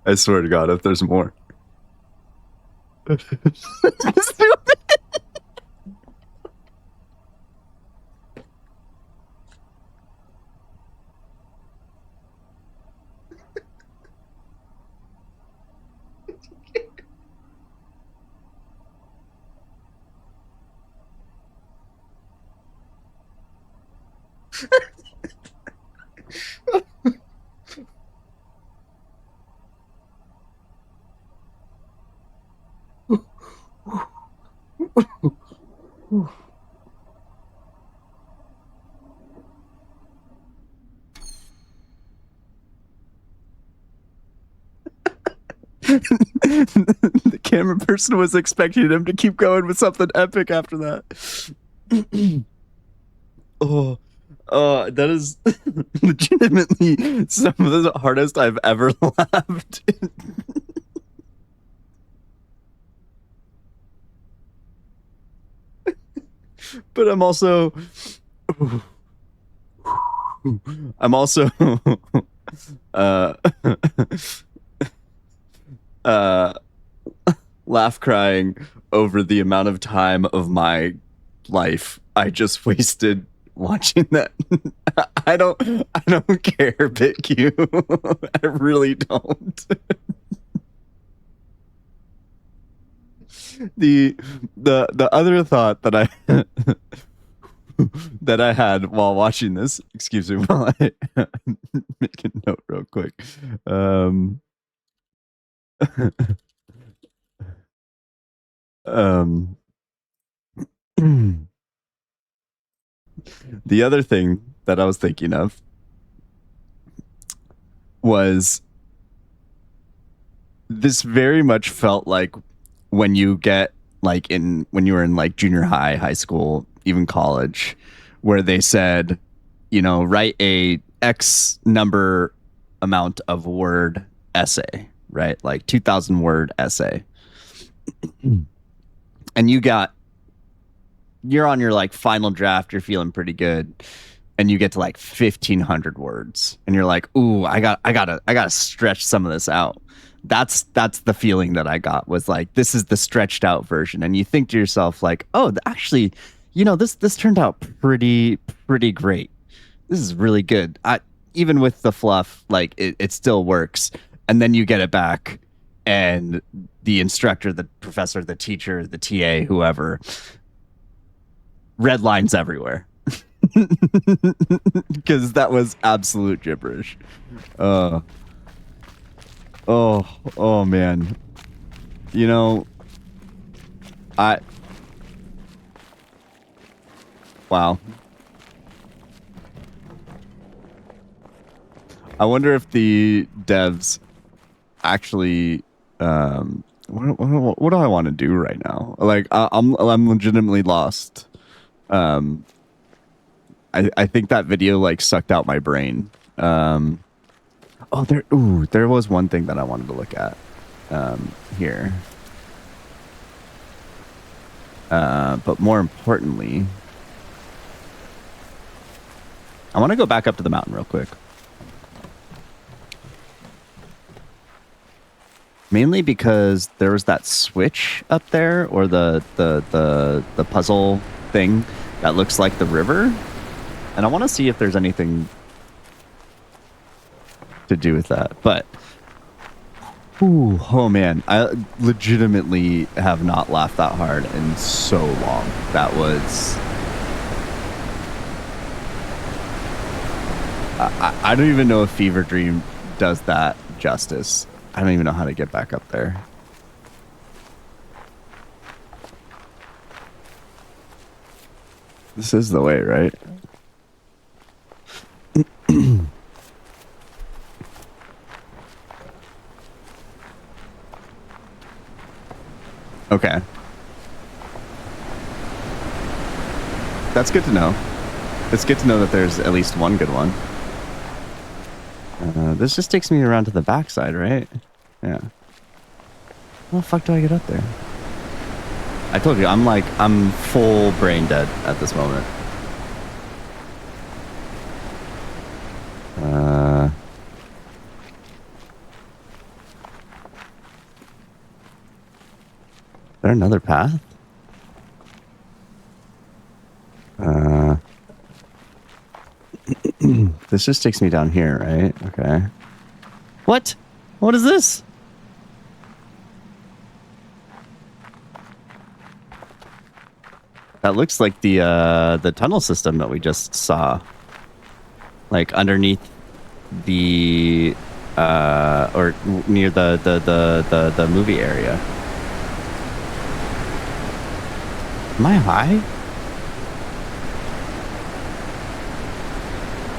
I swear to God, if there's more. The camera person was expecting him to keep going with something epic after that. That is legitimately some of the hardest I've ever laughed. But I'm also uh laugh crying over the amount of time of my life I just wasted watching that. I don't care, BitQ. I really don't. The other thought that I that I had while watching this, excuse me while I make a note real quick. The other thing that I was thinking of was this very much felt like when you get like when you were in like junior high school, even college, where they said, you know, write a X number amount of word essay, right? Like 2,000 word essay. And you're on your like final draft, you're feeling pretty good, and you get to like 1,500 words and you're like, ooh, I gotta stretch some of this out. That's the feeling that I got, was like, this is the stretched out version. And you think to yourself like, oh, actually, you know, this turned out pretty great. This is really good. Even with the fluff, like it still works. And then you get it back and the instructor, the professor, the teacher, the TA, whoever, red lines everywhere. Because that was absolute gibberish. Oh man. You know, wow. I wonder if the devs actually what do I want to do right now? Like I'm legitimately lost. I think that video like sucked out my brain. Oh, there was one thing that I wanted to look at here. But more importantly, I want to go back up to the mountain real quick. Mainly because there was that switch up there, or the puzzle thing that looks like the river, and I want to see if there's anything to do with that. But oh man, I legitimately have not laughed that hard in so long. That was I don't even know if Fever Dream does that justice. I don't even know how to get back up there. This is the way, right? Okay. That's good to know. It's good to know that there's at least one good one. This just takes me around to the backside, right? Yeah. How the fuck do I get up there? I told you, I'm full brain dead at this moment. Is there another path? This just takes me down here, right? Okay. What? What is this? That looks like the tunnel system that we just saw. Like underneath the or near the movie area. Am I high?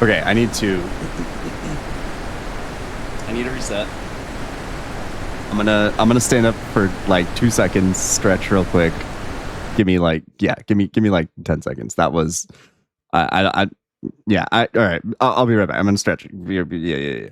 Okay, I need to reset. I'm gonna stand up for like 2 seconds, stretch real quick. Give me like 10 seconds. That was all right. I'll be right back. I'm gonna stretch. Yeah.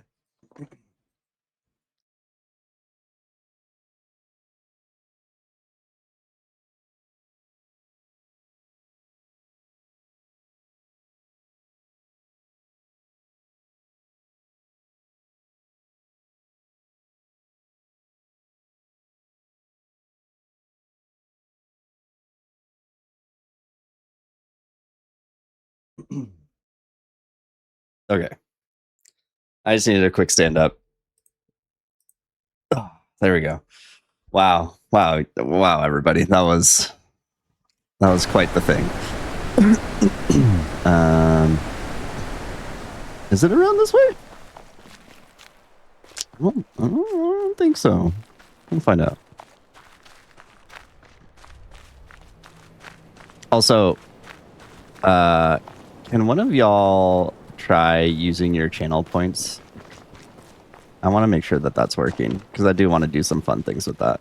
Okay. I just needed a quick stand up. Oh, there we go. Wow, everybody. That was quite the thing. Is it around this way? I don't think so. We'll find out. Also, can one of y'all try using your channel points? I want to make sure that that's working, because I do want to do some fun things with that.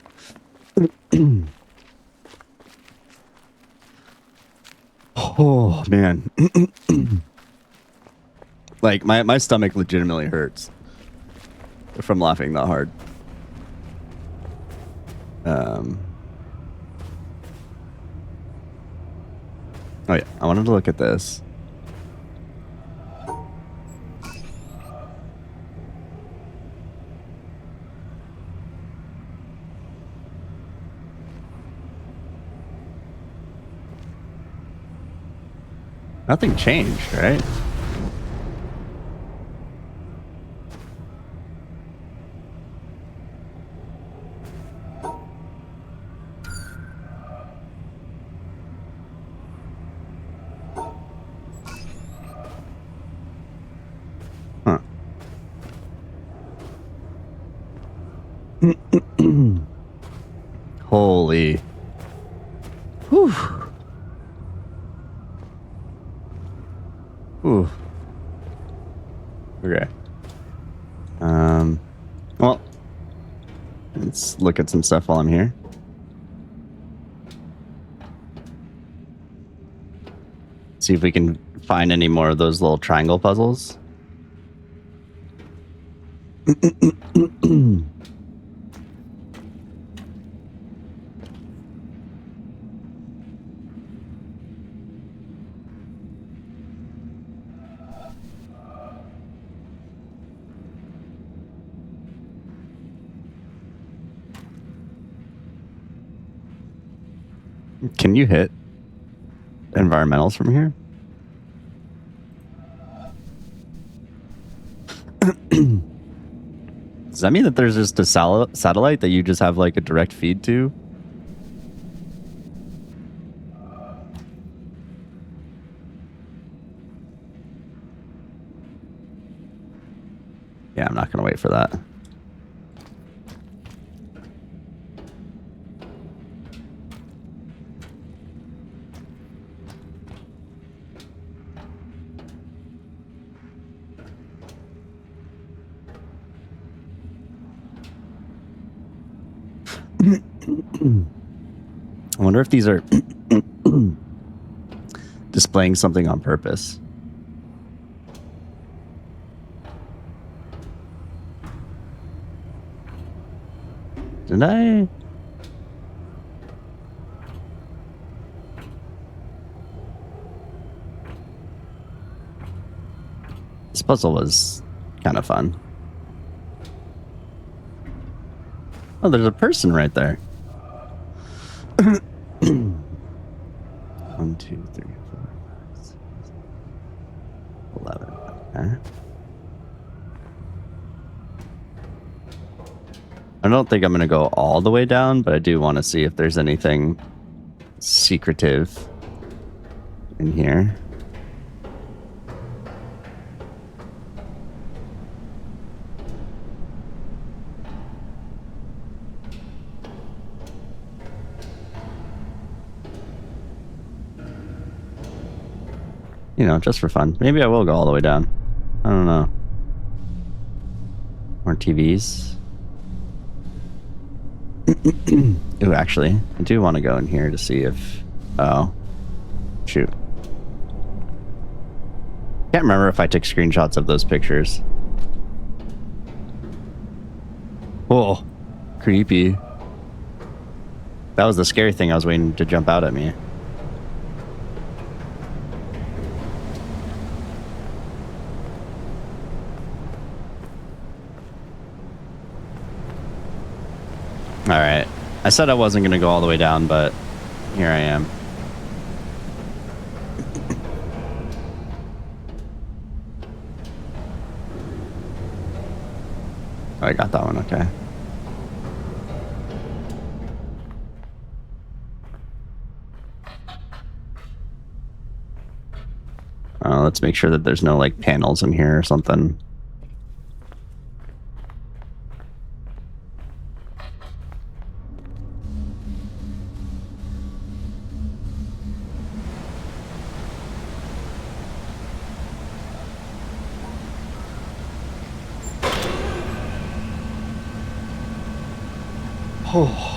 Oh, man. Like, my stomach legitimately hurts from laughing that hard. Oh, yeah. I wanted to look at this. Nothing changed, right? Huh. Holy. Whew. Ooh. Okay. Well, Let's look at some stuff while I'm here. See if we can find any more of those little triangle puzzles. Can you hit environmentals from here? Does that mean that there's just a satellite that you just have like a direct feed to? Yeah, I'm not going to wait for that. I wonder if these are displaying something on purpose. Did I? This puzzle was kind of fun. Oh, there's a person right there. 1, 2, 3, 4, 5, 6, 11. Okay. I don't think I'm going to go all the way down, but I do want to see if there's anything secretive in here. You know, just for fun. Maybe I will go all the way down. I don't know. More TVs. Ooh, actually, I do want to go in here to see if... Oh. Shoot. Can't remember if I took screenshots of those pictures. Oh, creepy. That was the scary thing I was waiting to jump out at me. Alright. I said I wasn't going to go all the way down, but here I am. Oh, I got that one, okay. Let's make sure that there's no, like, panels in here or something. Oh.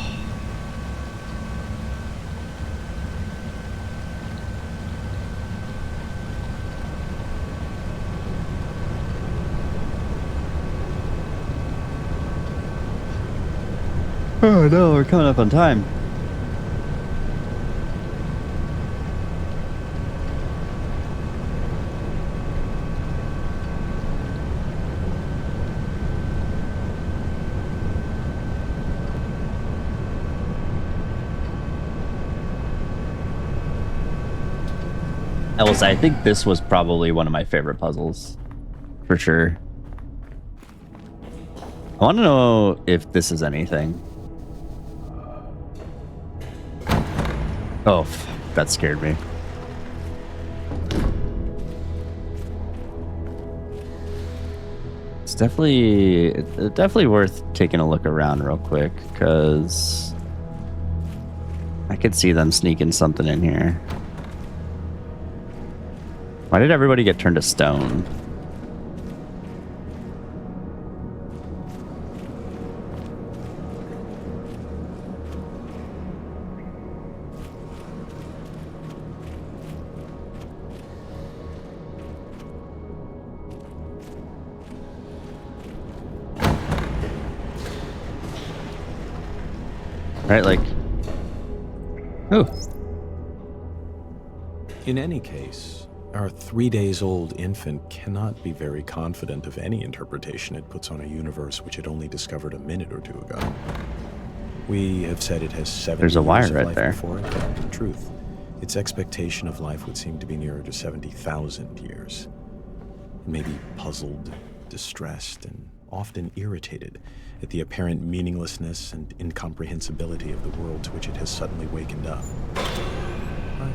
Oh no, we're coming up on time. I will say, I think this was probably one of my favorite puzzles. For sure. I want to know if this is anything. Oh, that scared me. It's definitely worth taking a look around real quick, because I could see them sneaking something in here. Why did everybody get turned to stone? Right? Like, oh, In any case, our 3 days old infant cannot be very confident of any interpretation it puts on a universe which it only discovered a minute or two ago. We have said it has 70 There's a wire years of right life there. before it, but in truth, its expectation of life would seem to be nearer to 70,000 years. It may be puzzled, distressed, and often irritated at the apparent meaninglessness and incomprehensibility of the world to which it has suddenly wakened up. But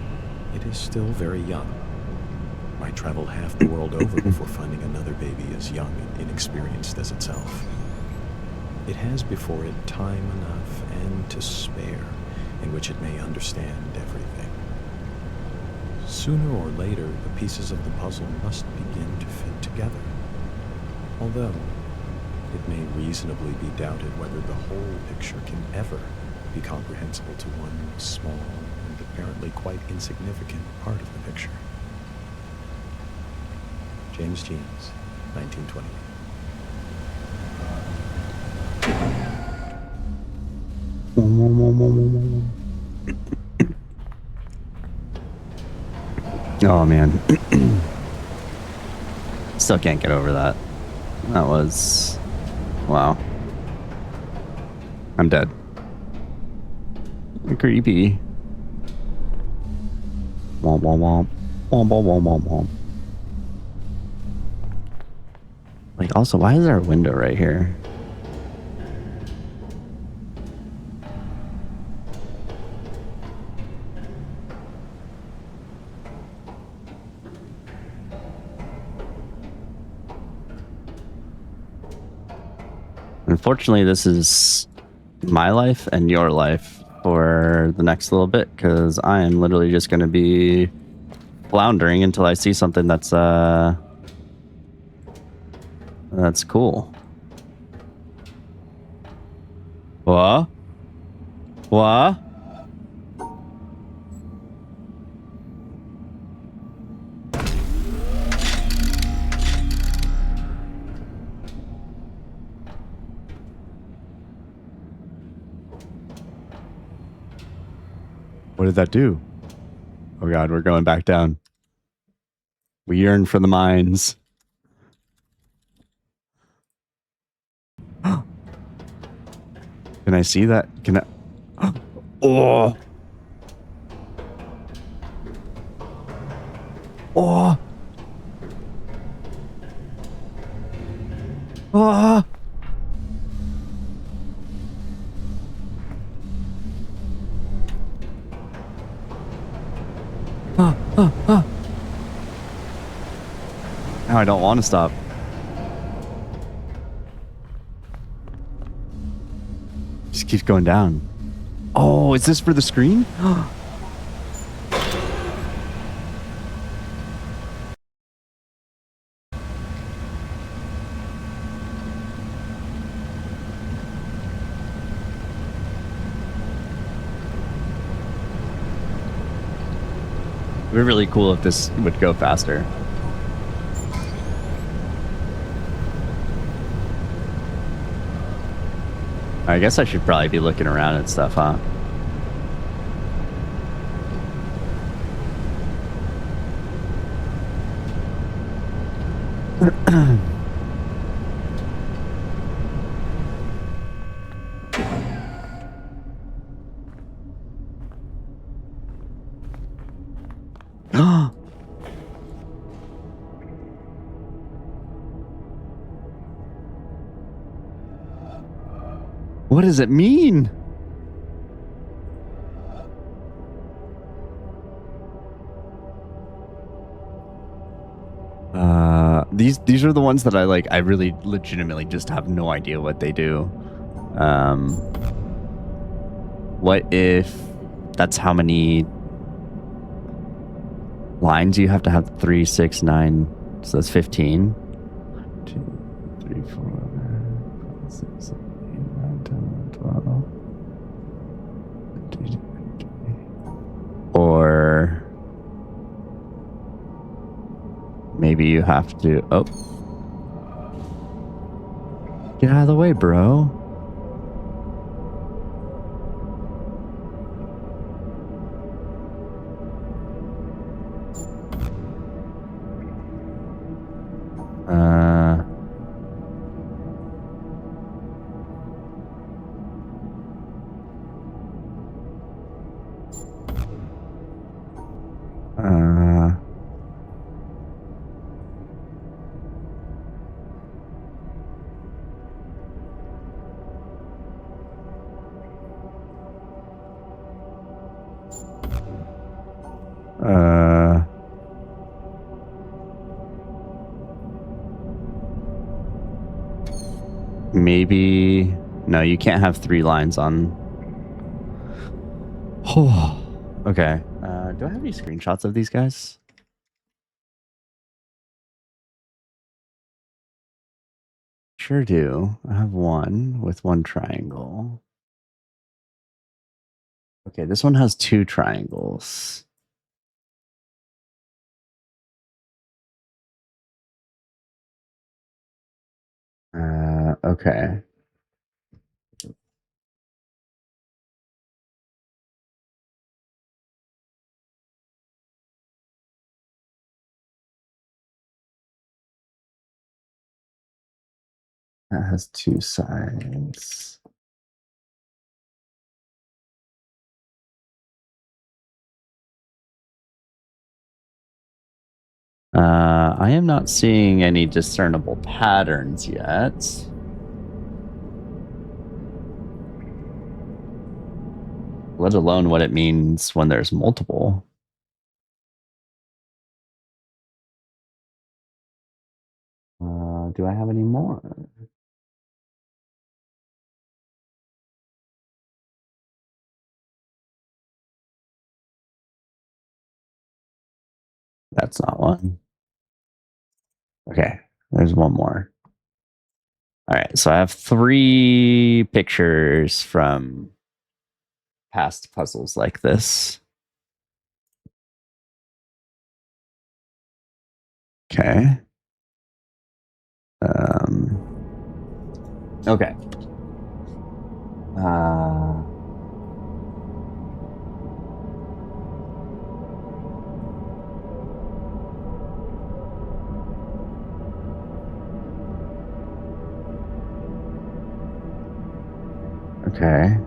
it is still very young. Might travel half the world over before finding another baby as young and inexperienced as itself. It has before it time enough and to spare in which it may understand everything. Sooner or later, the pieces of the puzzle must begin to fit together. Although, it may reasonably be doubted whether the whole picture can ever be comprehensible to one small and apparently quite insignificant part of the picture. James Jeans, 1920. Oh man. Still can't get over that. That was... Wow. I'm dead. Creepy. Womp womp womp. Womp womp womp womp womp. Like, also, why is there a window right here? Unfortunately, this is my life and your life for the next little bit, because I am literally just going to be floundering until I see something that's cool. What? What? What did that do? Oh god, we're going back down. We yearn for the mines. Can I see that? Can I? Oh! Oh! Oh! Now I don't want to stop. Just keeps going down. Oh, is this for the screen? It would be really cool if this would go faster. I guess I should probably be looking around and stuff, huh? What does it mean? These are the ones that I really legitimately just have no idea what they do. What if that's how many lines you have to have? 3, 6, 9, so that's 15. 2, 3, 4, 5, 6, 7, 8, 9, 10, 12. 15, 20. Or maybe you have to... Oh. Get out of the way, bro. maybe... No, you can't have 3 lines on... Oh, okay. Do I have any screenshots of these guys? Sure do. I have one with 1 triangle. Okay, this one has 2 triangles. Okay. That has 2 sides. I am not seeing any discernible patterns yet. Let alone what it means when there's multiple. Do I have any more? That's not one. Okay, there's one more. All right, so I have 3 pictures from past puzzles like this. Okay. Okay. Okay.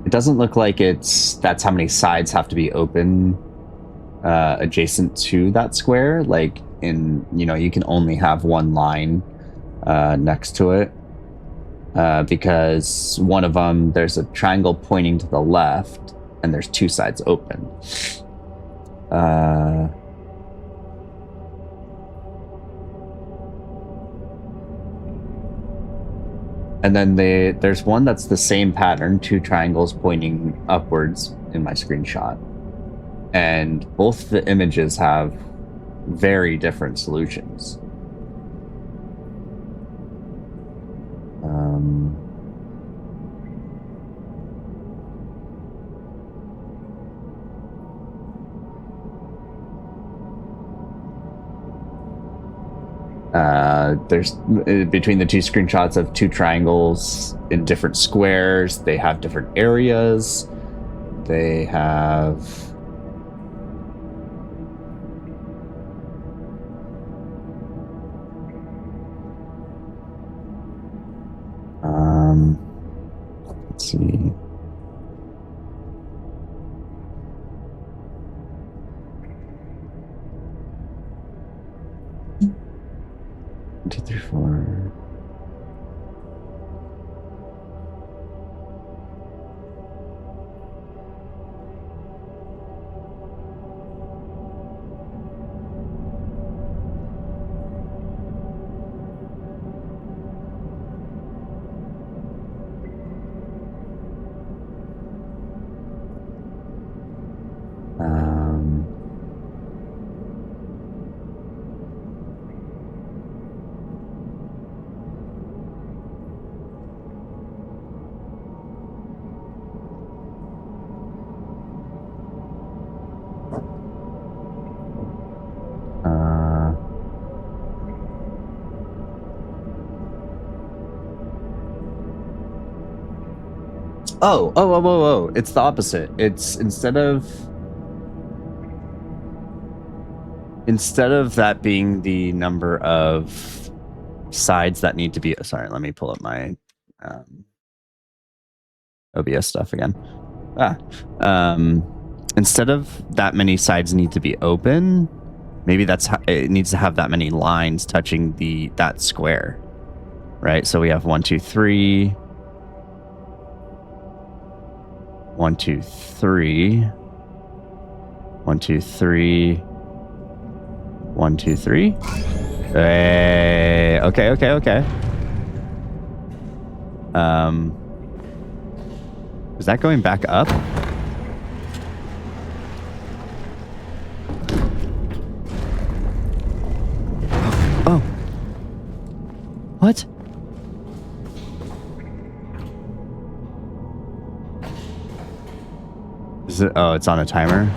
It doesn't look like that's how many sides have to be open adjacent to that square. Like you can only have 1 line next to it because one of them, there's a triangle pointing to the left and there's 2 sides open. And then there's one that's the same pattern, 2 triangles pointing upwards in my screenshot. And both the images have very different solutions. There's between the 2 screenshots of 2 triangles in different squares. They have different areas. They have let's see. Two, three, four. Oh, it's the opposite. It's instead of that being the number of sides that need to be... Sorry, let me pull up my OBS stuff again. Instead of that many sides need to be open, maybe that's how it needs to have that many lines touching that square, right? So we have 1, 2, 3. 1, 2, 3. 1, 2, 3. 1, 2, 3. Hey, okay. Is that going back up? Oh. What? Is it? Oh, it's on a timer.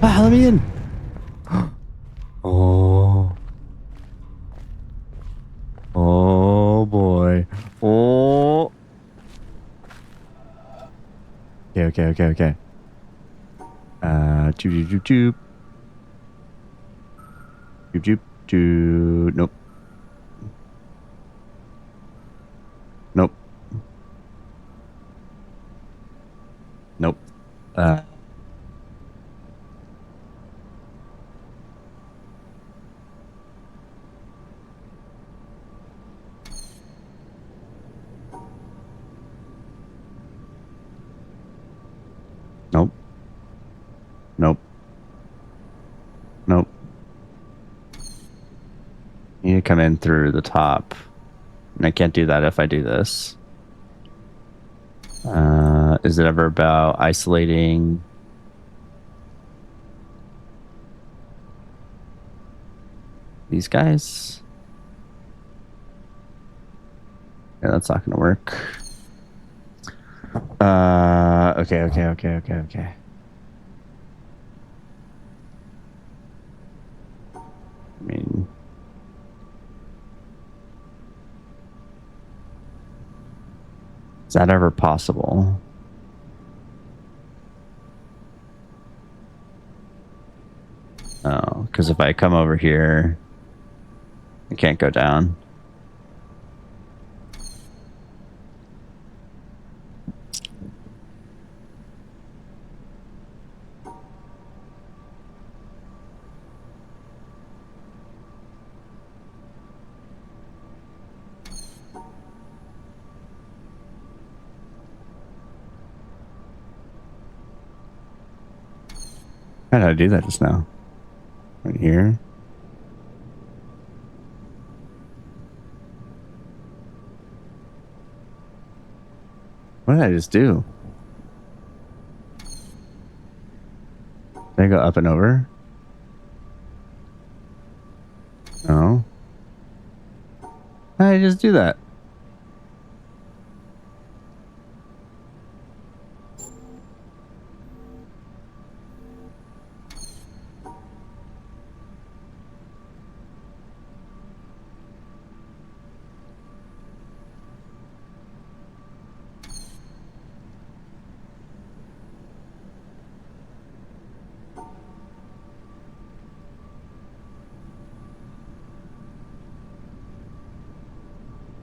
Ah, let me in. Oh. Oh boy. Oh. Okay. Joop. Nope. Nope. Nope. You need to come in through the top. And I can't do that if I do this. Is it ever about isolating? These guys? Yeah, that's not gonna work. Okay. I mean, is that ever possible? Oh, because if I come over here, I can't go down. How did I do that just now? Right here. What did I just do? Did I go up and over? No. How did I just do that?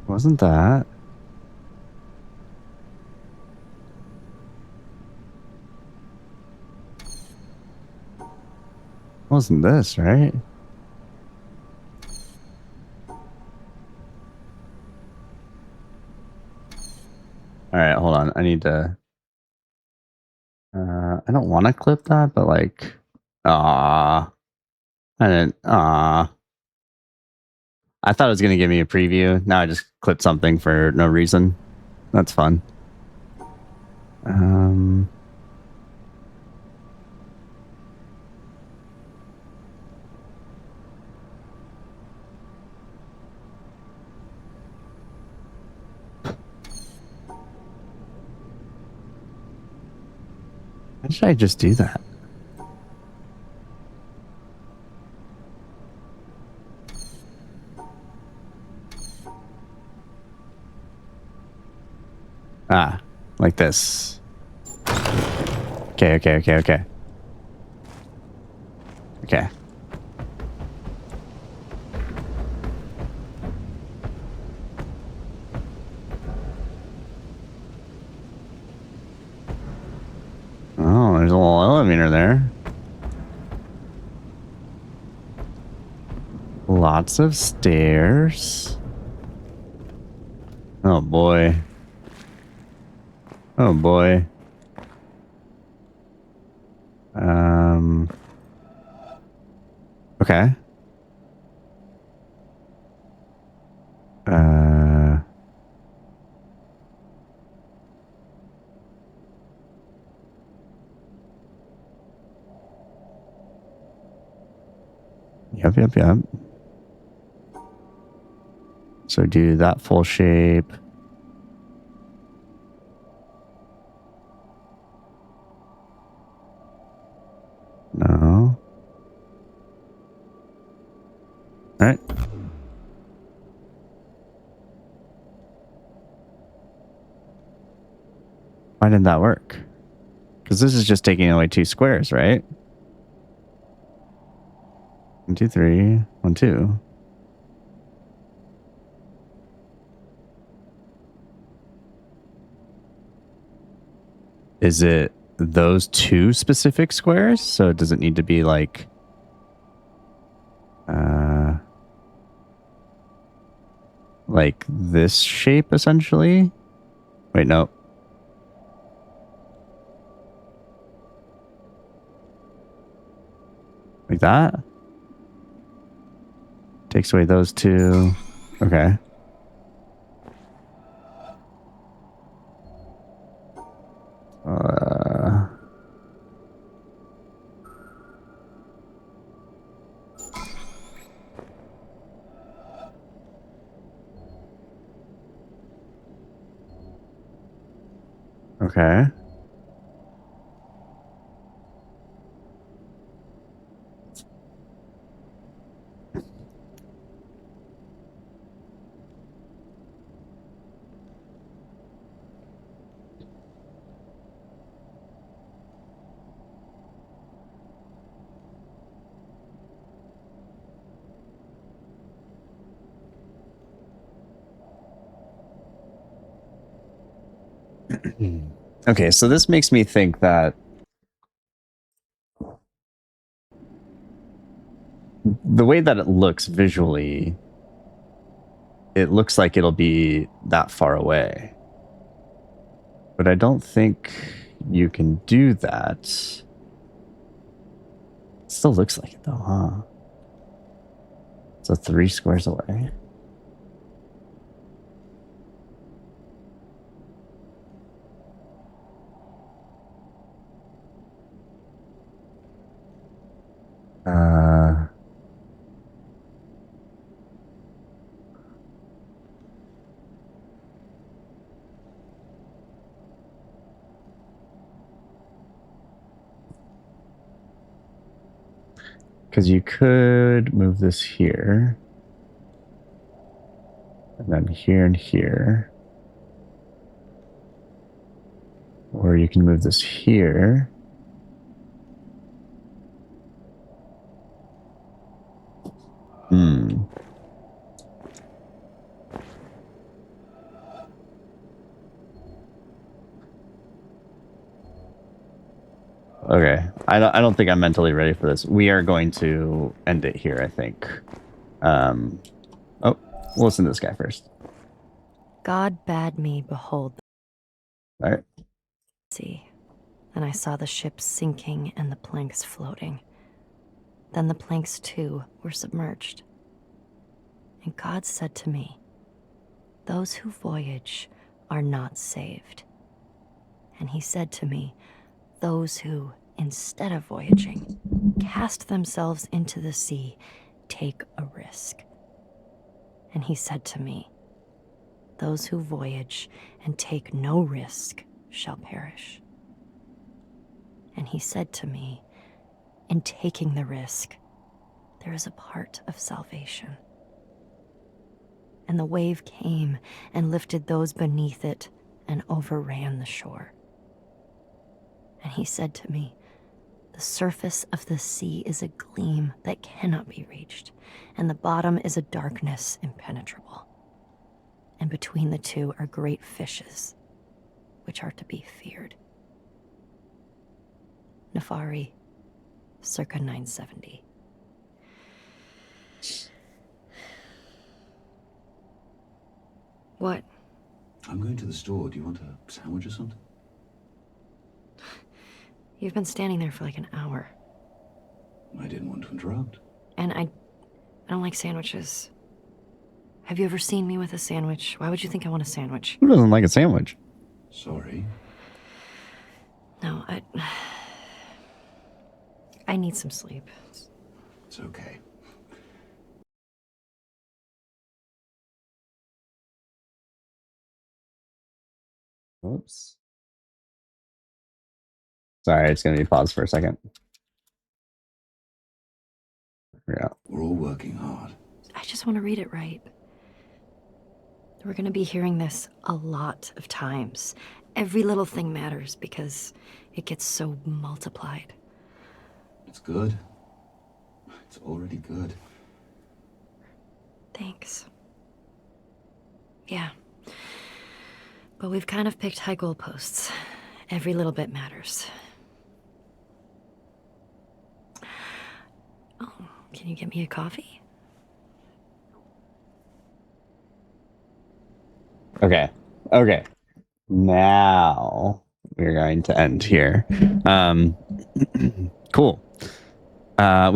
Wasn't that? Wasn't this, right? All right, hold on. I need to. I don't want to clip that, but like, I didn't. I thought it was gonna give me a preview. Now I just clipped something for no reason. That's fun. How did I just do that? Like this. Okay. Okay. Oh, there's a little elevator there. Lots of stairs. Oh boy. Oh boy. Okay. Yep. So do that full shape. No. All right. Why didn't that work? Because this is just taking away 2 squares, right? 1, 2, 3. 1, 2. Is it those 2 specific squares? So does it need to be like this shape essentially? Wait, no. Like that? Takes away those 2. Okay. Okay. Okay, so this makes me think that the way that it looks visually, it looks like it'll be that far away. But I don't think you can do that. It still looks like it though, huh? So 3 squares away. Because you could move this here. And then here and here. Or you can move this here. Okay. I don't think I'm mentally ready for this. We are going to end it here, I think. We'll listen to this guy first. God bade me behold All right. the sea, and I saw the ship sinking and the planks floating. Then the planks too were submerged. And God said to me, "Those who voyage are not saved." And he said to me, "Those who, instead of voyaging, cast themselves into the sea, take a risk." And he said to me, "Those who voyage and take no risk shall perish." And he said to me, "In taking the risk, there is a part of salvation." And the wave came and lifted those beneath it and overran the shore. And he said to me, "The surface of the sea is a gleam that cannot be reached, and the bottom is a darkness impenetrable. And between the two are great fishes, which are to be feared." Nefari, circa 970. What? I'm going to the store. Do you want a sandwich or something? You've been standing there for like an hour. I didn't want to interrupt. And I don't like sandwiches. Have you ever seen me with a sandwich? Why would you think I want a sandwich? Who doesn't like a sandwich? Sorry. No, I need some sleep. It's okay. Oops. Sorry, it's going to be paused for a second. Yeah. We're all working hard. I just want to read it right. We're going to be hearing this a lot of times. Every little thing matters because it gets so multiplied. It's good. It's already good. Thanks. Yeah. But we've kind of picked high goalposts. Every little bit matters. Oh, can you get me a coffee? Okay. Now we're going to end here. Cool. I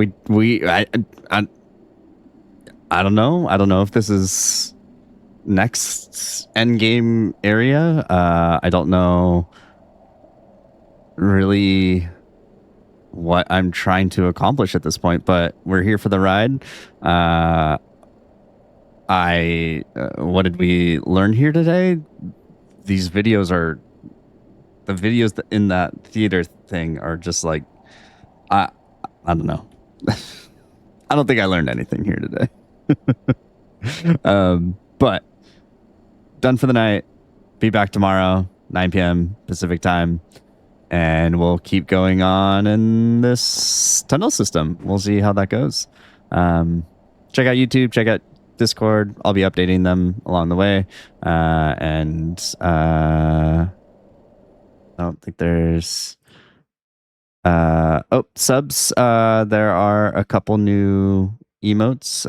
don't know. I don't know if this is next endgame area. I don't know really what I'm trying to accomplish at this point, but we're here for the ride. What did we learn here today? These videos are the videos in that theater thing are just like, I don't know. I don't think I learned anything here today. But done for the night. Be back tomorrow, 9 p.m. Pacific time. And we'll keep going on in this tunnel system. We'll see how that goes. Check out YouTube, check out Discord. I'll be updating them along the way. I don't think there's subs. There are a couple new emotes.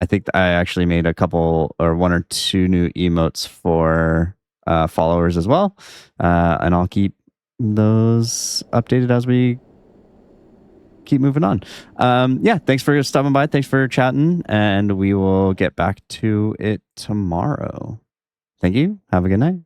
I think I actually made a couple or one or two new emotes for followers as well. And I'll keep those updated as we keep moving on. Thanks for stopping by. Thanks for chatting. And we will get back to it tomorrow. Thank you. Have a good night.